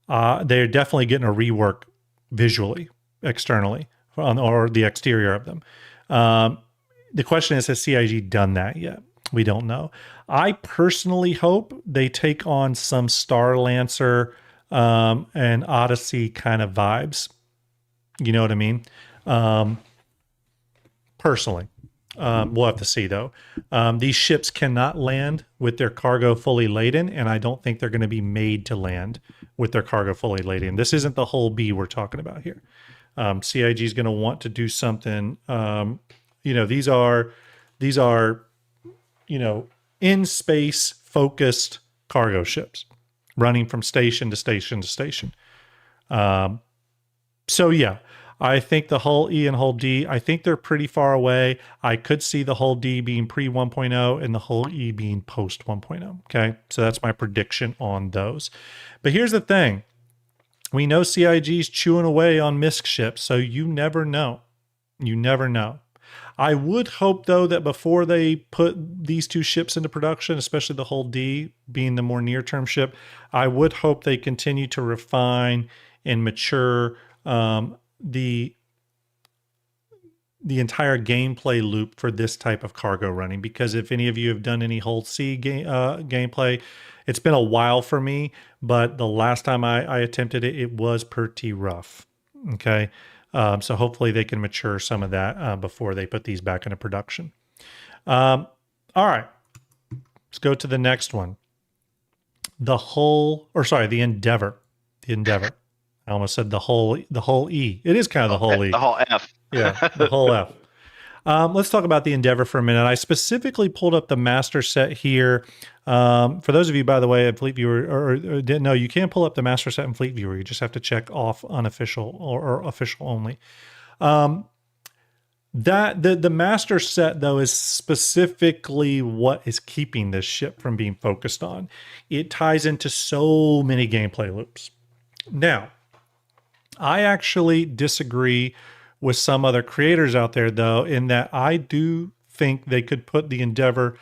They're definitely getting a rework visually, externally, or the exterior of them. The question is, has CIG done that yet? We don't know. I personally hope they take on some Starlancer and Odyssey kind of vibes. You know what I mean? Personally. We'll have to see, though. These ships cannot land with their cargo fully laden, and I don't think they're going to be made to land with their cargo fully laden. This isn't the Hull B we're talking about here. CIG is going to want to do something, These are in space focused cargo ships running from station to station to station. So yeah, I think the hull E and hull D, I think they're pretty far away. I could see the hull D being pre 1.0 and the hull E being post 1.0. Okay. So that's my prediction on those. But here's the thing. We know CIG's chewing away on MISC ships, so you never know. You never know. I would hope, though, that before they put these two ships into production, especially the hull D being the more near-term ship, I would hope they continue to refine and mature the entire gameplay loop for this type of cargo running. Because if any of you have done any hull C gameplay, it's been a while for me, but the last time I attempted it, it was pretty rough. Okay. So hopefully they can mature some of that before they put these back into production. All right. Let's go to the next one. The Endeavor. The Endeavor. I almost said the whole E. It is kind of the whole E. The whole F. Yeah, the whole F. Let's talk about the Endeavor for a minute. I specifically pulled up the master set here. For those of you, by the way, at Fleet Viewer, or didn't know, you can pull up the master set in Fleet Viewer. You just have to check off unofficial or official only. The master set, though, is specifically what is keeping this ship from being focused on. It ties into so many gameplay loops. Now, I actually disagree with some other creators out there, though, in that I do think they could put the Endeavor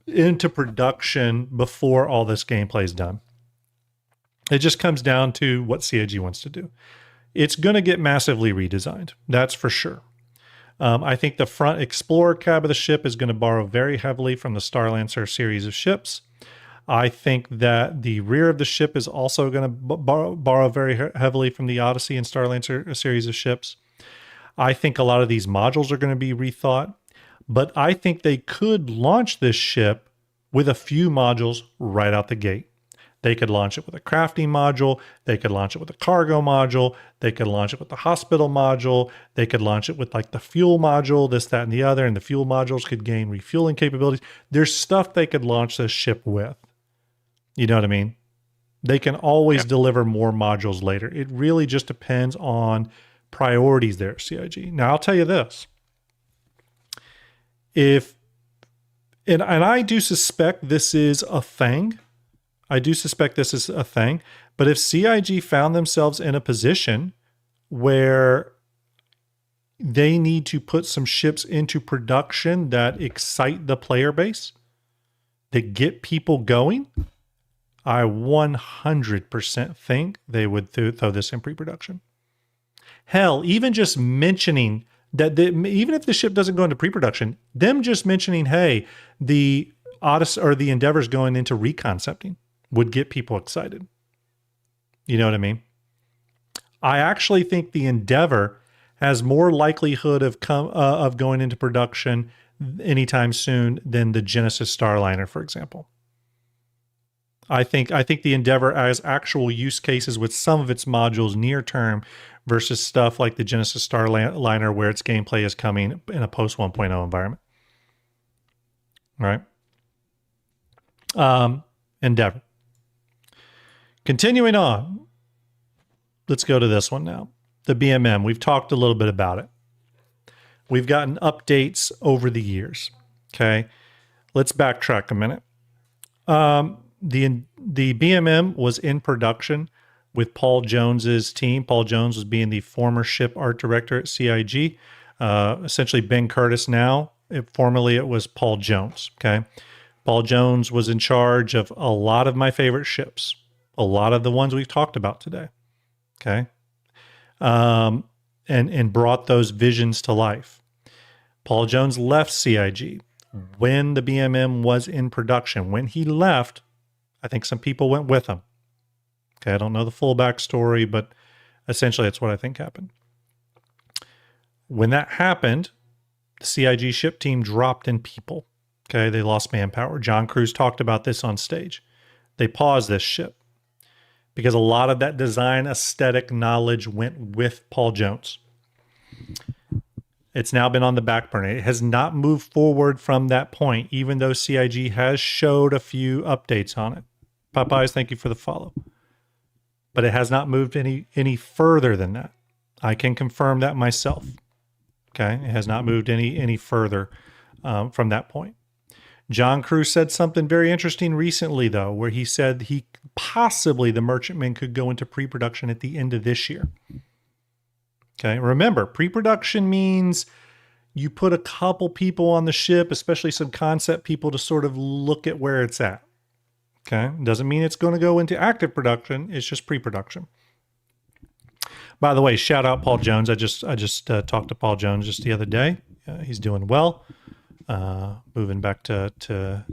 into production before all this gameplay is done. It just comes down to what CIG wants to do. It's going to get massively redesigned. That's for sure. I think the front Explorer cab of the ship is going to borrow very heavily from the Starlancer series of ships. I think that the rear of the ship is also going to borrow very heavily from the Odyssey and Starlancer series of ships. I think a lot of these modules are going to be rethought, but I think they could launch this ship with a few modules right out the gate. They could launch it with a crafting module. They could launch it with a cargo module. They could launch it with the hospital module. They could launch it with like the fuel module, this, that, and the other, and the fuel modules could gain refueling capabilities. There's stuff they could launch this ship with. You know what I mean? They can always deliver more modules later. It really just depends on priorities there, CIG. Now, I'll tell you this. And I do suspect this is a thing. But if CIG found themselves in a position where they need to put some ships into production that excite the player base, that get people going, I 100% think they would throw this in pre-production. Hell, even just mentioning that, even if the ship doesn't go into pre-production, them just mentioning, hey, the Odyssey or the Endeavor's going into reconcepting would get people excited. You know what I mean? I actually think the Endeavor has more likelihood of going into production anytime soon than the Genesis Starliner, for example. I think the Endeavor has actual use cases with some of its modules near term versus stuff like the Genesis Starliner where its gameplay is coming in a post 1.0 environment. Right? Endeavor. Continuing on, let's go to this one now. The BMM. We've talked a little bit about it. We've gotten updates over the years. Okay. Let's backtrack a minute. The BMM was in production with Paul Jones's team. Paul Jones was being the former ship art director at CIG. Essentially Ben Curtis now. Formerly it was Paul Jones. Okay. Paul Jones was in charge of a lot of my favorite ships. A lot of the ones we've talked about today. Okay. And brought those visions to life. Paul Jones left CIG when the BMM was in production. When he left, I think some people went with him. Okay, I don't know the full backstory, but essentially that's what I think happened. When that happened, the CIG ship team dropped in people. Okay, they lost manpower. John Cruz talked about this on stage. They paused this ship because a lot of that design aesthetic knowledge went with Paul Jones. It's now been on the back burner. It has not moved forward from that point, even though CIG has showed a few updates on it. Popeyes, thank you for the follow. But it has not moved any further than that. I can confirm that myself. Okay, it has not moved any further from that point. John Crew said something very interesting recently, though, where he said the Merchantman could go into pre-production at the end of this year. Okay, remember, pre-production means you put a couple people on the ship, especially some concept people, to sort of look at where it's at. Okay, doesn't mean it's going to go into active production. It's just pre-production. By the way, shout out Paul Jones. I just talked to Paul Jones just the other day. He's doing well. Moving back to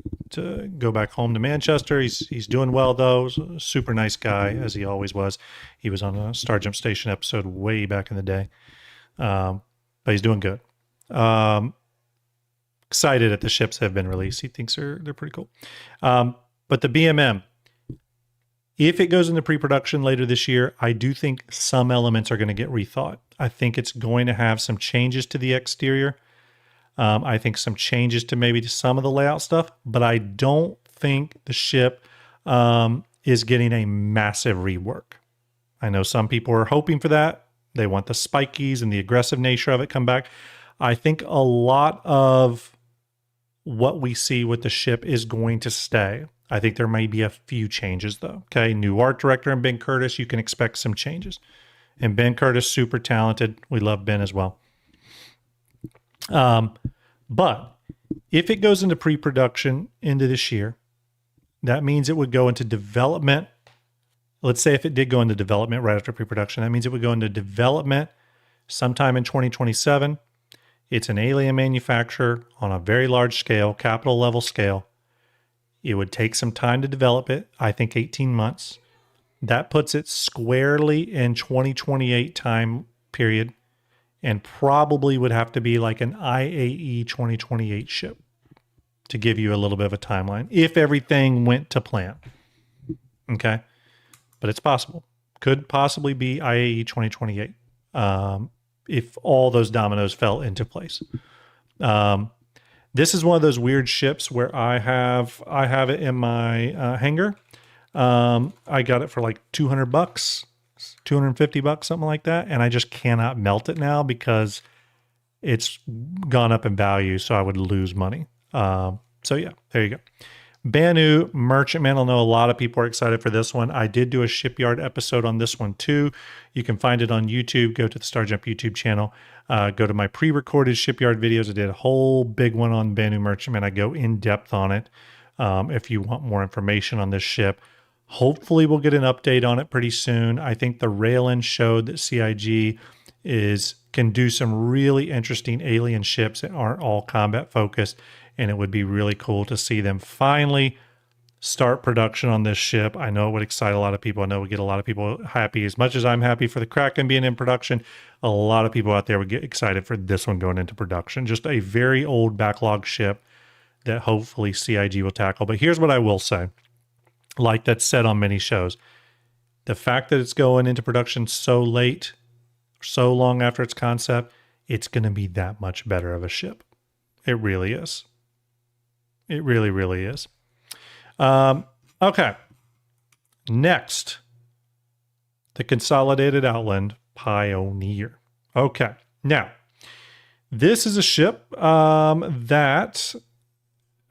go back home to Manchester. He's doing well though. He's a super nice guy, as he always was. He was on a Starjump Station episode way back in the day. But he's doing good. Excited that the ships have been released. He thinks they're pretty cool. But the BMM, if it goes into pre-production later this year, I do think some elements are going to get rethought. I think it's going to have some changes to the exterior. I think some changes to maybe to some of the layout stuff, but I don't think the ship is getting a massive rework. I know some people are hoping for that. They want the spikies and the aggressive nature of it come back. I think a lot of what we see with the ship is going to stay. I think there may be a few changes though. Okay, new art director and Ben Curtis, you can expect some changes. And Ben Curtis, super talented. We love Ben as well. But if it goes into pre-production into this year, that means it would go into development. Let's say if it did go into development right after pre-production, that means it would go into development sometime in 2027. It's an alien manufacturer on a very large scale, capital level scale. It would take some time to develop it. I think 18 months. That puts it squarely in 2028 time period, and probably would have to be like an IAE 2028 ship to give you a little bit of a timeline if everything went to plan. Okay. But it's possible. Could possibly be IAE 2028 if all those dominoes fell into place. This is one of those weird ships where I have it in my hangar. I got it for like $200, $250, something like that. And I just cannot melt it now because it's gone up in value. So I would lose money. So yeah, there you go. Banu Merchantman. I know a lot of people are excited for this one. I did do a Shipyard episode on this one too. You can find it on YouTube. Go to the Starjump YouTube channel. Go to my pre-recorded Shipyard videos. I did a whole big one on Banu Merchantman. I go in depth on it. If you want more information on this ship, hopefully we'll get an update on it pretty soon. I think the rail-in showed that CIG can do some really interesting alien ships that aren't all combat focused. And it would be really cool to see them finally start production on this ship. I know it would excite a lot of people. I know it would get a lot of people happy. As much as I'm happy for the Kraken being in production, a lot of people out there would get excited for this one going into production. Just a very old backlog ship that hopefully CIG will tackle. But here's what I will say, like that's said on many shows. The fact that it's going into production so late, so long after its concept, it's going to be that much better of a ship. It really is. It really, really is. Okay. Next, the Consolidated Outland Pioneer. Okay. Now, this is a ship that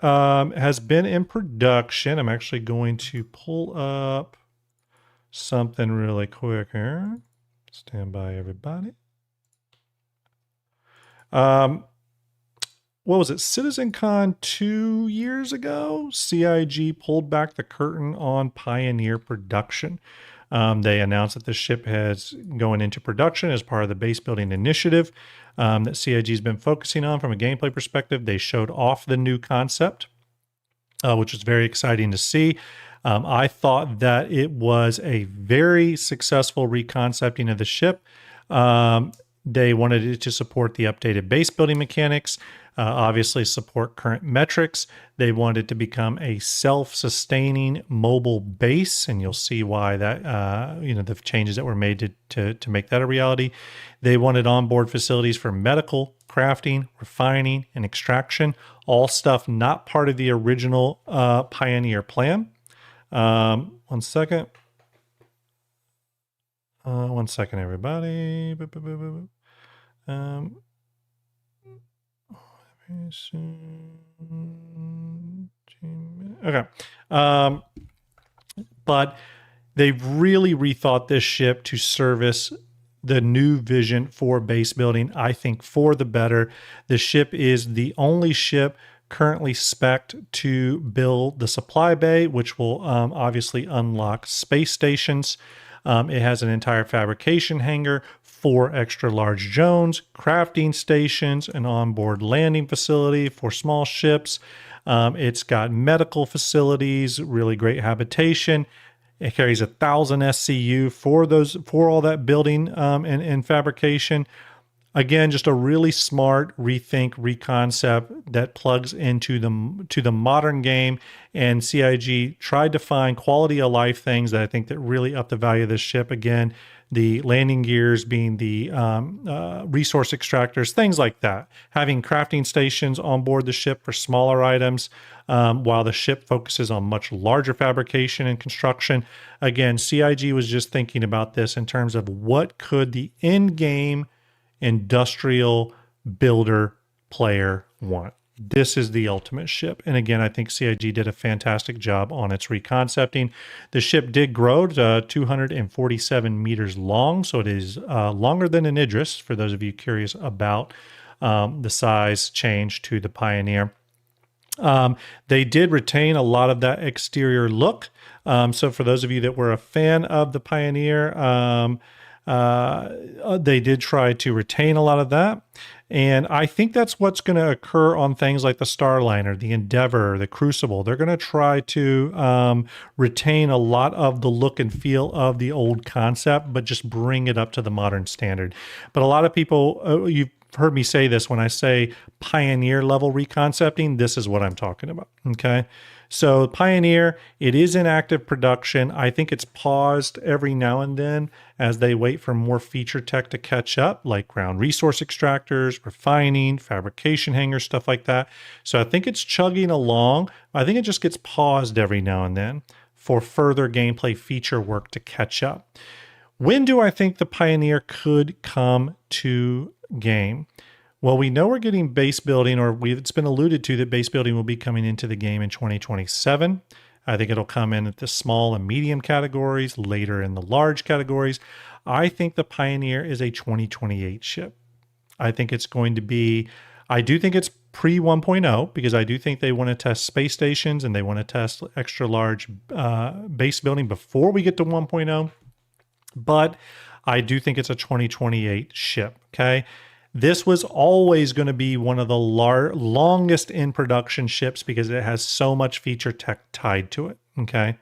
has been in production. I'm actually going to pull up something really quick here. Stand by, everybody. What was it? CitizenCon 2 years ago, CIG pulled back the curtain on Pioneer production. They announced that the ship has going into production as part of the base building initiative that CIG has been focusing on from a gameplay perspective. They showed off the new concept, which was very exciting to see. I thought that it was a very successful reconcepting of the ship. They wanted it to support the updated base building mechanics. obviously support current metrics. They wanted to become a self-sustaining mobile base, and you'll see why that, the changes that were made to make that a reality. They wanted onboard facilities for medical, crafting, refining, and extraction, all stuff not part of the original Pioneer plan. One second. One second, everybody. Okay. But they've really rethought this ship to service the new vision for base building, I think, for the better. The ship is the only ship currently spec'd to build the supply bay, which will obviously unlock space stations. It has an entire fabrication hangar, 4 extra large drones, crafting stations, an onboard landing facility for small ships. It's got medical facilities, really great habitation. It carries 1,000 SCU for all that building and fabrication. Again, just a really smart rethink, reconcept that plugs into the modern game. And CIG tried to find quality of life things that I think that really up the value of this ship. Again, the landing gears being the resource extractors, things like that. Having crafting stations on board the ship for smaller items, while the ship focuses on much larger fabrication and construction. Again, CIG was just thinking about this in terms of what could the in-game industrial builder player want. This is the ultimate ship. And again, I think CIG did a fantastic job on its reconcepting. The ship did grow to 247 meters long, so it is longer than an Idris, for those of you curious about the size change to the Pioneer. They did retain a lot of that exterior look. So for those of you that were a fan of the Pioneer, they did try to retain a lot of that. And I think that's what's going to occur on things like the Starliner, the Endeavor, the Crucible. They're going to try to retain a lot of the look and feel of the old concept, but just bring it up to the modern standard. But a lot of people, you've heard me say this, when I say Pioneer level reconcepting, this is what I'm talking about. Okay. So Pioneer, it is in active production. I think it's paused every now and then as they wait for more feature tech to catch up, like ground resource extractors, refining, fabrication hangars, stuff like that. So I think it's chugging along. I think it just gets paused every now and then for further gameplay feature work to catch up. When do I think the Pioneer could come to game? Well, we know we're getting base building, or it's been alluded to that base building will be coming into the game in 2027. I think it'll come in at the small and medium categories, later in the large categories. I think the Pioneer is a 2028 ship. I think it's going to be, I do think it's pre 1.0, because I do think they want to test space stations and they want to test extra large base building before we get to 1.0. But I do think it's a 2028 ship, okay? This was always going to be one of the longest in production ships because it has so much feature tech tied to it. Okay.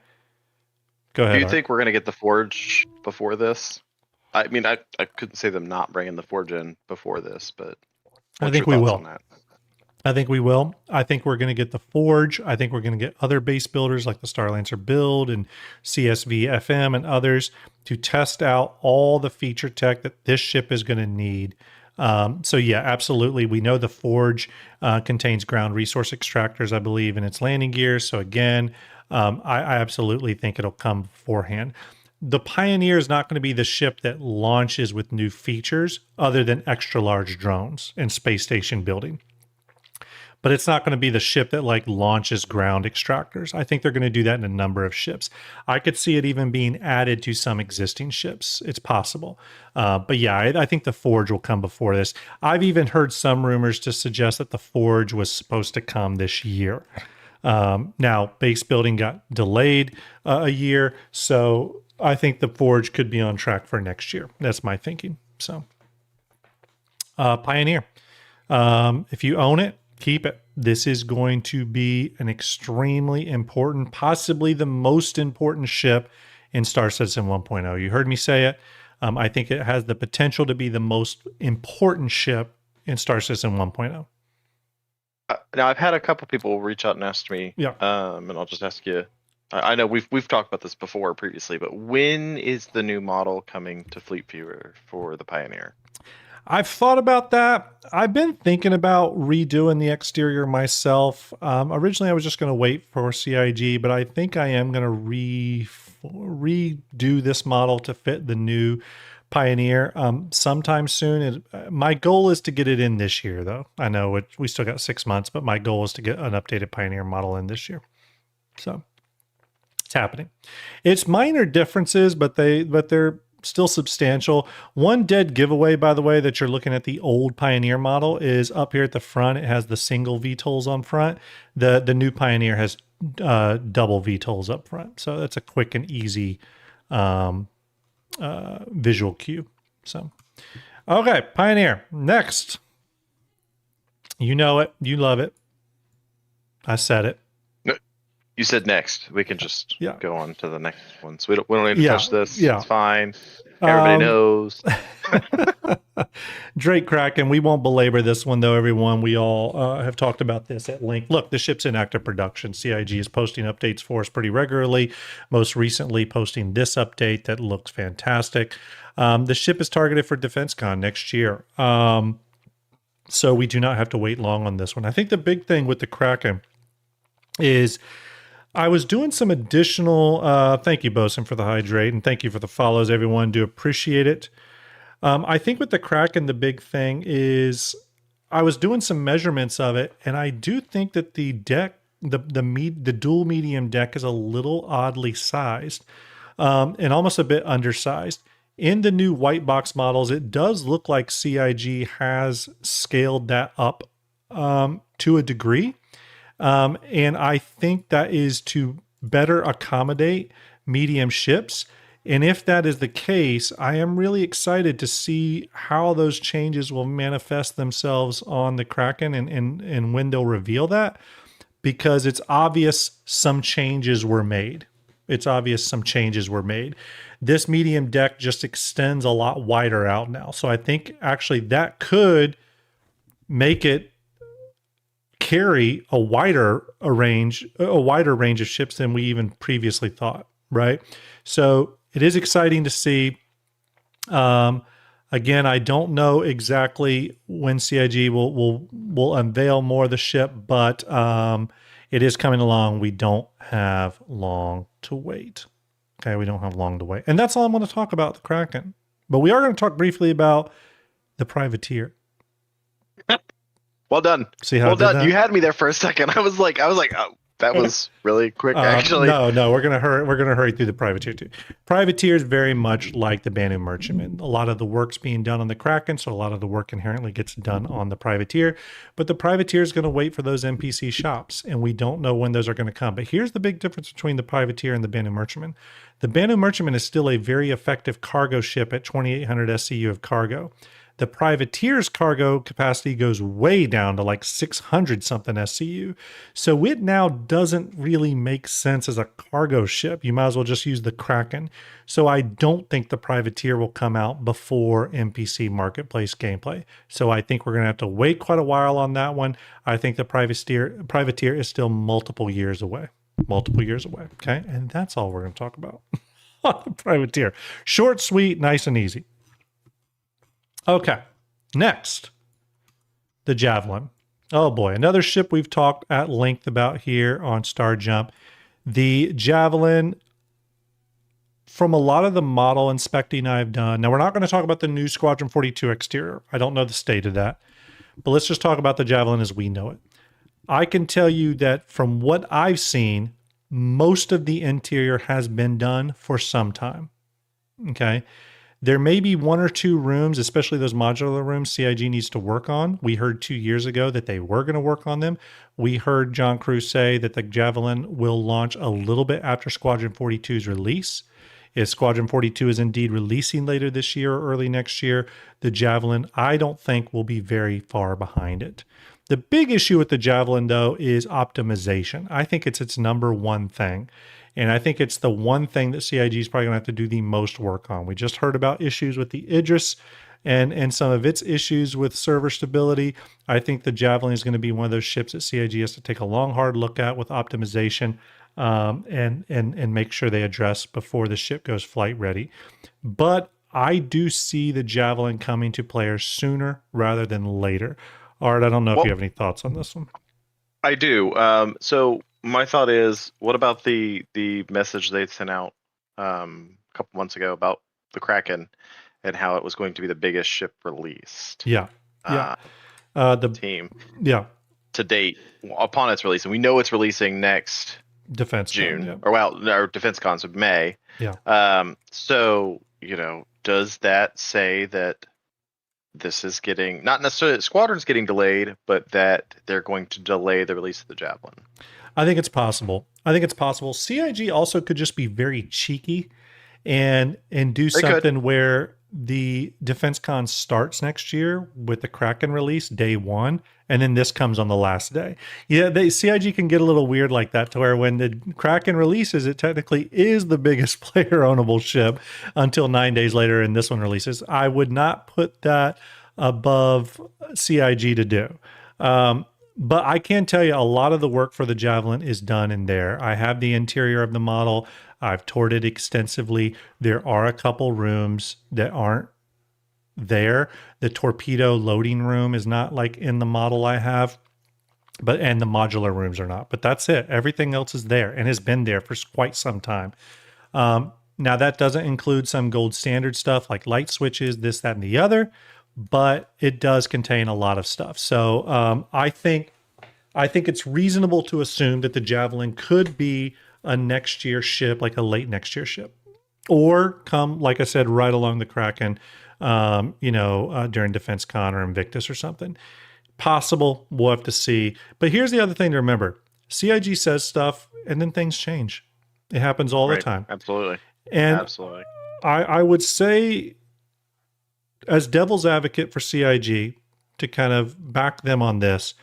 Go ahead. Do you think we're going to get the Forge before this? I mean, I couldn't say them not bringing the Forge in before this, but I think we will. I think we will. I think we're going to get the Forge. I think we're going to get other base builders like the Starlancer build and CSV FM and others to test out all the feature tech that this ship is going to need. So yeah, absolutely. We know the Forge contains ground resource extractors, I believe, in its landing gears. So again, I absolutely think it'll come beforehand. The Pioneer is not going to be the ship that launches with new features other than extra large drones and space station building. But it's not going to be the ship that like launches ground extractors. I think they're going to do that in a number of ships. I could see it even being added to some existing ships. It's possible. But yeah, I think the Forge will come before this. I've even heard some rumors to suggest that the Forge was supposed to come this year. Now, base building got delayed a year. So I think the Forge could be on track for next year. That's my thinking. So Pioneer, if you own it, keep it. This is going to be an extremely important, possibly the most important ship in Star Citizen 1.0. You heard me say it. I think it has the potential to be the most important ship in Star Citizen 1.0. Now I've had a couple people reach out and ask me, Yeah. and I'll just ask you. I know we've talked about this before previously, but when is the new model coming to Fleet Viewer for the Pioneer? I've thought about that. I've been thinking about redoing the exterior myself. Originally, I was just going to wait for CIG, but I think I am going to redo this model to fit the new Pioneer sometime soon. My goal is to get it in this year, though. I know we still got 6 months, but my goal is to get an updated Pioneer model in this year. So it's happening. It's minor differences, but they're still substantial. One dead giveaway, by the way, that you're looking at the old Pioneer model is up here at the front. It has the single VTOLs on front. The new Pioneer has double VTOLs up front. So that's a quick and easy visual cue. So, okay, Pioneer. Next. You know it. You love it. I said it. You said next. We can just go on to the next one. So we don't need to touch this. It's fine. Everybody knows. Drake Kraken. We won't belabor this one, though, everyone. We all have talked about this at length. Look, the ship's in active production. CIG is posting updates for us pretty regularly. Most recently, posting this update that looks fantastic. The ship is targeted for DefenseCon next year. So we do not have to wait long on this one. I think the big thing with the Kraken is I was doing some additional, thank you, Bosun, for the hydrate, and thank you for the follows, everyone. Do appreciate it. I think with the Kraken, the big thing is I was doing some measurements of it, and I do think that the deck, the dual medium deck is a little oddly sized and almost a bit undersized. In the new white box models, it does look like CIG has scaled that up to a degree. And I think that is to better accommodate medium ships. And if that is the case, I am really excited to see how those changes will manifest themselves on the Kraken and when they'll reveal that, because it's obvious some changes were made. It's obvious some changes were made. This medium deck just extends a lot wider out now. So I think actually that could make it carry a wider range of ships than we even previously thought, right? So it is exciting to see. Again, I don't know exactly when CIG will unveil more of the ship, but it is coming along. We don't have long to wait. Okay, we don't have long to wait. And that's all I'm going to talk about the Kraken. But we are going to talk briefly about the Privateer. Well done. See how well done. That? You had me there for a second. I was like, oh, that was really quick. Actually, no, we're gonna hurry. We're gonna hurry through the Privateer too. Privateer is very much like the Banu Merchantman. A lot of the work's being done on the Kraken, so a lot of the work inherently gets done on the Privateer. But the Privateer is going to wait for those NPC shops, and we don't know when those are going to come. But here's the big difference between the Privateer and the Banu Merchantman. The Banu Merchantman is still a very effective cargo ship at 2,800 SCU of cargo. The Privateer's cargo capacity goes way down to like 600 something SCU. So it now doesn't really make sense as a cargo ship. You might as well just use the Kraken. So I don't think the Privateer will come out before NPC Marketplace gameplay. So I think we're going to have to wait quite a while on that one. I think the Privateer is still multiple years away. Okay. And that's all we're going to talk about on the Privateer. Short, sweet, nice and easy. Okay, next, the Javelin. Oh boy, another ship we've talked at length about here on Starjump. The Javelin, from a lot of the model inspecting I've done, now we're not going to talk about the new Squadron 42 exterior. I don't know the state of that, but let's just talk about the Javelin as we know it. I can tell you that from what I've seen, most of the interior has been done for some time, okay? There may be one or two rooms, especially those modular rooms, CIG needs to work on. We heard 2 years ago that they were going to work on them. We heard John Cruz say that the Javelin will launch a little bit after Squadron 42's release. If Squadron 42 is indeed releasing later this year or early next year, the Javelin, I don't think, will be very far behind it. The big issue with the Javelin, though, is optimization. I think it's its number one thing. And I think it's the one thing that CIG is probably going to have to do the most work on. We just heard about issues with the Idris and some of its issues with server stability, I think the Javelin is going to be one of those ships that CIG has to take a long, hard look at with optimization, and make sure they address before the ship goes flight ready. But I do see the Javelin coming to players sooner rather than later. Art, I don't know if you have any thoughts on this one. I do. So my thought is, what about the message they sent out a couple months ago about the Kraken and how it was going to be the biggest ship released? Yeah. The team. Yeah. To date, upon its release, and we know it's releasing next Defense June, yeah. or Defense Cons of May. Yeah. So does that say that this is getting, not necessarily Squadron's getting delayed, but that they're going to delay the release of the Javelin? I think it's possible. CIG also could just be very cheeky and do something where the Defense Con starts next year with the Kraken release day one, and then this comes on the last day. Yeah, CIG can get a little weird like that, to where when the Kraken releases, it technically is the biggest player ownable ship until 9 days later, and this one releases. I would not put that above CIG to do. But I can tell you a lot of the work for the Javelin is done in there. I have the interior of the model. I've toured it extensively. There are a couple rooms that aren't there. The torpedo loading room is not like in the model I have, and the modular rooms are not. But that's it. Everything else is there and has been there for quite some time. Now, that doesn't include some gold standard stuff like light switches, this, that, and the other, but it does contain a lot of stuff. So I think it's reasonable to assume that the Javelin could be a next year ship, like a late next year ship, or come, like I said, right along the Kraken, during Defense Con or Invictus or something. Possible. We'll have to see. But here's the other thing to remember. CIG says stuff and then things change. It happens all the time. Absolutely. And absolutely. I would say, as devil's advocate for CIG, to kind of back them on this,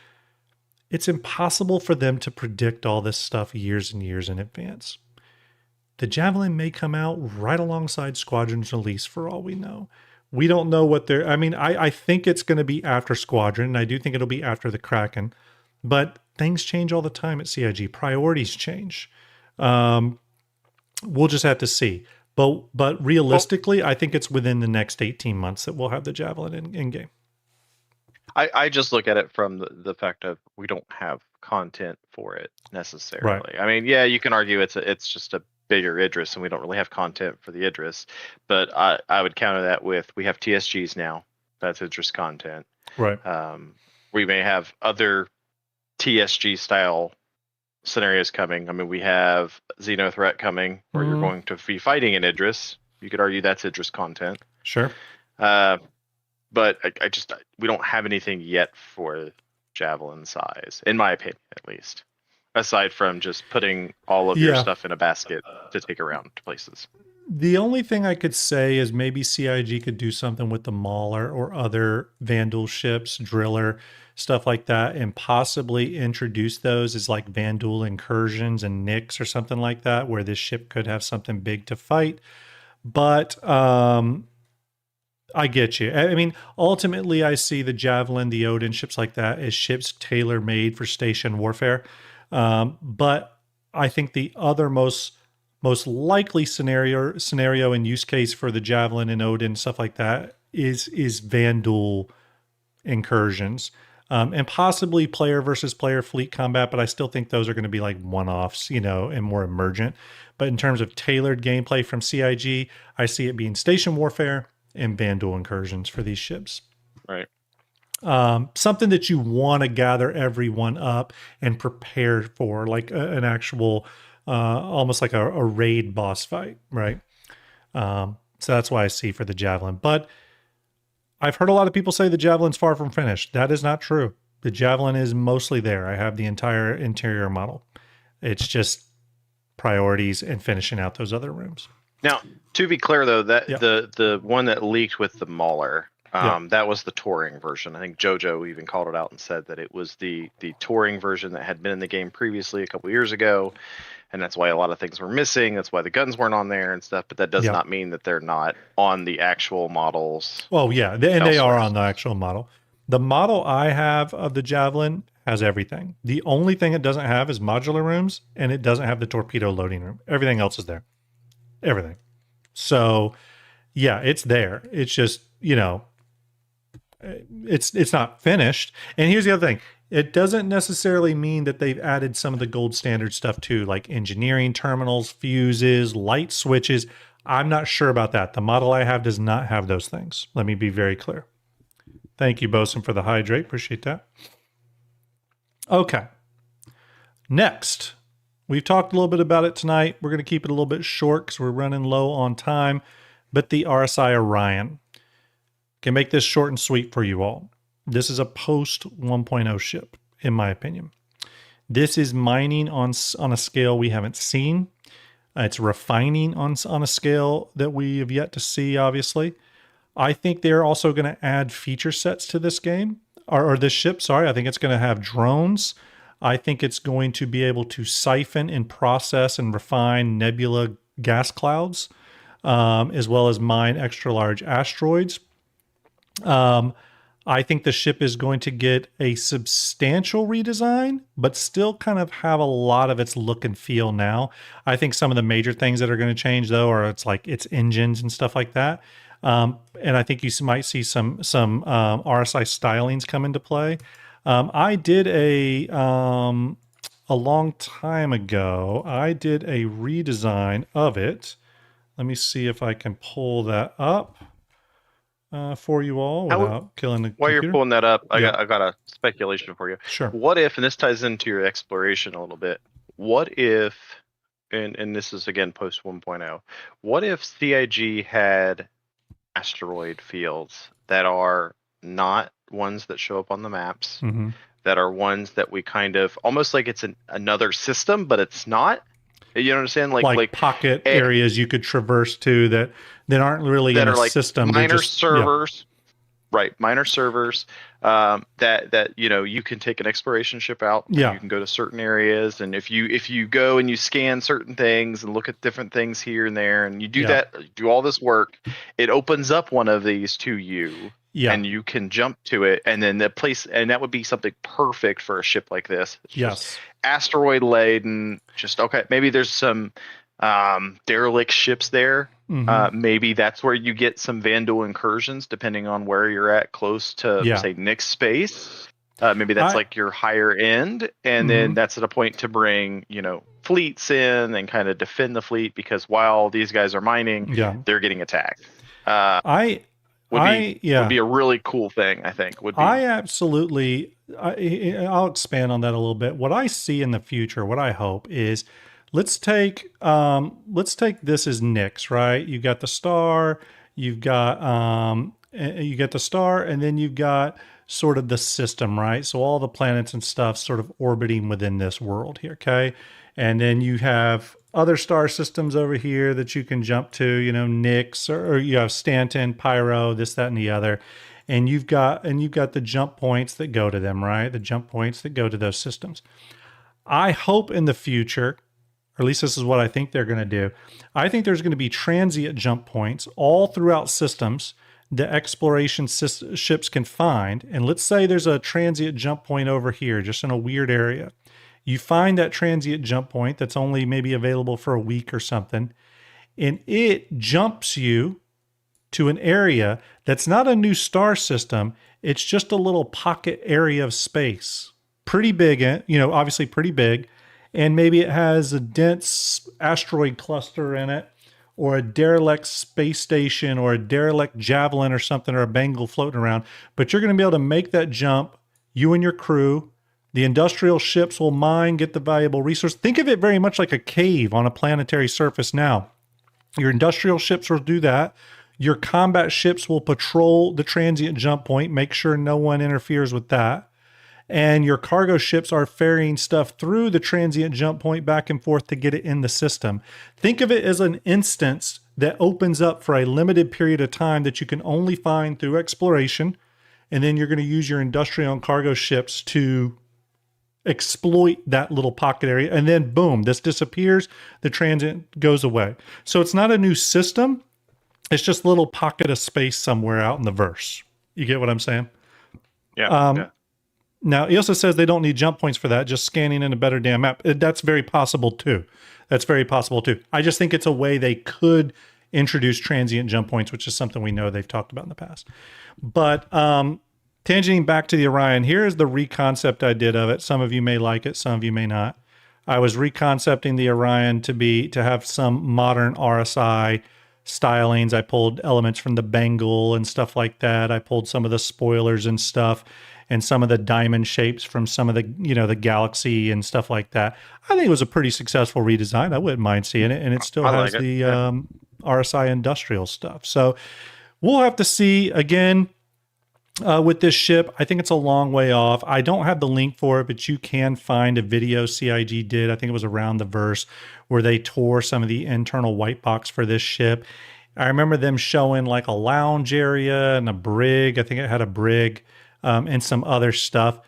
it's impossible for them to predict all this stuff years and years in advance. The Javelin may come out right alongside Squadron's release for all we know. We don't know what they're... I think it's going to be after Squadron, and I do think it'll be after the Kraken. But things change all the time at CIG. Priorities change. We'll just have to see. But realistically, I think it's within the next 18 months that we'll have the Javelin in game. I just look at it from the fact of we don't have content for it necessarily. Right. I mean, yeah, you can argue it's just a bigger Idris and we don't really have content for the Idris, but I would counter that with we have TSGs now. That's Idris content. Right. We may have other TSG style scenarios coming. I mean, we have Xeno Threat coming where you're going to be fighting in Idris. You could argue that's Idris content. Sure. But we don't have anything yet for Javelin size, in my opinion, at least. Aside from just putting all of your stuff in a basket to take around to places. The only thing I could say is maybe CIG could do something with the Mauler or other Vandal ships, Driller, stuff like that, and possibly introduce those as like Vandal incursions and Nix or something like that, where this ship could have something big to fight. But I get you. I mean, ultimately, I see the Javelin, the Odin, ships like that as ships tailor-made for station warfare. But I think the other most likely scenario and use case for the Javelin and Odin, stuff like that, is Vandal incursions. And possibly player versus player fleet combat, but I still think those are going to be like one-offs, and more emergent. But in terms of tailored gameplay from CIG, I see it being station warfare and Vandal incursions for these ships. Right. Something that you want to gather everyone up and prepare for, like an actual, almost like a raid boss fight, right? So that's why I see for the Javelin. But I've heard a lot of people say the Javelin's far from finished. That is not true. The Javelin is mostly there. I have the entire interior model. It's just priorities and finishing out those other rooms. Now, to be clear, though, that the one that leaked with the Mauler, that was the touring version. I think JoJo even called it out and said that it was the touring version that had been in the game previously a couple years ago. and that's why a lot of things were missing. That's why the guns weren't on there and stuff. But that does not mean that they're not on the actual models. Well, yeah, and they are on the actual model. The model I have of the Javelin has everything. The only thing it doesn't have is modular rooms, and it doesn't have the torpedo loading room. Everything else is there. Everything. So, yeah, it's there. It's just, it's not finished. And here's the other thing. It doesn't necessarily mean that they've added some of the gold standard stuff too, like engineering terminals, fuses, light switches. I'm not sure about that. The model I have does not have those things. Let me be very clear. Thank you, Bosun, for the hydrate. Appreciate that. Okay. Next, we've talked a little bit about it tonight. We're going to keep it a little bit short because we're running low on time. But the RSI Orion. Can make this short and sweet for you all. This is a post 1.0 ship, in my opinion. This is mining on a scale we haven't seen. It's refining on a scale that we have yet to see, obviously. I think they're also going to add feature sets to this game, or this ship, sorry. I think it's going to have drones. I think it's going to be able to siphon and process and refine nebula gas clouds, as well as mine extra large asteroids. I think the ship is going to get a substantial redesign, but still kind of have a lot of its look and feel now. I think some of the major things that are going to change, though, are its engines and stuff like that. And I think you might see some RSI stylings come into play. I did a long time ago, I did a redesign of it. Let me see if I can pull that up for you all without killing the While computer. you're pulling that up, I got a speculation for you. Sure. What if, and this ties into your exploration a little bit, what if, and this is again post 1.0, what if CIG had asteroid fields that are not ones that show up on the maps, that are ones that we kind of, almost like it's another system, but it's not? You know what I'm saying? Like pocket areas you could traverse to that aren't really that in are a system. Minor servers. Right, minor servers that you can take an exploration ship out. Yeah, you can go to certain areas, and if you go and you scan certain things and look at different things here and there, and you do do all this work, it opens up one of these to you, and you can jump to it, and then the place, and that would be something perfect for a ship like this. It's just asteroid laden. Just okay, maybe there's some derelict ships there. Maybe that's where you get some Vandal incursions, depending on where you're at, close to say Nick's space. Maybe that's like your higher end, and then that's at a point to bring fleets in and kind of defend the fleet, because while these guys are mining, they're getting attacked. Would be a really cool thing. I think would be. I'll expand on that a little bit. What I see in the future, what I hope is, let's take this as Nyx, right? You've got the star, you get the star, and then you've got sort of the system, right? So all the planets and stuff sort of orbiting within this world here, okay? And then you have other star systems over here that you can jump to, Nyx, or you have Stanton, Pyro, this, that, and the other. And you've got the jump points that go to them, right? The jump points that go to those systems. I hope in the future, or at least this is what I think they're going to do, I think there's going to be transient jump points all throughout systems that exploration ships can find. And let's say there's a transient jump point over here, just in a weird area. You find that transient jump point that's only maybe available for a week or something, and it jumps you to an area that's not a new star system. It's just a little pocket area of space. Pretty big, obviously pretty big. And maybe it has a dense asteroid cluster in it, or a derelict space station, or a derelict Javelin or something, or a Bengal floating around. But you're going to be able to make that jump, you and your crew. The industrial ships will mine, get the valuable resource. Think of it very much like a cave on a planetary surface now. Your industrial ships will do that. Your combat ships will patrol the transient jump point, make sure no one interferes with that. And your cargo ships are ferrying stuff through the transient jump point back and forth to get it in the system. Think of it as an instance that opens up for a limited period of time that you can only find through exploration. And then you're going to use your industrial and cargo ships to exploit that little pocket area, and then boom, this disappears, the transient goes away. So it's not a new system, it's just a little pocket of space somewhere out in the verse. You get what I'm saying? Yeah. Yeah. Now, he also says they don't need jump points for that, just scanning in a better damn map. That's very possible too. That's very possible too. I just think it's a way they could introduce transient jump points, which is something we know they've talked about in the past. But tangenting back to the Orion, here is the reconcept I did of it. Some of you may like it, some of you may not. I was reconcepting the Orion to have some modern RSI stylings. I pulled elements from the Bengal and stuff like that. I pulled some of the spoilers and stuff, and some of the diamond shapes from some of the, the Galaxy and stuff like that. I think it was a pretty successful redesign. I wouldn't mind seeing it, and it still has the RSI industrial stuff. So we'll have to see again with this ship. I think it's a long way off. I don't have the link for it, but you can find a video CIG did. I think it was around the verse where they tore some of the internal white box for this ship. I remember them showing like a lounge area and a brig. I think it had a brig. And some other stuff.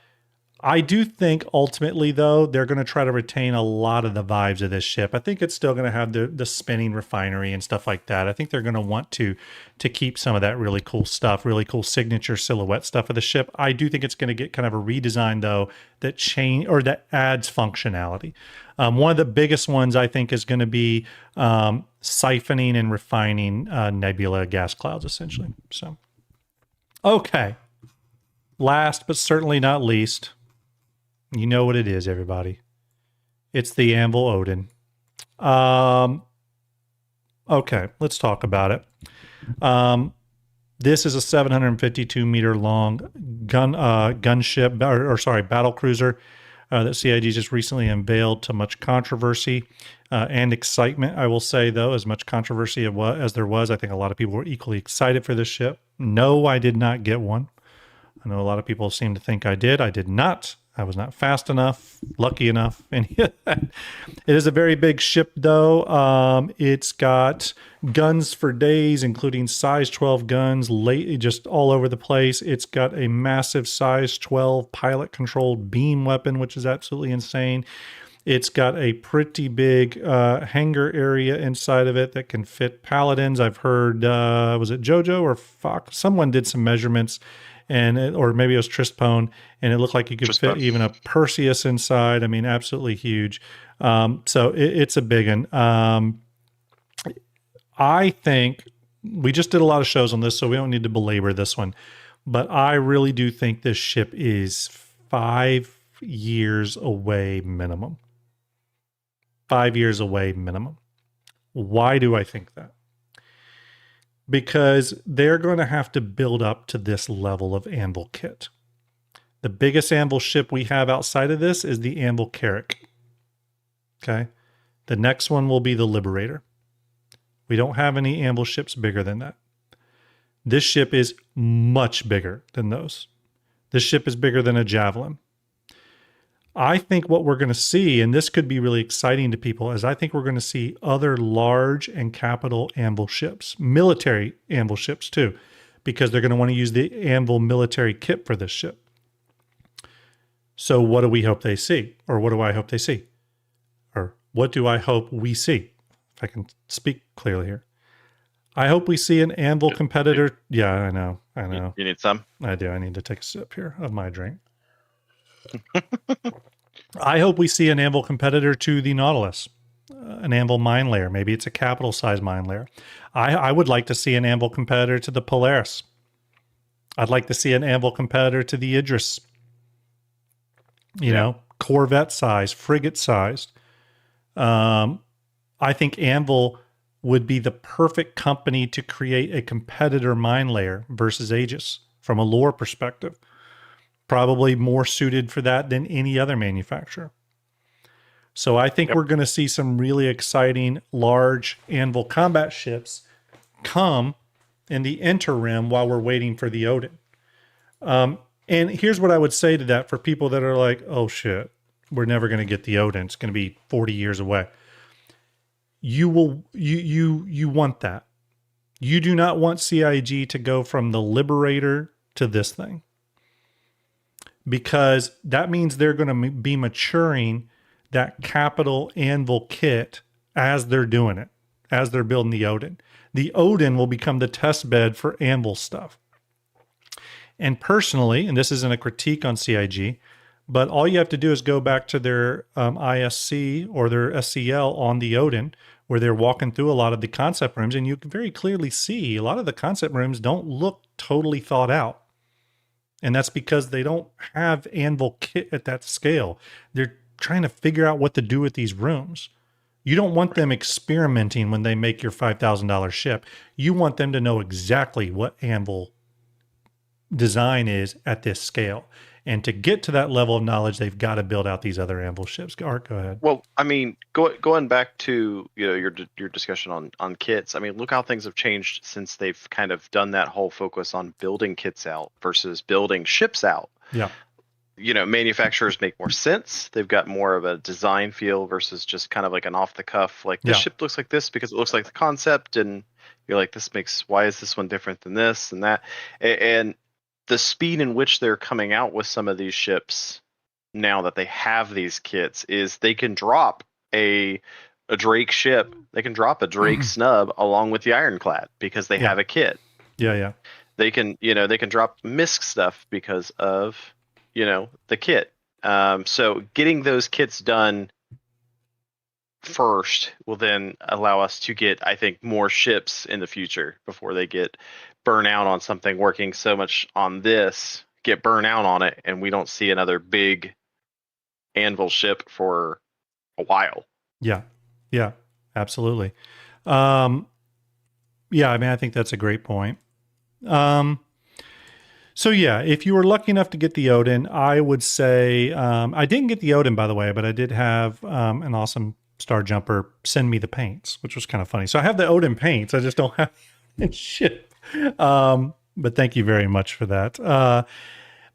I do think ultimately, though, they're going to try to retain a lot of the vibes of this ship. I think it's still going to have the spinning refinery and stuff like that. I think they're going to want to keep some of that really cool stuff, really cool signature silhouette stuff of the ship. I do think it's going to get kind of a redesign, though, that adds functionality. One of the biggest ones, I think, is going to be siphoning and refining nebula gas clouds, essentially. So, okay. Last but certainly not least, you know what it is, everybody. It's the Anvil Odin. Okay, let's talk about it. This is a 752 meter long gunship, battle cruiser that CIG just recently unveiled to much controversy and excitement. I will say, though, as much controversy as there was, I think a lot of people were equally excited for this ship. No, I did not get one. I know a lot of people seem to think I did. I did not. I was not fast enough, lucky enough. And it is a very big ship, though. It's got guns for days, including size 12 guns, just all over the place. It's got a massive size 12 pilot-controlled beam weapon, which is absolutely insane. It's got a pretty big hangar area inside of it that can fit paladins. I've heard, was it JoJo or Fox? Someone did some measurements, or maybe it was Tristpone, and it looked like you could fit even a Perseus inside. I mean, absolutely huge. So it's a big one. I think we just did a lot of shows on this, so we don't need to belabor this one. But I really do think this ship is 5 years away minimum. 5 years away minimum. Why do I think that? Because they're going to have to build up to this level of Anvil kit. The biggest Anvil ship we have outside of this is the Anvil Carrack. Okay? The next one will be the Liberator. We don't have any Anvil ships bigger than that. This ship is much bigger than those. This ship is bigger than a Javelin. I think what we're going to see, and this could be really exciting to people, is I think we're going to see other large and capital Anvil ships, military Anvil ships too, because they're going to want to use the Anvil military kit for this ship. So what do we hope they see? Or what do I hope they see? Or what do I hope we see? If I can speak clearly here. I hope we see an Anvil competitor. Yeah, I know. You need some? I do. I need to take a sip here of my drink. I hope we see an Anvil competitor to the Nautilus, an Anvil mine layer. Maybe it's a capital size mine layer. I would like to see an Anvil competitor to the Polaris. I'd like to see an Anvil competitor to the Idris. You know, Corvette size, frigate sized. I think Anvil would be the perfect company to create a competitor mine layer versus Aegis from a lore perspective. Probably more suited for that than any other manufacturer. So I think we're going to see some really exciting large Anvil combat ships come in the interim while we're waiting for the Odin. And here's what I would say to that for people that are like, oh shit, we're never going to get the Odin. It's going to be 40 years away. You want that. You do not want CIG to go from the Liberator to this thing. because that means they're going to be maturing that capital anvil kit as they're doing it, as they're building the Odin. The Odin will become the test bed for anvil stuff. And personally, and this isn't a critique on CIG, but all you have to do is go back to their ISC or their SCL on the Odin, where they're walking through a lot of the concept rooms, and you can very clearly see a lot of the concept rooms don't look totally thought out. And that's because they don't have anvil kit at that scale. They're trying to figure out what to do with these rooms. You don't want them experimenting when they make your $5,000 ship. You want them to know exactly what anvil design is at this scale. And to get to that level of knowledge, they've got to build out these other anvil ships. Art, go ahead. Well, I mean, going back to your discussion on kits. I mean, look how things have changed since they've kind of done that whole focus on building kits out versus building ships out. Yeah. Manufacturers make more sense. They've got more of a design feel versus just kind of like an off the cuff, like this ship looks like this because it looks like the concept, and you're like, why is this one different than this and that? And the speed in which they're coming out with some of these ships now that they have these kits is they can drop a Drake ship, they can drop a Drake snub along with the Ironclad because they have a kit. Yeah. They can drop MISC stuff because of the kit. So getting those kits done first will then allow us to get, I think, more ships in the future before they get burn out on something working so much on this, get burn out on it, and we don't see another big anvil ship for a while. Yeah, absolutely. I mean, I think that's a great point. So yeah, if you were lucky enough to get the Odin, I would say, I didn't get the Odin, by the way, but I did have an awesome Starjumper send me the paints, which was kind of funny. So I have the Odin paints, I just don't have it ship. But thank you very much for that.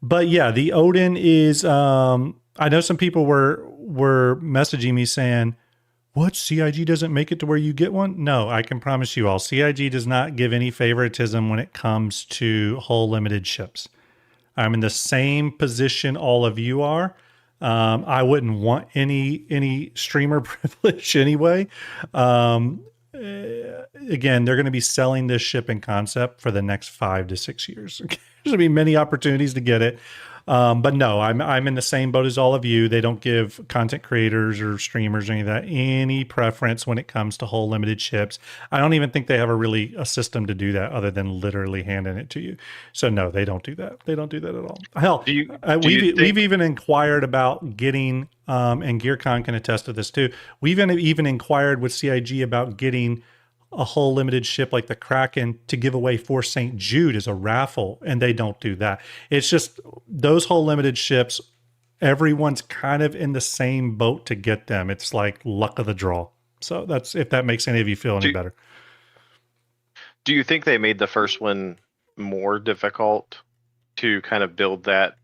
But yeah, the Odin is, I know some people were messaging me saying, what, CIG doesn't make it to where you get one? No, I can promise you all, CIG does not give any favoritism when it comes to hull limited ships. I'm in the same position all of you are. I wouldn't want any streamer privilege anyway. Again, they're going to be selling this ship in concept for the next 5 to 6 years. There's going to be many opportunities to get it. But no, I'm in the same boat as all of you. They don't give content creators or streamers or any of that any preference when it comes to hull limited ships. I don't even think they have a system to do that other than literally handing it to you. So no, they don't do that. They don't do that at all. Hell, we've even inquired about getting, and GearCon can attest to this too. We've even inquired with CIG about getting a whole limited ship like the Kraken to give away for St. Jude as a raffle, and they don't do that. It's just those whole limited ships, everyone's kind of in the same boat to get them. It's like luck of the draw. So that's, if that makes any of you feel any better. Do you think they made the first one more difficult to kind of build that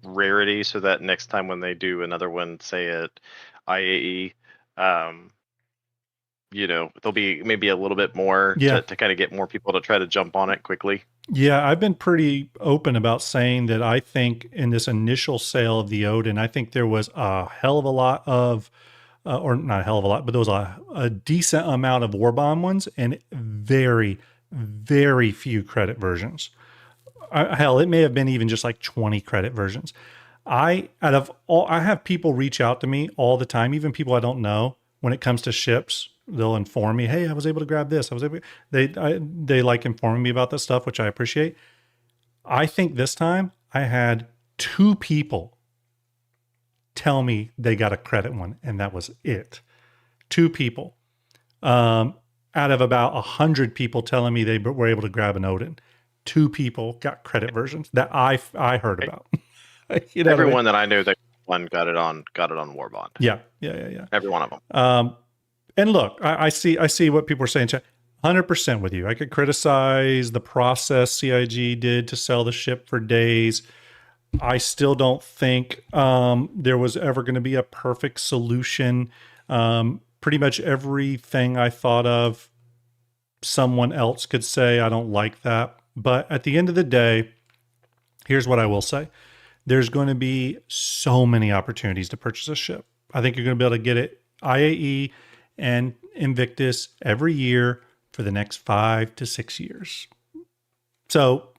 rarity so that next time when they do another one, say at IAE, there'll be maybe a little bit more to kind of get more people to try to jump on it quickly? Yeah, I've been pretty open about saying that I think in this initial sale of the Odin, I think there was a hell of a lot of, or not a hell of a lot, but there was a decent amount of Warbomb ones and very, very few credit versions. Hell, it may have been even just like 20 credit versions. I have people reach out to me all the time, even people I don't know, when it comes to ships. They'll inform me, hey, I was able to grab this. They like informing me about this stuff, which I appreciate. I think this time I had 2 people tell me they got a credit one, and that was it. 2 people. Out of about 100 people telling me they were able to grab an Odin, 2 people got credit versions that I heard about. Everyone that I knew that one got it on Warbond. Yeah. Every one of them. And look, I see what people are saying. 100% with you. I could criticize the process CIG did to sell the ship for days. I still don't think there was ever going to be a perfect solution. Pretty much everything I thought of, someone else could say, I don't like that. But at the end of the day, here's what I will say. there's going to be so many opportunities to purchase a ship. I think you're going to be able to get it IAE and Invictus every year for the next 5 to 6 years. So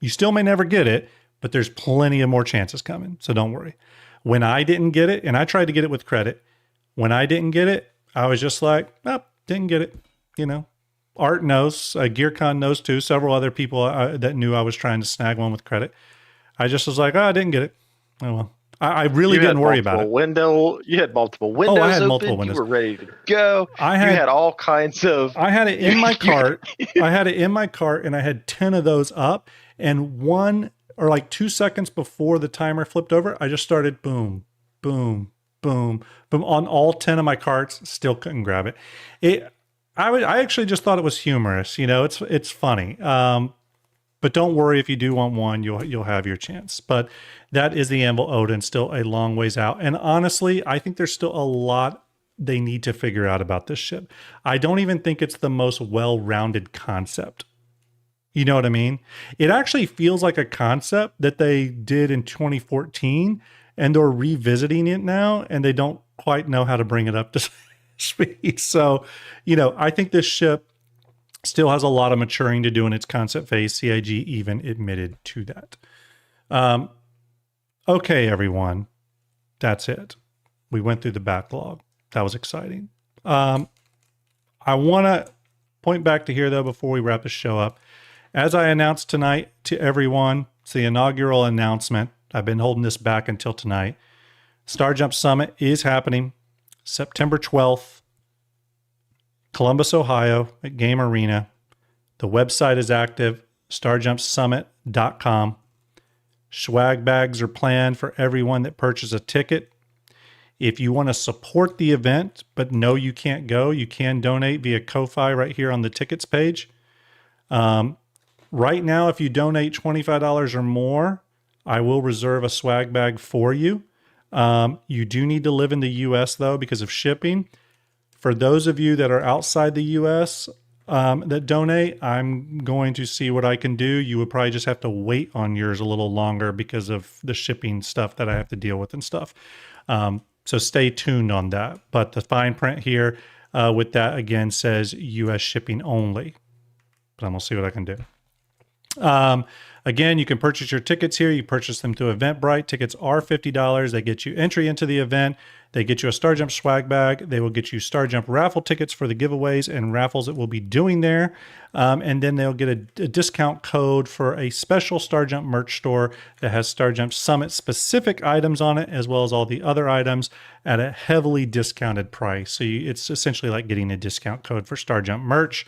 you still may never get it, but there's plenty of more chances coming. So don't worry. When I didn't get it, and I tried to get it with credit, when I didn't get it, I was just like, oh, didn't get it. You know, Art knows, GearCon knows too. Several other people that knew I was trying to snag one with credit. I just was like, oh, I didn't get it. Oh, well. I really didn't worry about it. You had multiple windows. I had open. multiple windows. You were ready to go. You had all kinds of. I had it in my cart. I had it in my cart, and I had 10 of those up. And 1 or like 2 seconds before the timer flipped over, I just started boom, boom, boom, boom on all 10 of my carts. Still couldn't grab it. I actually just thought it was humorous. You know, it's funny. But don't worry, if you do want one, you'll have your chance. But that is the Anvil Odin, still a long ways out. And honestly, I think there's still a lot they need to figure out about this ship. I don't even think it's the most well-rounded concept. You know what I mean? It actually feels like a concept that they did in 2014, and they're revisiting it now, and they don't quite know how to bring it up to speed. So, you know, I think this ship still has a lot of maturing to do in its concept phase. CIG even admitted to that. Okay, everyone. That's it. We went through the backlog. That was exciting. I want to point back to here, though, before we wrap the show up. As I announced tonight to everyone, it's the inaugural announcement. I've been holding this back until tonight. Starjump Summit is happening September 12th. Columbus, Ohio, at Game Arena. The website is active, starjumpsummit.com. Swag bags are planned for everyone that purchases a ticket. If you want to support the event, but know you can't go, you can donate via Ko-Fi right here on the tickets page. Right now, if you donate $25 or more, I will reserve a swag bag for you. You do need to live in the U.S., though, because of shipping. For those of you that are outside the U.S. That donate, I'm going to see what I can do. You would probably just have to wait on yours a little longer because of the shipping stuff that I have to deal with and stuff. So stay tuned on that. But the fine print here with that, again, says U.S. shipping only. But I'm going to see what I can do. Again, you can purchase your tickets here. You purchase them through Eventbrite. Tickets are $50. They get you entry into the event. They get you a Starjump swag bag. They will get you Starjump raffle tickets for the giveaways and raffles that we'll be doing there. And then they'll get a discount code for a special Starjump merch store that has Starjump Summit specific items on it, as well as all the other items at a heavily discounted price. So it's essentially like getting a discount code for Starjump merch.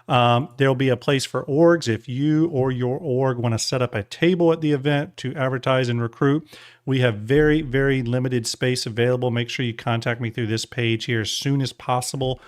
There'll be a place for orgs if you or your org want to set up a table at the event to advertise and recruit. We have very, very limited space available. Make sure you contact me through this page here as soon as possible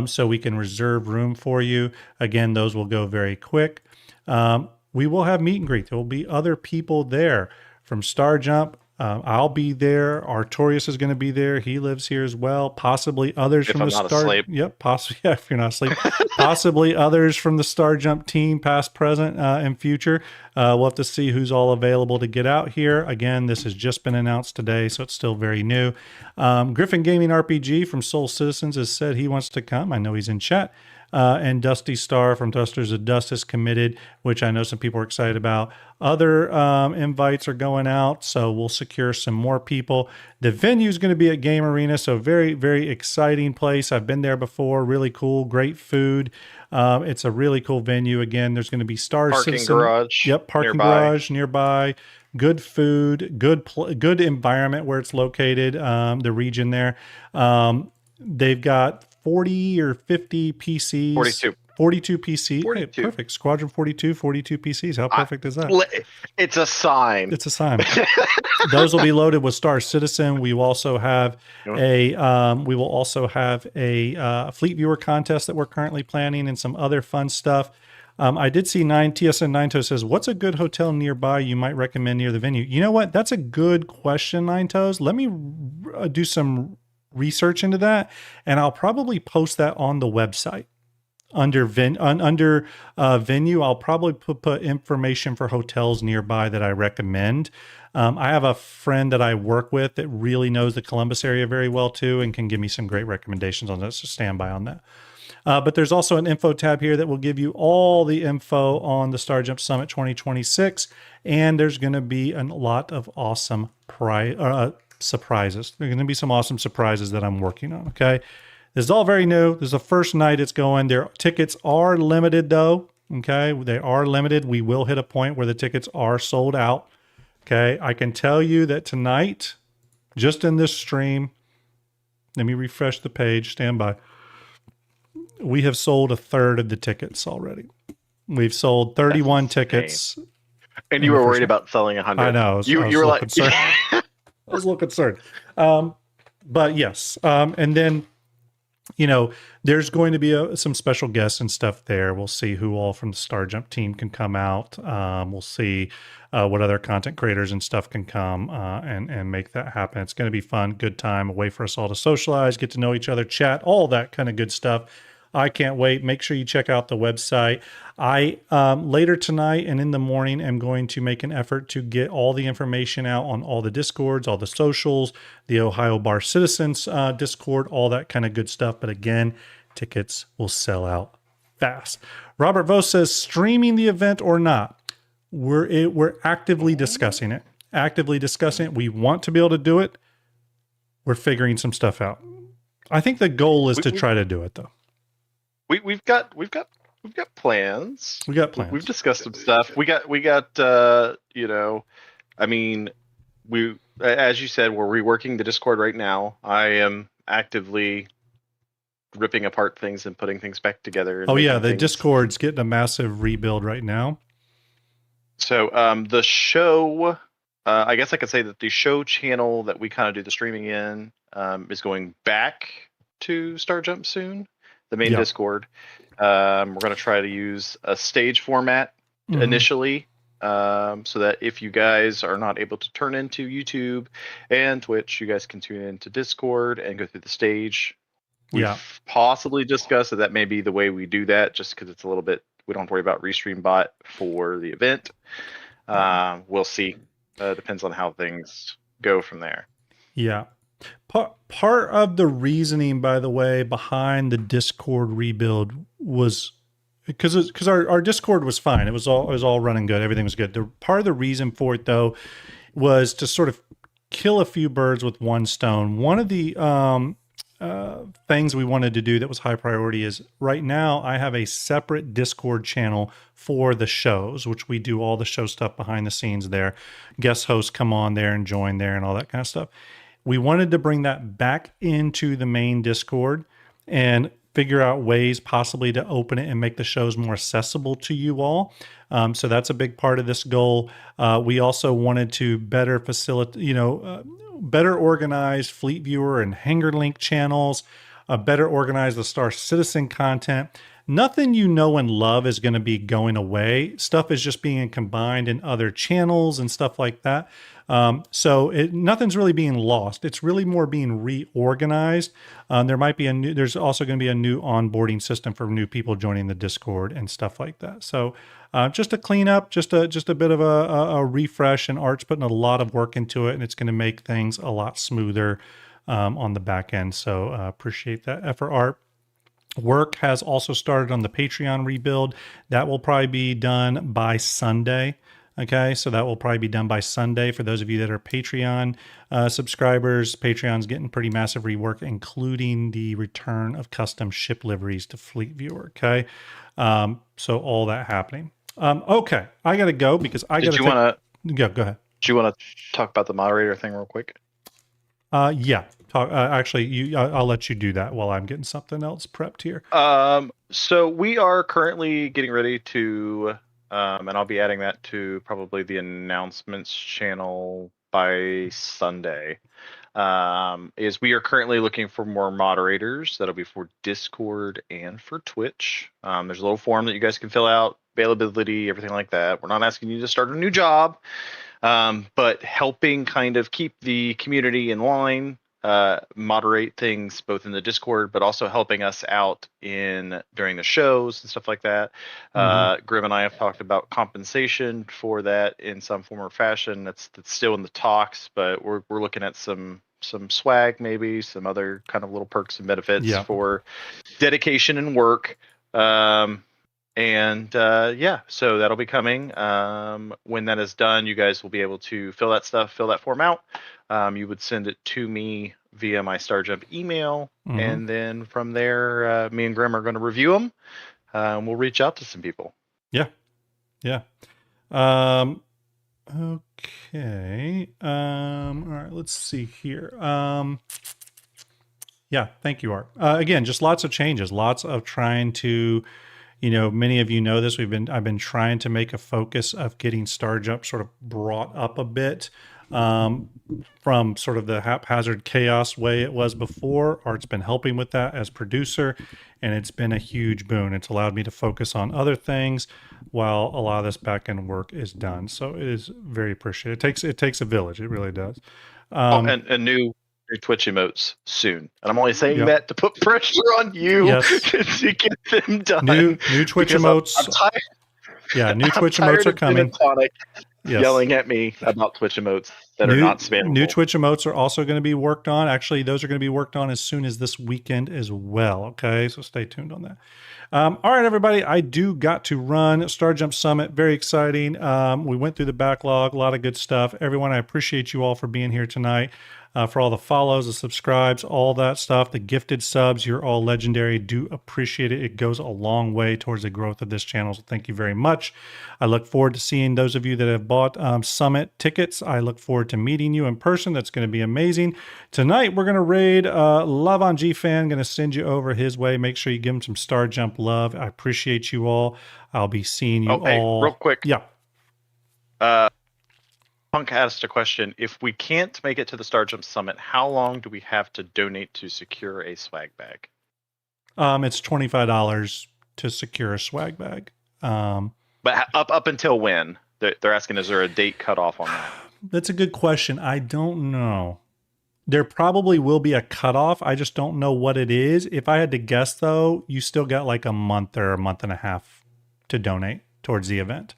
so we can reserve room for you. Again, those will go very quick. We will have meet and greet. There will be other people there from Starjump. I'll be there. Artorius is going to be there. He lives here as well. Possibly others from the Star. Yep, possibly. Yeah, if you're not asleep, possibly others from the Starjump team, past, present, and future. We'll have to see who's all available to get out here. Again, this has just been announced today, so it's still very new. Griffin Gaming RPG from Soul Citizens has said he wants to come. I know he's in chat. And Dusty Star from Dusters of Dust is committed, which I know some people are excited about. Other invites are going out, so we'll secure some more people. The venue is going to be at Game Arena, so very, very exciting place. I've been there before. Really cool, great food. It's a really cool venue. Again, there's going to be parking garage. Yep, parking garage nearby. Good food, good environment where it's located. The region there. They've got 40 or 50 PCs. 42 PCs. 42. Hey, perfect. Squadron 42 PCs. How perfect is that? It's a sign. It's a sign. Those will be loaded with Star Citizen. We will also have a Fleet Viewer contest that we're currently planning and some other fun stuff. I did see TSN 9 says, what's a good hotel nearby you might recommend near the venue? You know what? That's a good question, 9 Toes. Let me do some research into that, and I'll probably post that on the website. under venue, I'll probably put information for hotels nearby that I recommend. I have a friend that I work with that really knows the Columbus area very well too, and can give me some great recommendations on that. So stand by on that. But there's also an info tab here that will give you all the info on the Starjump Summit 2026. And there's going to be a lot of awesome surprises. There are going to be some awesome surprises that I'm working on. Okay. This is all very new. This is the first night it's going. Their tickets are limited though. Okay. They are limited. We will hit a point where the tickets are sold out. Okay. I can tell you that tonight, just in this stream, let me refresh the page. Stand by. We have sold a third of the tickets already. We've sold 31 tickets. And you were worried about selling 100. I know. You were like, concerned. I was a little concerned. But yes. And then, there's going to be some special guests and stuff there. We'll see who all from the Starjump team can come out. We'll see what other content creators and stuff can come and make that happen. It's going to be fun, good time, a way for us all to socialize, get to know each other, chat, all that kind of good stuff. I can't wait. Make sure you check out the website. I later tonight and in the morning am going to make an effort to get all the information out on all the Discords, all the socials, the Ohio Bar Citizens Discord, all that kind of good stuff. But again, tickets will sell out fast. Robert Vos says, streaming the event or not? We're actively discussing it. We want to be able to do it. We're figuring some stuff out. I think the goal is to try to do it though. We've got plans. We got plans. We've discussed some stuff. We got as you said, we're reworking the Discord right now. I am actively ripping apart things and putting things back together. Oh yeah, the Discord's getting a massive rebuild right now. So the show, I guess I could say that the show channel that we kind of do the streaming in is going back to Starjump soon. The main Discord. We're going to try to use a stage format initially, so that if you guys are not able to turn into YouTube and Twitch, you guys can tune into Discord and go through the stage. We've possibly discussed that may be the way we do that, just because it's a little bit, we don't have to worry about Restream Bot for the event. We'll see. Depends on how things go from there. Yeah. Part of the reasoning, by the way, behind the Discord rebuild was because our Discord was fine. It was all running good. Everything was good. Part of the reason for it though was to sort of kill a few birds with one stone. One of the things we wanted to do that was high priority is right now I have a separate Discord channel for the shows, which we do all the show stuff behind the scenes there. Guest hosts come on there and join there and all that kind of stuff. We wanted to bring that back into the main Discord and figure out ways possibly to open it and make the shows more accessible to you all. So that's a big part of this goal. We also wanted to better facilitate, better organize Fleet Viewer and Hangar Link channels, better organize the Star Citizen content. Nothing you know and love is going to be going away. Stuff is just being combined in other channels and stuff like that. So nothing's really being lost. It's really more being reorganized. There's also going to be a new onboarding system for new people joining the Discord and stuff like that. So just a cleanup, just a bit of a refresh, and Art's putting a lot of work into it, and it's going to make things a lot smoother on the back end. So appreciate that effort, Art. Work has also started on the Patreon rebuild. That will probably be done by Sunday. Okay, so that will probably be done by Sunday for those of you that are Patreon subscribers. Patreon's getting pretty massive rework, including the return of custom ship liveries to Fleet Viewer. Okay, so all that happening. Okay, I got to go because I got to. Yeah, go ahead. Do you want to talk about the moderator thing real quick? Yeah. Actually, I'll let you do that while I'm getting something else prepped here. So we are currently getting ready to, and I'll be adding that to probably the announcements channel by Sunday. Is we are currently looking for more moderators. That'll be for Discord and for Twitch. There's a little form that you guys can fill out, availability, everything like that. We're not asking you to start a new job, but helping kind of keep the community in line. moderate things both in the Discord, but also helping us out during the shows and stuff like that. Grim and I have talked about compensation for that in some form or fashion. That's still in the talks, but we're looking at some swag, maybe some other kind of little perks and benefits for dedication and work. So that'll be coming. When that is done, you guys will be able to fill that form out. You would send it to me via my Starjump email, and then from there, me and Grim are going to review them. We'll reach out to some people. Yeah. Okay. All right, let's see here. Yeah, thank you, Art. Again, just lots of changes, lots of trying to, many of you know this. I've been trying to make a focus of getting Starjump sort of brought up a bit from sort of the haphazard chaos way it was before. Art's been helping with that as producer, and it's been a huge boon. It's allowed me to focus on other things while a lot of this back end work is done. So it is very appreciated. It takes a village. It really does. And new Twitch emotes soon, and I'm only saying that to put pressure on you to get them done. New Twitch emotes. I'm tired. Yeah, new Twitch emotes are coming. Yelling at me about Twitch emotes that are not spammable. New Twitch emotes are also going to be worked on. Actually, those are going to be worked on as soon as this weekend as well. Okay, so stay tuned on that. All right, everybody, I do got to run Starjump Summit. Very exciting. We went through the backlog, a lot of good stuff. Everyone, I appreciate you all for being here tonight. For all the follows, the subscribes, all that stuff, the gifted subs, you're all legendary. Do appreciate it. It goes a long way towards the growth of this channel, so thank you very much. I look forward to seeing those of you that have bought Summit tickets. I look forward to meeting you in person. That's going to be amazing. Tonight, we're going to raid Love on G-Fan. Going to send you over his way. Make sure you give him some Starjump love. I appreciate you all. I'll be seeing you all. Real quick. Yeah. Punk asked a question. If we can't make it to the Starjump Summit, how long do we have to donate to secure a swag bag? It's $25 to secure a swag bag. But up until when? They're asking, is there a date cutoff on that? That's a good question. I don't know. There probably will be a cutoff. I just don't know what it is. If I had to guess, though, you still got like a month or a month and a half to donate towards the event.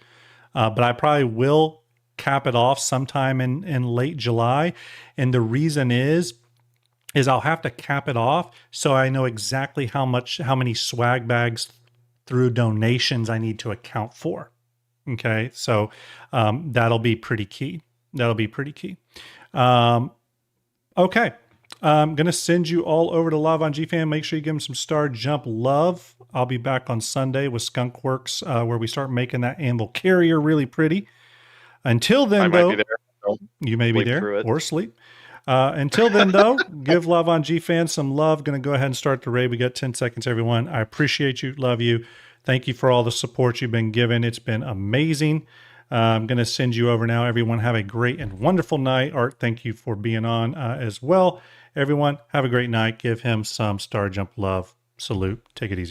But I probably will cap it off sometime in late July. And the reason is I'll have to cap it off so I know exactly how many swag bags through donations I need to account for. Okay, so that'll be pretty key. Okay, I'm going to send you all over to Love on GFan. Make sure you give them some Starjump love. I'll be back on Sunday with Skunkworks, where we start making that anvil carrier really pretty. Until then, though, you may be there or sleep. Until then, though, give Love on GFan some love. Going to go ahead and start the raid. We got 10 seconds, everyone. I appreciate you. Love you. Thank you for all the support you've been given. It's been amazing. I'm going to send you over now. Everyone have a great and wonderful night. Art, thank you for being on as well. Everyone, have a great night. Give him some Starjump love. Salute. Take it easy.